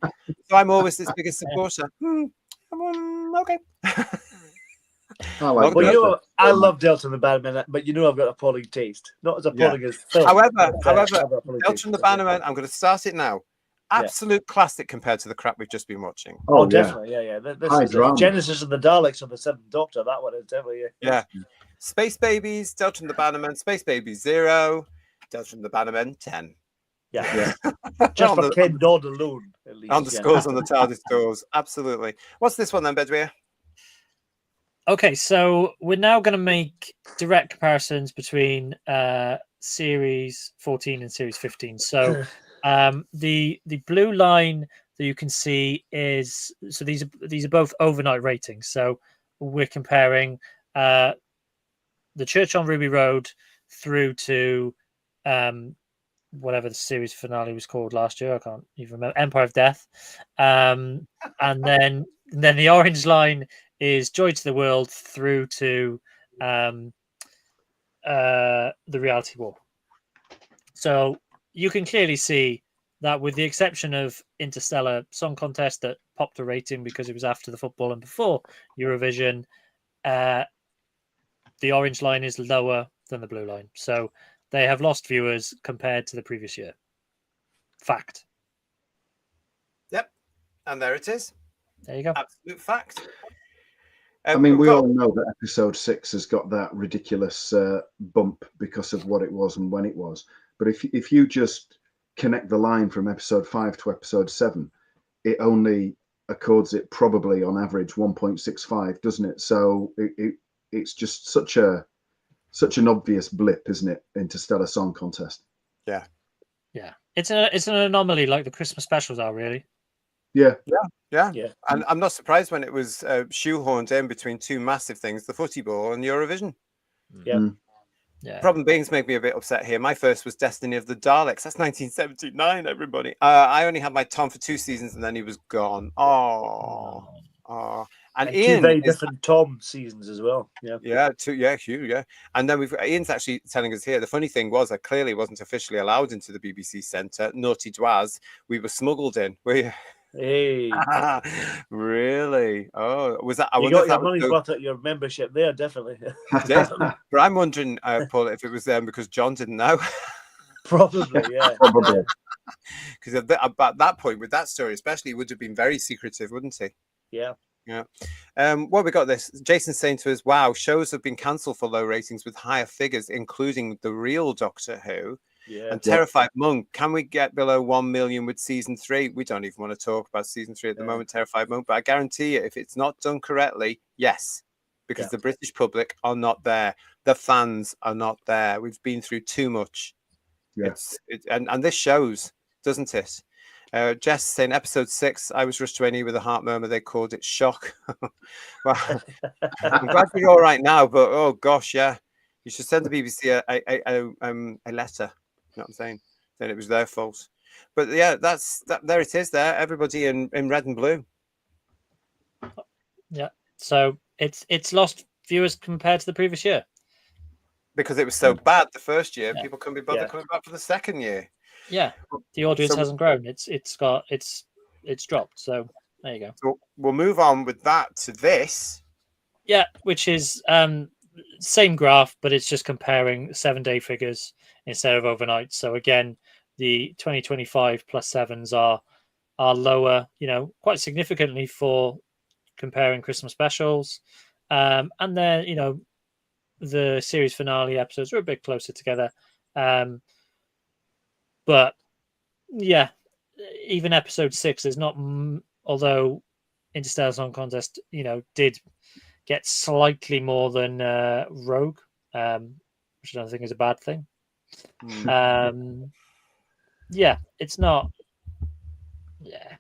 So I'm always his biggest supporter. Okay. I like Well, Delta. I love Delta and the Bannerman, but I've got appalling taste. Not as appalling as film. However, I've got appalling Delta taste. and the Bannerman, I'm going to start it now. Absolute classic compared to the crap we've just been watching. Oh, definitely. Yeah. This High is drama. Genesis and the Daleks of the Seventh Doctor. That one is definitely. Yeah. Space Babies, Delta and the Bannerman, Space Babies 0, Delta and the Bannerman 10. Yeah. Just for Ken Dodd alone, at least. Underscores on the TARDIS doors. Absolutely. What's this one then, Bedweer? Okay, so we're now going to make direct comparisons between series 14 and series 15. So the blue line that you can see is, so these are both overnight ratings. So we're comparing the Church on Ruby Road through to whatever the series finale was called last year. I can't even remember. Empire of Death. And then the orange line is Joy to the World through to the Reality War. So you can clearly see that, with the exception of Interstellar Song Contest that popped a rating because it was after the football and before Eurovision, the orange line is lower than the blue line. So they have lost viewers compared to the previous year. Fact. Yep. And there it is. There you go. Absolute fact. I mean, we all know that episode 6 has got that ridiculous bump because of what it was and when it was. But if you just connect the line from episode 5 to episode 7, it only accords it probably on average 1.65, doesn't it? So it's just such an obvious blip, isn't it? Interstellar Song Contest. Yeah. It's an anomaly, like the Christmas specials are, really. Yeah. And I'm not surprised when it was shoehorned in between two massive things, the footy ball and Eurovision. Yeah. Yeah. Problem beings make me a bit upset here. My first was Destiny of the Daleks. That's 1979, everybody. I only had my Tom for 2 seasons and then he was gone. Oh. And Ian, two very different Tom seasons as well. Yeah. Hugh. And then Ian's actually telling us here. The funny thing was, I clearly wasn't officially allowed into the BBC Centre. Naughty Dwaz. We were smuggled in. Hey. Really? Oh, was that? I You wonder got if that your money was worth at your membership there, definitely. but I'm wondering, Paul, if it was because John didn't know. Probably, yeah. Probably. Because at that point, with that story, especially, it would have been very secretive, wouldn't he? Yeah. Well, we got this. Jason saying to us, wow, shows have been cancelled for low ratings with higher figures, including the real Doctor Who. Yeah. And Terrified Monk, can we get below 1 million with season 3? We don't even want to talk about season 3 at the moment, Terrified Monk, but I guarantee you, if it's not done correctly, yes, because the British public are not there. The fans are not there. We've been through too much. Yes. And this shows, doesn't it? Jess saying episode 6, I was rushed to A&E with a heart murmur. They called it shock. Well, I'm glad you're all right now, but oh gosh, yeah, you should send the BBC a letter. You know what I'm saying? Then it was their fault. But yeah, there it is. There, everybody in red and blue. Yeah. So it's lost viewers compared to the previous year because it was so bad the first year. People couldn't be bothered coming back for the second year. Yeah, the audience hasn't grown. It's dropped. So there you go. So we'll move on with that to this. Yeah, which is same graph, but it's just comparing 7-day figures instead of overnight. So again, the 2025 +7s are lower, quite significantly for comparing Christmas specials. And then, the series finale episodes are a bit closer together. But yeah, even episode 6 is not, although Interstellar Song Contest, did get slightly more than Rogue, which I don't think is a bad thing. Yeah, it's not. Yeah,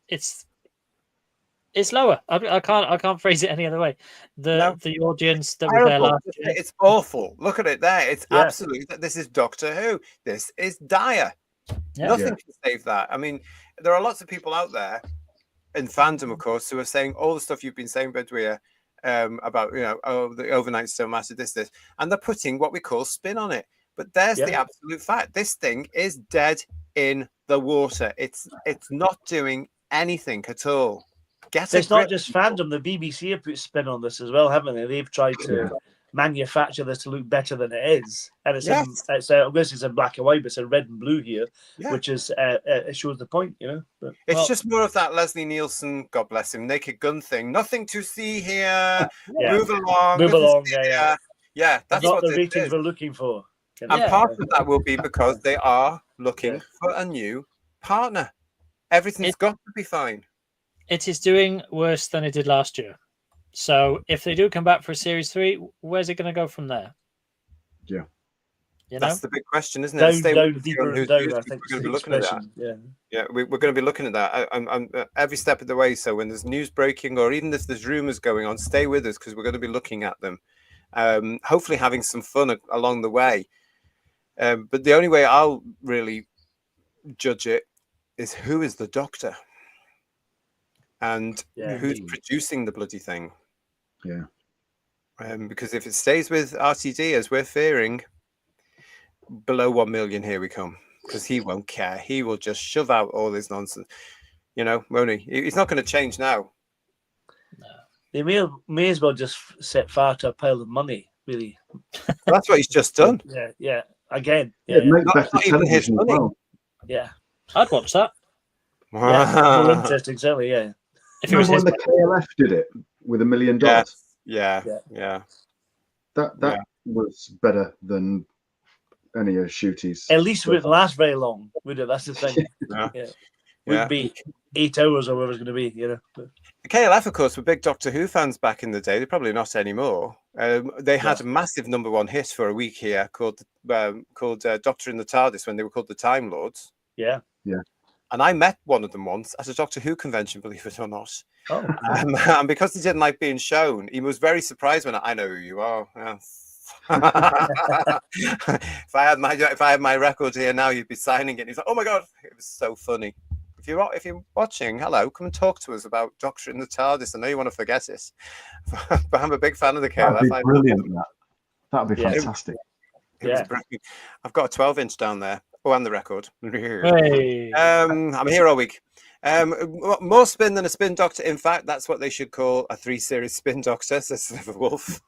it's lower. I can't phrase it any other way. The audience that was there last year, it's awful. Look at it there. It's Yeah. absolutely. This is Doctor Who. This is dire. Yeah. Nothing can save that. I mean, there are lots of people out there in fandom, of course, who are saying all the stuff you've been saying, Bedouin, about the overnights don't matter, this, and they're putting what we call spin on it. But there's the absolute fact. This thing is dead in the water. It's not doing anything at all. It's not just fandom. The BBC have put spin on this as well, haven't they? They've tried to manufacture this to look better than it is, and it's I guess it's in black and white, but it's in red and blue here, which is it shows the point, But, it's just more of that Leslie Nielsen, God bless him, Naked Gun thing. Nothing to see here. Move along. Yeah. That's not what the ratings we're looking for. And part of that will be because they are looking for a new partner. Everything's got to be fine. It is doing worse than it did last year. So if they do come back for a series 3, where's it going to go from there? Yeah. That's the big question, isn't it? Down, deeper and down, I think. We're going to be looking at that. Yeah, we're going to be looking at that. I'm every step of the way. So when there's news breaking, or even if there's rumors going on, stay with us because we're going to be looking at them. Hopefully having some fun along the way. But the only way I'll really judge it is who is the Doctor and who's producing the bloody thing. Yeah. Because if it stays with RTD, as we're fearing, below 1 million, here we come. Because he won't care. He will just shove out all this nonsense. Won't he? He's not going to change now. No. They may as well just set fire to a pile of money, really. That's what he's just done. Yeah. Again. Make better television as well. Yeah. I'd watch that. More interesting, certainly, yeah. If it was when the KLF did it with $1 million? Yeah. That was better than any of Shooty's. At least it wouldn't last very long, would it? That's the thing. Wouldn't be 8 hours or whatever it's going to be, But the KLF, of course, were big Doctor Who fans back in the day. They're probably not anymore. They had a massive #1 hit for a week here called Doctor in the TARDIS when they were called the Time Lords. Yeah. And I met one of them once at a Doctor Who convention, believe it or not. Oh. And because he didn't like being shown, he was very surprised when I know who you are. Yeah. If I had my record here now, you'd be signing it. He's like, "Oh my god!" It was so funny. If you're watching, hello, come and talk to us about Doctor in the TARDIS. I know you want to forget it, but I'm a big fan of the KLF. That'd be brilliant. That'd be fantastic. It was brilliant. I've got a 12-inch down there. Oh, and the record. Hey. I'm here all week. More spin than a spin doctor. In fact, that's what they should call a 3-series spin doctor, says Sliver Wolf.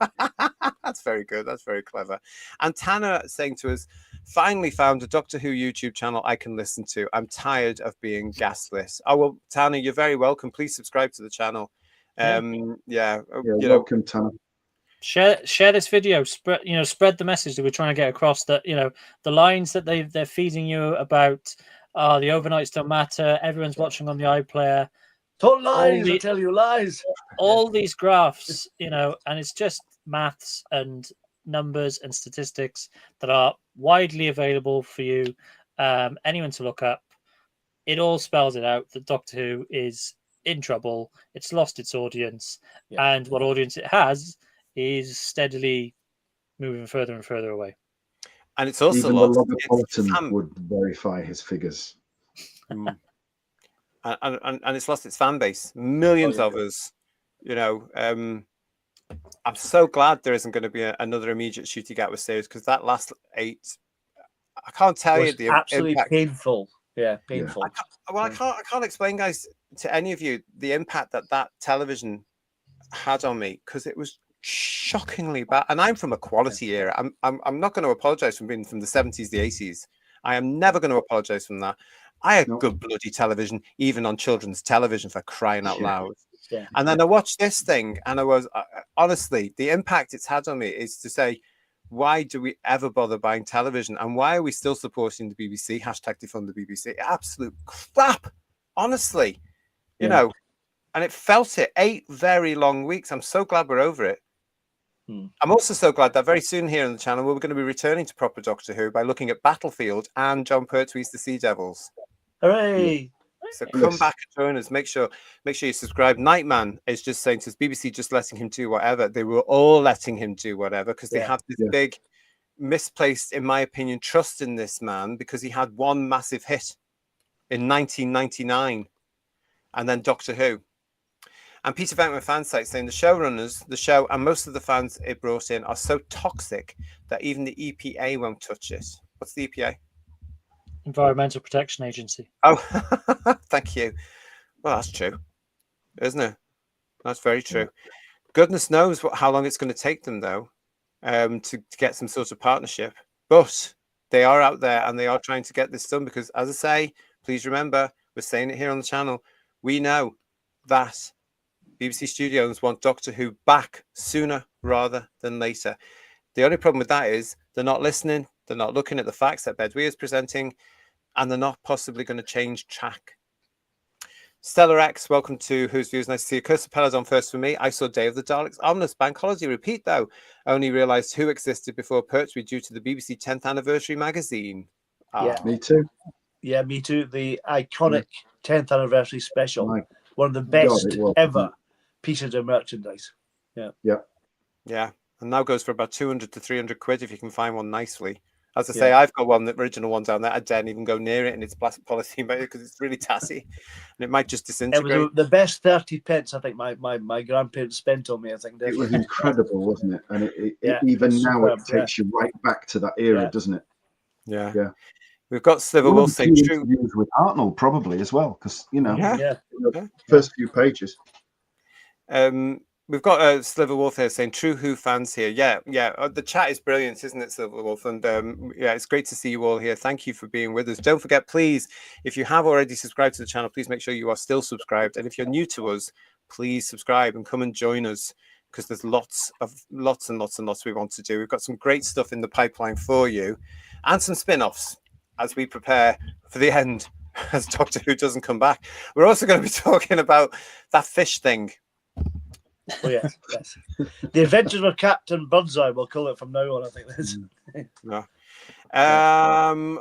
That's very good. That's very clever. And Tanner saying to us, finally found a Doctor Who YouTube channel I can listen to. I'm tired of being gaslit. Oh, well, Tanner, you're very welcome. Please subscribe to the channel. Welcome, Tanner. Share this video. Spread the message that we're trying to get across. That the lines that they're feeding you about the overnights don't matter. Everyone's watching on the iPlayer. Total lies. I tell you lies. All these graphs, and it's just maths and numbers and statistics that are widely available for you, anyone to look up. It all spells it out that Doctor Who is in trouble. It's lost its audience, and what audience it has is steadily moving further and further away. And it's also even the Logopolitan would verify his figures. And it's lost its fan base. Millions of us. I'm so glad there isn't going to be another immediate Shooty Gatwa series, because that last 8, I can't tell you the absolutely impact. Painful. Yeah, painful. I can't explain, guys, to any of you the impact that television had on me, because it was shockingly bad. And I'm from a quality era. I'm not going to apologize for being from the 70s, the 80s. I am never going to apologize from that. I had good bloody television, even on children's television, for crying out loud. Yeah. And then I watched this thing, and I was honestly, the impact it's had on me is to say, why do we ever bother buying television? And why are we still supporting the BBC? Hashtag defund the BBC. Absolute crap, honestly. You know, and it felt it 8 very long weeks. I'm so glad we're over it. I'm also so glad that very soon here on the channel, we're going to be returning to proper Doctor Who by looking at Battlefield and John Pertwee's The Sea Devils. Hooray! So come back and join us. Make sure you subscribe. Nightman is just saying to us, BBC just letting him do whatever. They were all letting him do whatever because they have this big, misplaced, in my opinion, trust in this man because he had one massive hit in 1999 and then Doctor Who. And Peter Venkman Fansite saying the showrunners, the show, and most of the fans it brought in are so toxic that even the EPA won't touch it. What's the EPA? Environmental Protection Agency. Oh, thank you. Well, that's true, isn't it? That's very true. Goodness knows how long it's going to take them, though, to get some sort of partnership. But they are out there and they are trying to get this done because, as I say, please remember, we're saying it here on the channel. We know that BBC Studios want Doctor Who back sooner rather than later. The only problem with that is they're not listening. They're not looking at the facts that Bedwee is presenting, and they're not possibly going to change track. Stellar X, welcome to Who's Views. Nice to see you. Curse of Peladon first for me. I saw Day of the Daleks. Ominous Bank Holiday repeat, though. Only realised Who existed before Pertwee due to the BBC 10th Anniversary magazine. Yeah, me too. Yeah, me too. The iconic 10th Anniversary special. One of the best ever pieces of merchandise. Yeah. And now goes for about 200 to 300 quid if you can find one nicely. As I say, I've got one, the original one down there. I daren't even go near it, and it's plastic polythene because it's really tassy, and it might just disintegrate. It was the best 30 pence I think my grandparents spent on me. I think it was incredible, wasn't it? And it even now it takes you right back to that era, doesn't it? Yeah. We've got Sliver will say true with Arnold probably as well, because first few pages. We've got Sliver Wolf here saying true Who fans here. Yeah. The chat is brilliant, isn't it, Sliver Wolf? And it's great to see you all here. Thank you for being with us. Don't forget, please, if you have already subscribed to the channel, please make sure you are still subscribed. And if you're new to us, please subscribe and come and join us because there's lots and lots we want to do. We've got some great stuff in the pipeline for you and some spin-offs as we prepare for the end as Doctor Who doesn't come back. We're also going to be talking about that fish thing. Oh, yes. The Adventures of Captain Birdseye, we'll call it from now on, I think.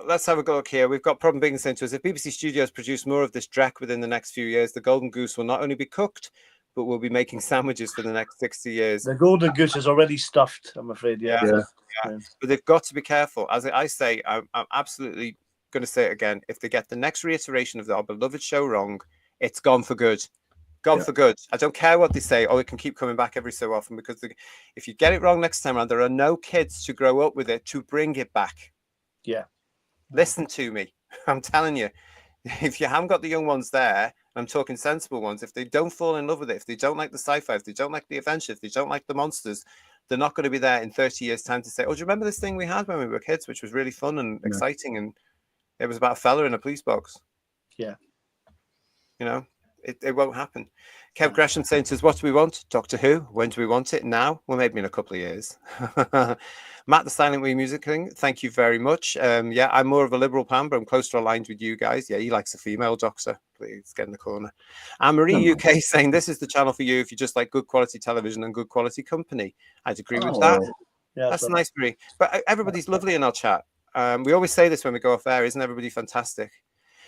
Let's have a go look here. We've got Problem Being sent to us. If BBC Studios produce more of this dreck within the next few years, the Golden Goose will not only be cooked, but we'll be making sandwiches for the next 60 years. The Golden Goose is already stuffed, I'm afraid. Yeah. But they've got to be careful. As I say, I'm absolutely going to say it again. If they get the next reiteration of our beloved show wrong, it's gone for good. For good. I don't care what they say. Oh, it can keep coming back every so often because if you get it wrong next time around, there are no kids to grow up with it to bring it back. Yeah. Listen to me. I'm telling you, if you haven't got the young ones there, I'm talking sensible ones, if they don't fall in love with it, if they don't like the sci-fi, if they don't like the adventure, if they don't like the monsters, they're not going to be there in 30 years' time to say, oh, do you remember this thing we had when we were kids, which was really fun and exciting, and it was about a fella in a police box? Yeah. It won't happen. Kev Gresham saying to us, what do we want? Doctor Who. When do we want it? Now? Well, maybe in a couple of years. Matt, the Silent Wee Music King, thank you very much. I'm more of a liberal pan, but I'm closer aligned with you guys. Yeah, he likes a female doctor. Please get in the corner. And Marie UK saying, this is the channel for you if you just like good quality television and good quality company. I'd agree with that. Yeah, that's nice, Marie. But everybody's lovely in our chat. We always say this when we go off air. Isn't everybody fantastic?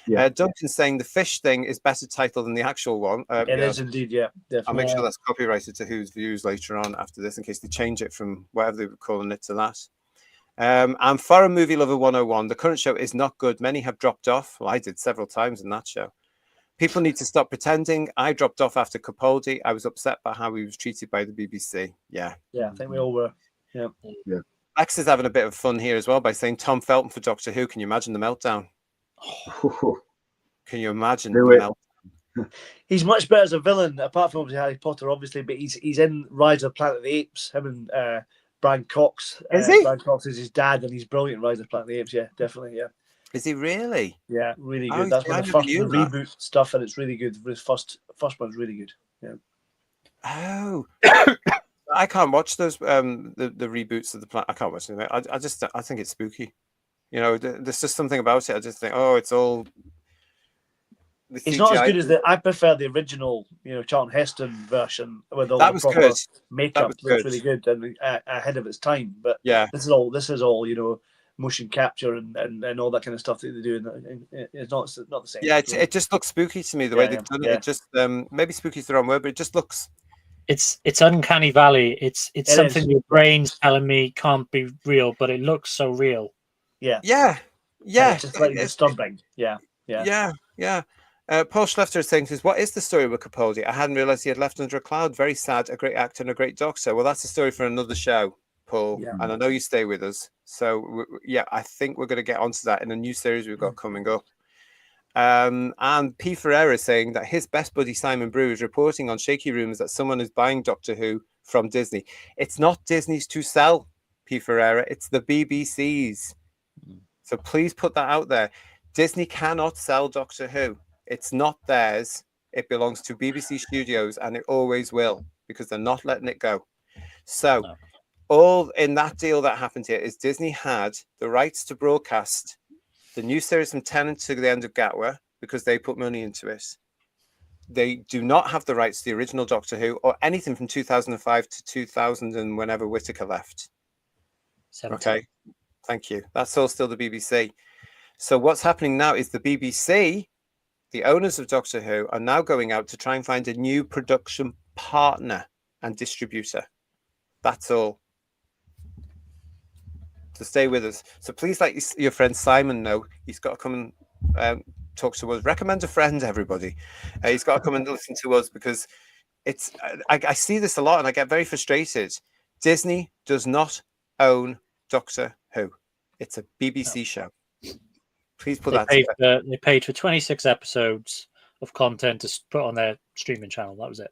Yeah. Duncan's saying the fish thing is better title than the actual one. It is indeed, yeah. Definitely. I'll make sure that's copyrighted to Who's Views later on after this in case they change it from whatever they were calling it to that. And Foreign Movie Lover 101, the current show is not good. Many have dropped off. Well, I did several times in that show. People need to stop pretending. I dropped off after Capaldi. I was upset by how he was treated by the BBC. Yeah, I think we all were. Yeah. Lex is having a bit of fun here as well by saying Tom Felton for Doctor Who. Can you imagine the meltdown? Can you imagine the meltdown? He's much better as a villain, apart from obviously Harry Potter, obviously. But he's in Rise of the Planet of the Apes. Him and Brian Cox. Is he? Brian Cox is his dad, and he's brilliant in Rise of the Planet of the Apes. Yeah, definitely. Yeah, Is he really? yeah, really Oh, good. That's see, one I of the never first knew that. reboot stuff, and it's really good. His first one's really good. Yeah. Oh, I can't watch those the reboots of the planet. I can't watch them. I think it's spooky. You know, there's just something about it. I just think, oh, it's all. The It's not as CGI good as I prefer the original, Charlton Heston version with all That the was proper good. makeup. was Looks good. really good and ahead of its time. But Yeah. this is all motion capture and all that kind of stuff that they do. And it's not the same. Yeah, it just looks spooky to me the way they've done it. yeah. It just maybe spooky is the wrong word, but it just looks. It's uncanny valley. It's something is. your brain's telling me can't be real, but it looks so real. Yeah. Yeah. It's just like disturbing. Yeah. Paul Schlefter is saying, "What is the story with Capaldi? I hadn't realized he had left under a cloud. Very sad. A great actor and a great doctor." Well, that's a story for another show, Paul. Yeah. And I know you stay with us. So I think we're going to get onto that in a new series we've got coming up. And P. Ferreira is saying that his best buddy Simon Brew is reporting on shaky rumors that someone is buying Doctor Who from Disney. It's not Disney's to sell, P. Ferreira. It's the BBC's. So please put that out there. Disney cannot sell Doctor Who. It's not theirs. It belongs to BBC Studios, and it always will, because they're not letting it go. So all in that deal that happened here is Disney had the rights to broadcast the new series from Tennant to the end of Gatwa because they put money into it. They do not have the rights to the original Doctor Who or anything from 2005 to 2000 and whenever Whittaker left. 17. Okay, thank you. That's all still the BBC. So what's happening now is the BBC, the owners of Doctor Who, are now going out to try and find a new production partner and distributor. That's all. So stay with us. So please let your friend Simon know. He's got to come and talk to us. Recommend a friend, everybody. He's got to come and listen to us because it's. I see this a lot and I get very frustrated. Disney does not own Doctor Who. It's a BBC show. Please put that together. They paid for 26 episodes of content to put on their streaming channel. That was it.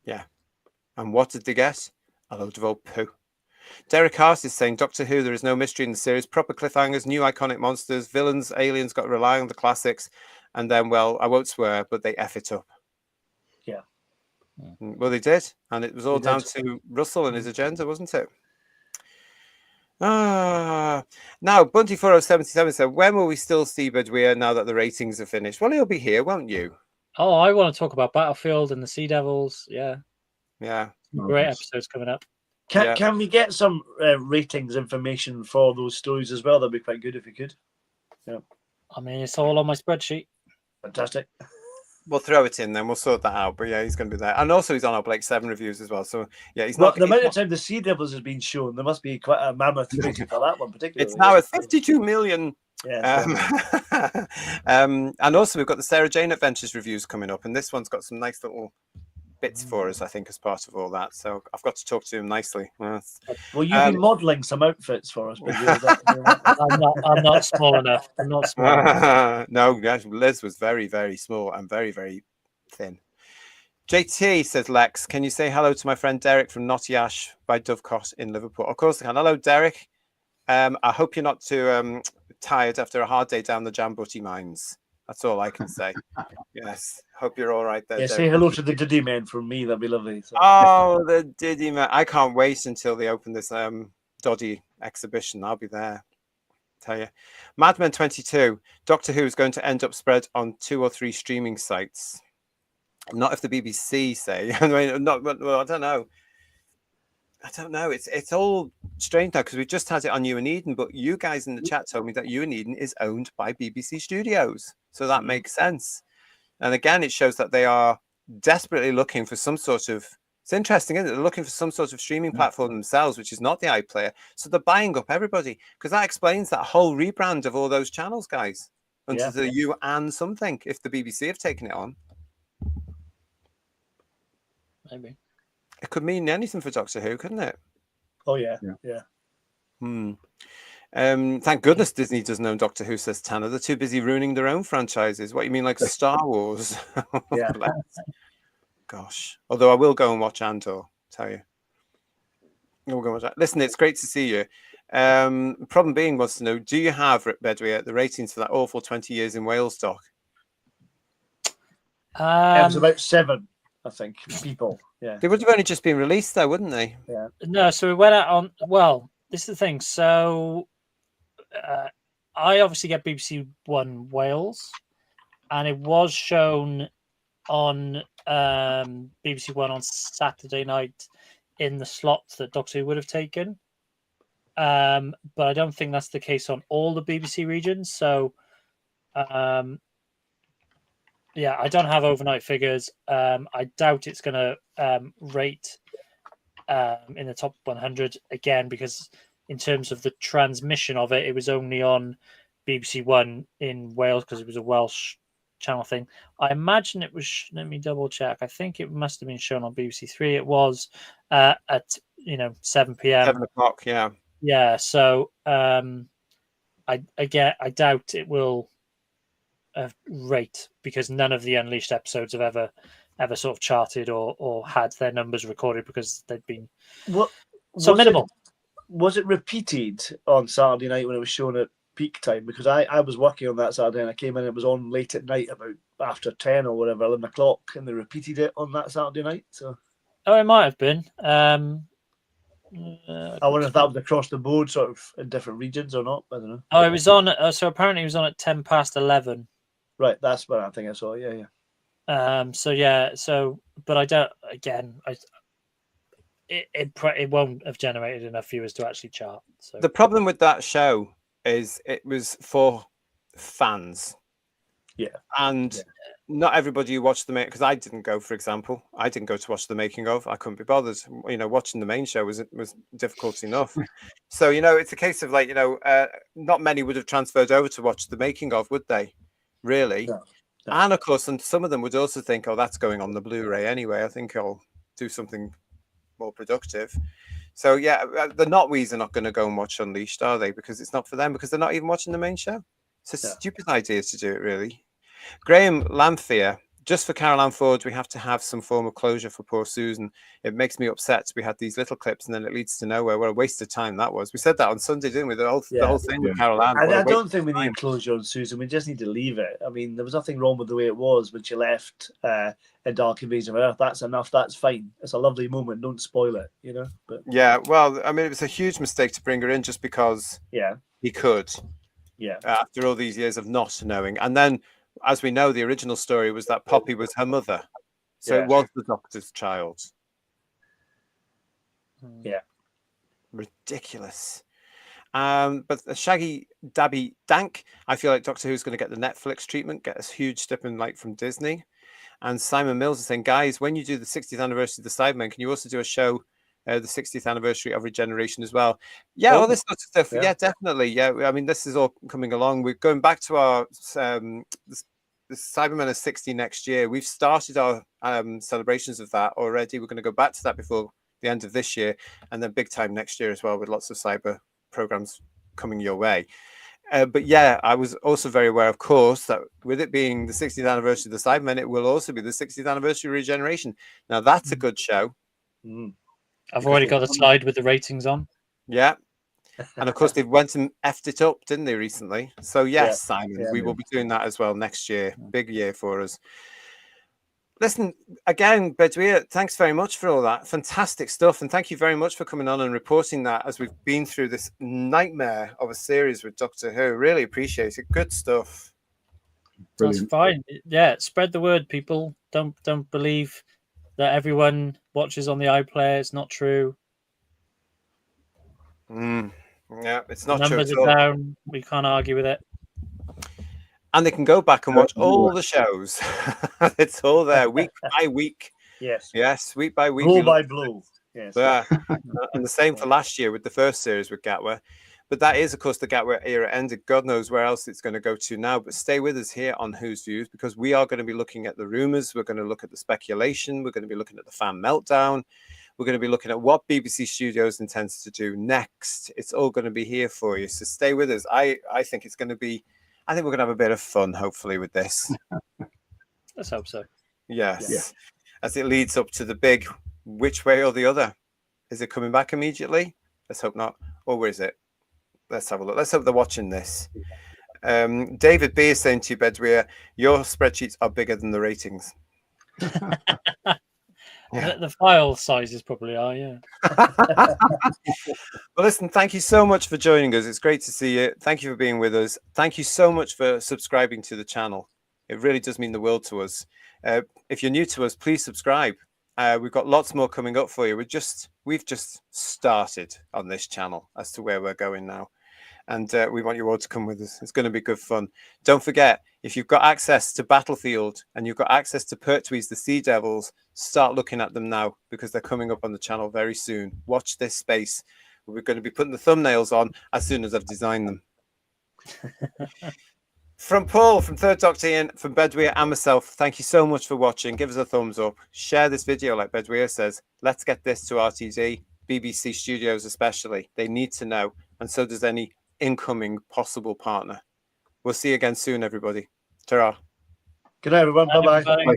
Yeah. And what did they get? A load of old poo. Derek Hart is saying, Doctor Who, there is no mystery in the series. Proper cliffhangers, new iconic monsters, villains, aliens, got to rely on the classics. And then, well, I won't swear, but they F it up. Yeah. Well, they did. And it was all down to Russell and his agenda, wasn't it? Now, Bunty 4077 said, when will we still see Bedouin now that the ratings are finished? Well, he'll be here, won't you? Oh, I want to talk about Battlefield and the Sea Devils. Yeah. Yeah. Great episodes coming up. Can we get some ratings information for those stories as well? That'd be quite good if we could. Yeah. I mean, it's all on my spreadsheet. Fantastic. We'll throw it in then. We'll sort that out. But yeah, he's going to be there. And also he's on our Blake 7 reviews as well. So yeah, he's not... The amount of time the Sea Devils has been shown, there must be quite a mammoth rating for that one particularly. It's now at 52 million. Yeah, and also we've got the Sarah Jane Adventures reviews coming up. And this one's got some nice little bits for us, I think, as part of all that. So I've got to talk to him nicely. Yes. Will you be modelling some outfits for us? I'm not small enough. I'm not small enough. No, Liz was very, very small and very, very thin. JT says, Lex, can you say hello to my friend Derek from Knotty Ash by Dovecot in Liverpool? Of course I can. Hello, Derek. I hope you're not too tired after a hard day down the Jambutti mines. That's all I can say. Yes. Hope you're all right there. Yeah, say hello to the Diddy men from me. That'd be lovely. So. Oh, the Diddy man. I can't wait until they open this Doddy exhibition. I'll be there. Tell you. Madmen 22. Doctor Who is going to end up spread on 2 or 3 streaming sites. Not if the BBC say. I mean, well, I don't know. It's all strange now because we just had it on You and Eden, but you guys in the chat told me that You and Eden is owned by BBC Studios. So that makes sense. And again, it shows that they are desperately looking for some sort of... It's interesting, isn't it? They're looking for some sort of streaming platform themselves, which is not the iPlayer. So they're buying up everybody because that explains that whole rebrand of all those channels, guys. Under the You and something, if the BBC have taken it on. Maybe. It could mean anything for Doctor Who, couldn't it? Oh, yeah. Thank goodness Disney doesn't own Doctor Who, says Tanner. They're too busy ruining their own franchises. What you mean, like Star Wars? Yeah. Gosh. Although I will go and watch Andor, tell you. We'll go and watch that. Listen, it's great to see you. Problem being wants to know, do you have, Rick Bedwy, the ratings for that awful 20 years in Wales doc? It was about 7, I think, people. Yeah. They would have only just been released, though, wouldn't they? Yeah. No, so we went out on. Well, this is the thing. So I obviously get BBC One Wales, and it was shown on BBC One on Saturday night in the slots that Doctor Who would have taken. But I don't think that's the case on all the BBC regions. So, yeah, I don't have overnight figures. I doubt it's going to rate in the top 100 again, because in terms of the transmission of it, it was only on BBC One in Wales because it was a Welsh channel thing. I imagine it was. Let me double check. I think it must have been shown on BBC Three. It was at 7 p.m. 7 o'clock. Yeah. Yeah. So I doubt it will rate, because none of the Unleashed episodes have ever sort of charted or had their numbers recorded, because they've been minimal. Was it repeated on Saturday night when it was shown at peak time? Because I was working on that Saturday and I came in, it was on late at night, about after 10 or whatever, 11 o'clock, and they repeated it on that Saturday night. So it might have been. I wonder if that was across the board, sort of in different regions or not. I don't know. Oh, it was on. So apparently it was on at 11:10. Right, that's what I think I saw. Yeah. But I don't. Again, it won't have generated enough viewers to actually chart. So the problem with that show is it was for fans. Yeah. And not everybody who watched the making, because I didn't go, for example. I didn't go to watch the making of. I couldn't be bothered. Watching the main show was difficult enough. So, it's a case of not many would have transferred over to watch the making of, would they? Really? No. And of course, and some of them would also think, oh, that's going on the Blu-ray anyway. I think I'll do something more productive. So yeah, the Notwees are not going to go and watch Unleashed, are they? Because it's not for them, because they're not even watching the main show. It's a stupid idea to do it, really. Graham Lamphere, just for Carol Ann Ford, we have to have some form of closure for poor Susan. It makes me upset. We had these little clips and then it leads to nowhere. What a waste of time that was. We said that on Sunday, didn't we? The whole thing with Carol Ann. I don't think we need closure on Susan. We just need to leave it. I mean, there was nothing wrong with the way it was when she left in Dark Invasion of Earth. That's enough. That's fine. It's a lovely moment. Don't spoil it, But yeah, well, I mean, it was a huge mistake to bring her in just because he could. Yeah. After all these years of not knowing. And then, as we know, the original story was that Poppy was her mother. So it was the Doctor's child. Yeah. Ridiculous. But Shaggy Dabby Dank, I feel like Doctor Who's going to get the Netflix treatment, get a huge step in from Disney. And Simon Mills is saying, guys, when you do the 60th anniversary of the Cybermen, can you also do a show, the 60th anniversary of Regeneration as well? Yeah, all this sort of stuff. Yeah, definitely. Yeah, I mean, this is all coming along. We're going back to our the Cybermen are 60 next year. We've started our celebrations of that already. We're going to go back to that before the end of this year, and then big time next year as well, with lots of cyber programs coming your way. But yeah, I was also very aware, of course, that with it being the 60th anniversary of the Cybermen, it will also be the 60th anniversary of Regeneration. Now, that's a good show. I've already got a slide with the ratings on. Yeah. And of course, they went and effed it up, didn't they, recently? So yes, Simon, we will be doing that as well next year. Big year for us. Listen, again, Bedwyr, thanks very much for all that. Fantastic stuff. And thank you very much for coming on and reporting that as we've been through this nightmare of a series with Doctor Who. Really appreciate it. Good stuff. Brilliant. That's fine. Yeah, spread the word, people. Don't believe that everyone watches on the iPlayer. It's not true. Yeah, it's not Numbers true. Numbers are down. We can't argue with it. And they can go back and watch all the shows. It's all there, week by week. Yes, week by week. Blow by blow. Yes. Yeah. And the same for last year with the first series with Gatwa. But that is, of course, the Gatwa era ended. God knows where else it's going to go to now. But stay with us here on Who's Views, because we are going to be looking at the rumours. We're going to look at the speculation. We're going to be looking at the fan meltdown. We're going to be looking at what BBC Studios intends to do next. It's all going to be here for you. So stay with us. I think it's going to be, I think we're going to have a bit of fun, hopefully, with this. Let's hope so. Yes. Yeah. As it leads up to the big which way or the other. Is it coming back immediately? Let's hope not. Or where is it? Let's have a look. Let's hope they're watching this. David B is saying to you, Bedweer, your spreadsheets are bigger than the ratings. Yeah. The file sizes probably are, yeah. Well, listen, thank you so much for joining us. It's great to see you. Thank you for being with us. Thank you so much for subscribing to the channel. It really does mean the world to us. If you're new to us, please subscribe. We've got lots more coming up for you. We've just started on this channel as to where we're going now. And we want you all to come with us. It's going to be good fun. Don't forget, if you've got access to Battlefield and you've got access to Pertwee's The Sea Devils, start looking at them now because they're coming up on the channel very soon. Watch this space. We're going to be putting the thumbnails on as soon as I've designed them. From Paul, from Third Doctor Ian, from Bedweer and myself, thank you so much for watching. Give us a thumbs up. Share this video like Bedweer says. Let's get this to RTD, BBC Studios especially. They need to know, and so does any incoming possible partner. We'll see you again soon, everybody. Ta-ra. Good night, everyone. Bye-bye. Bye.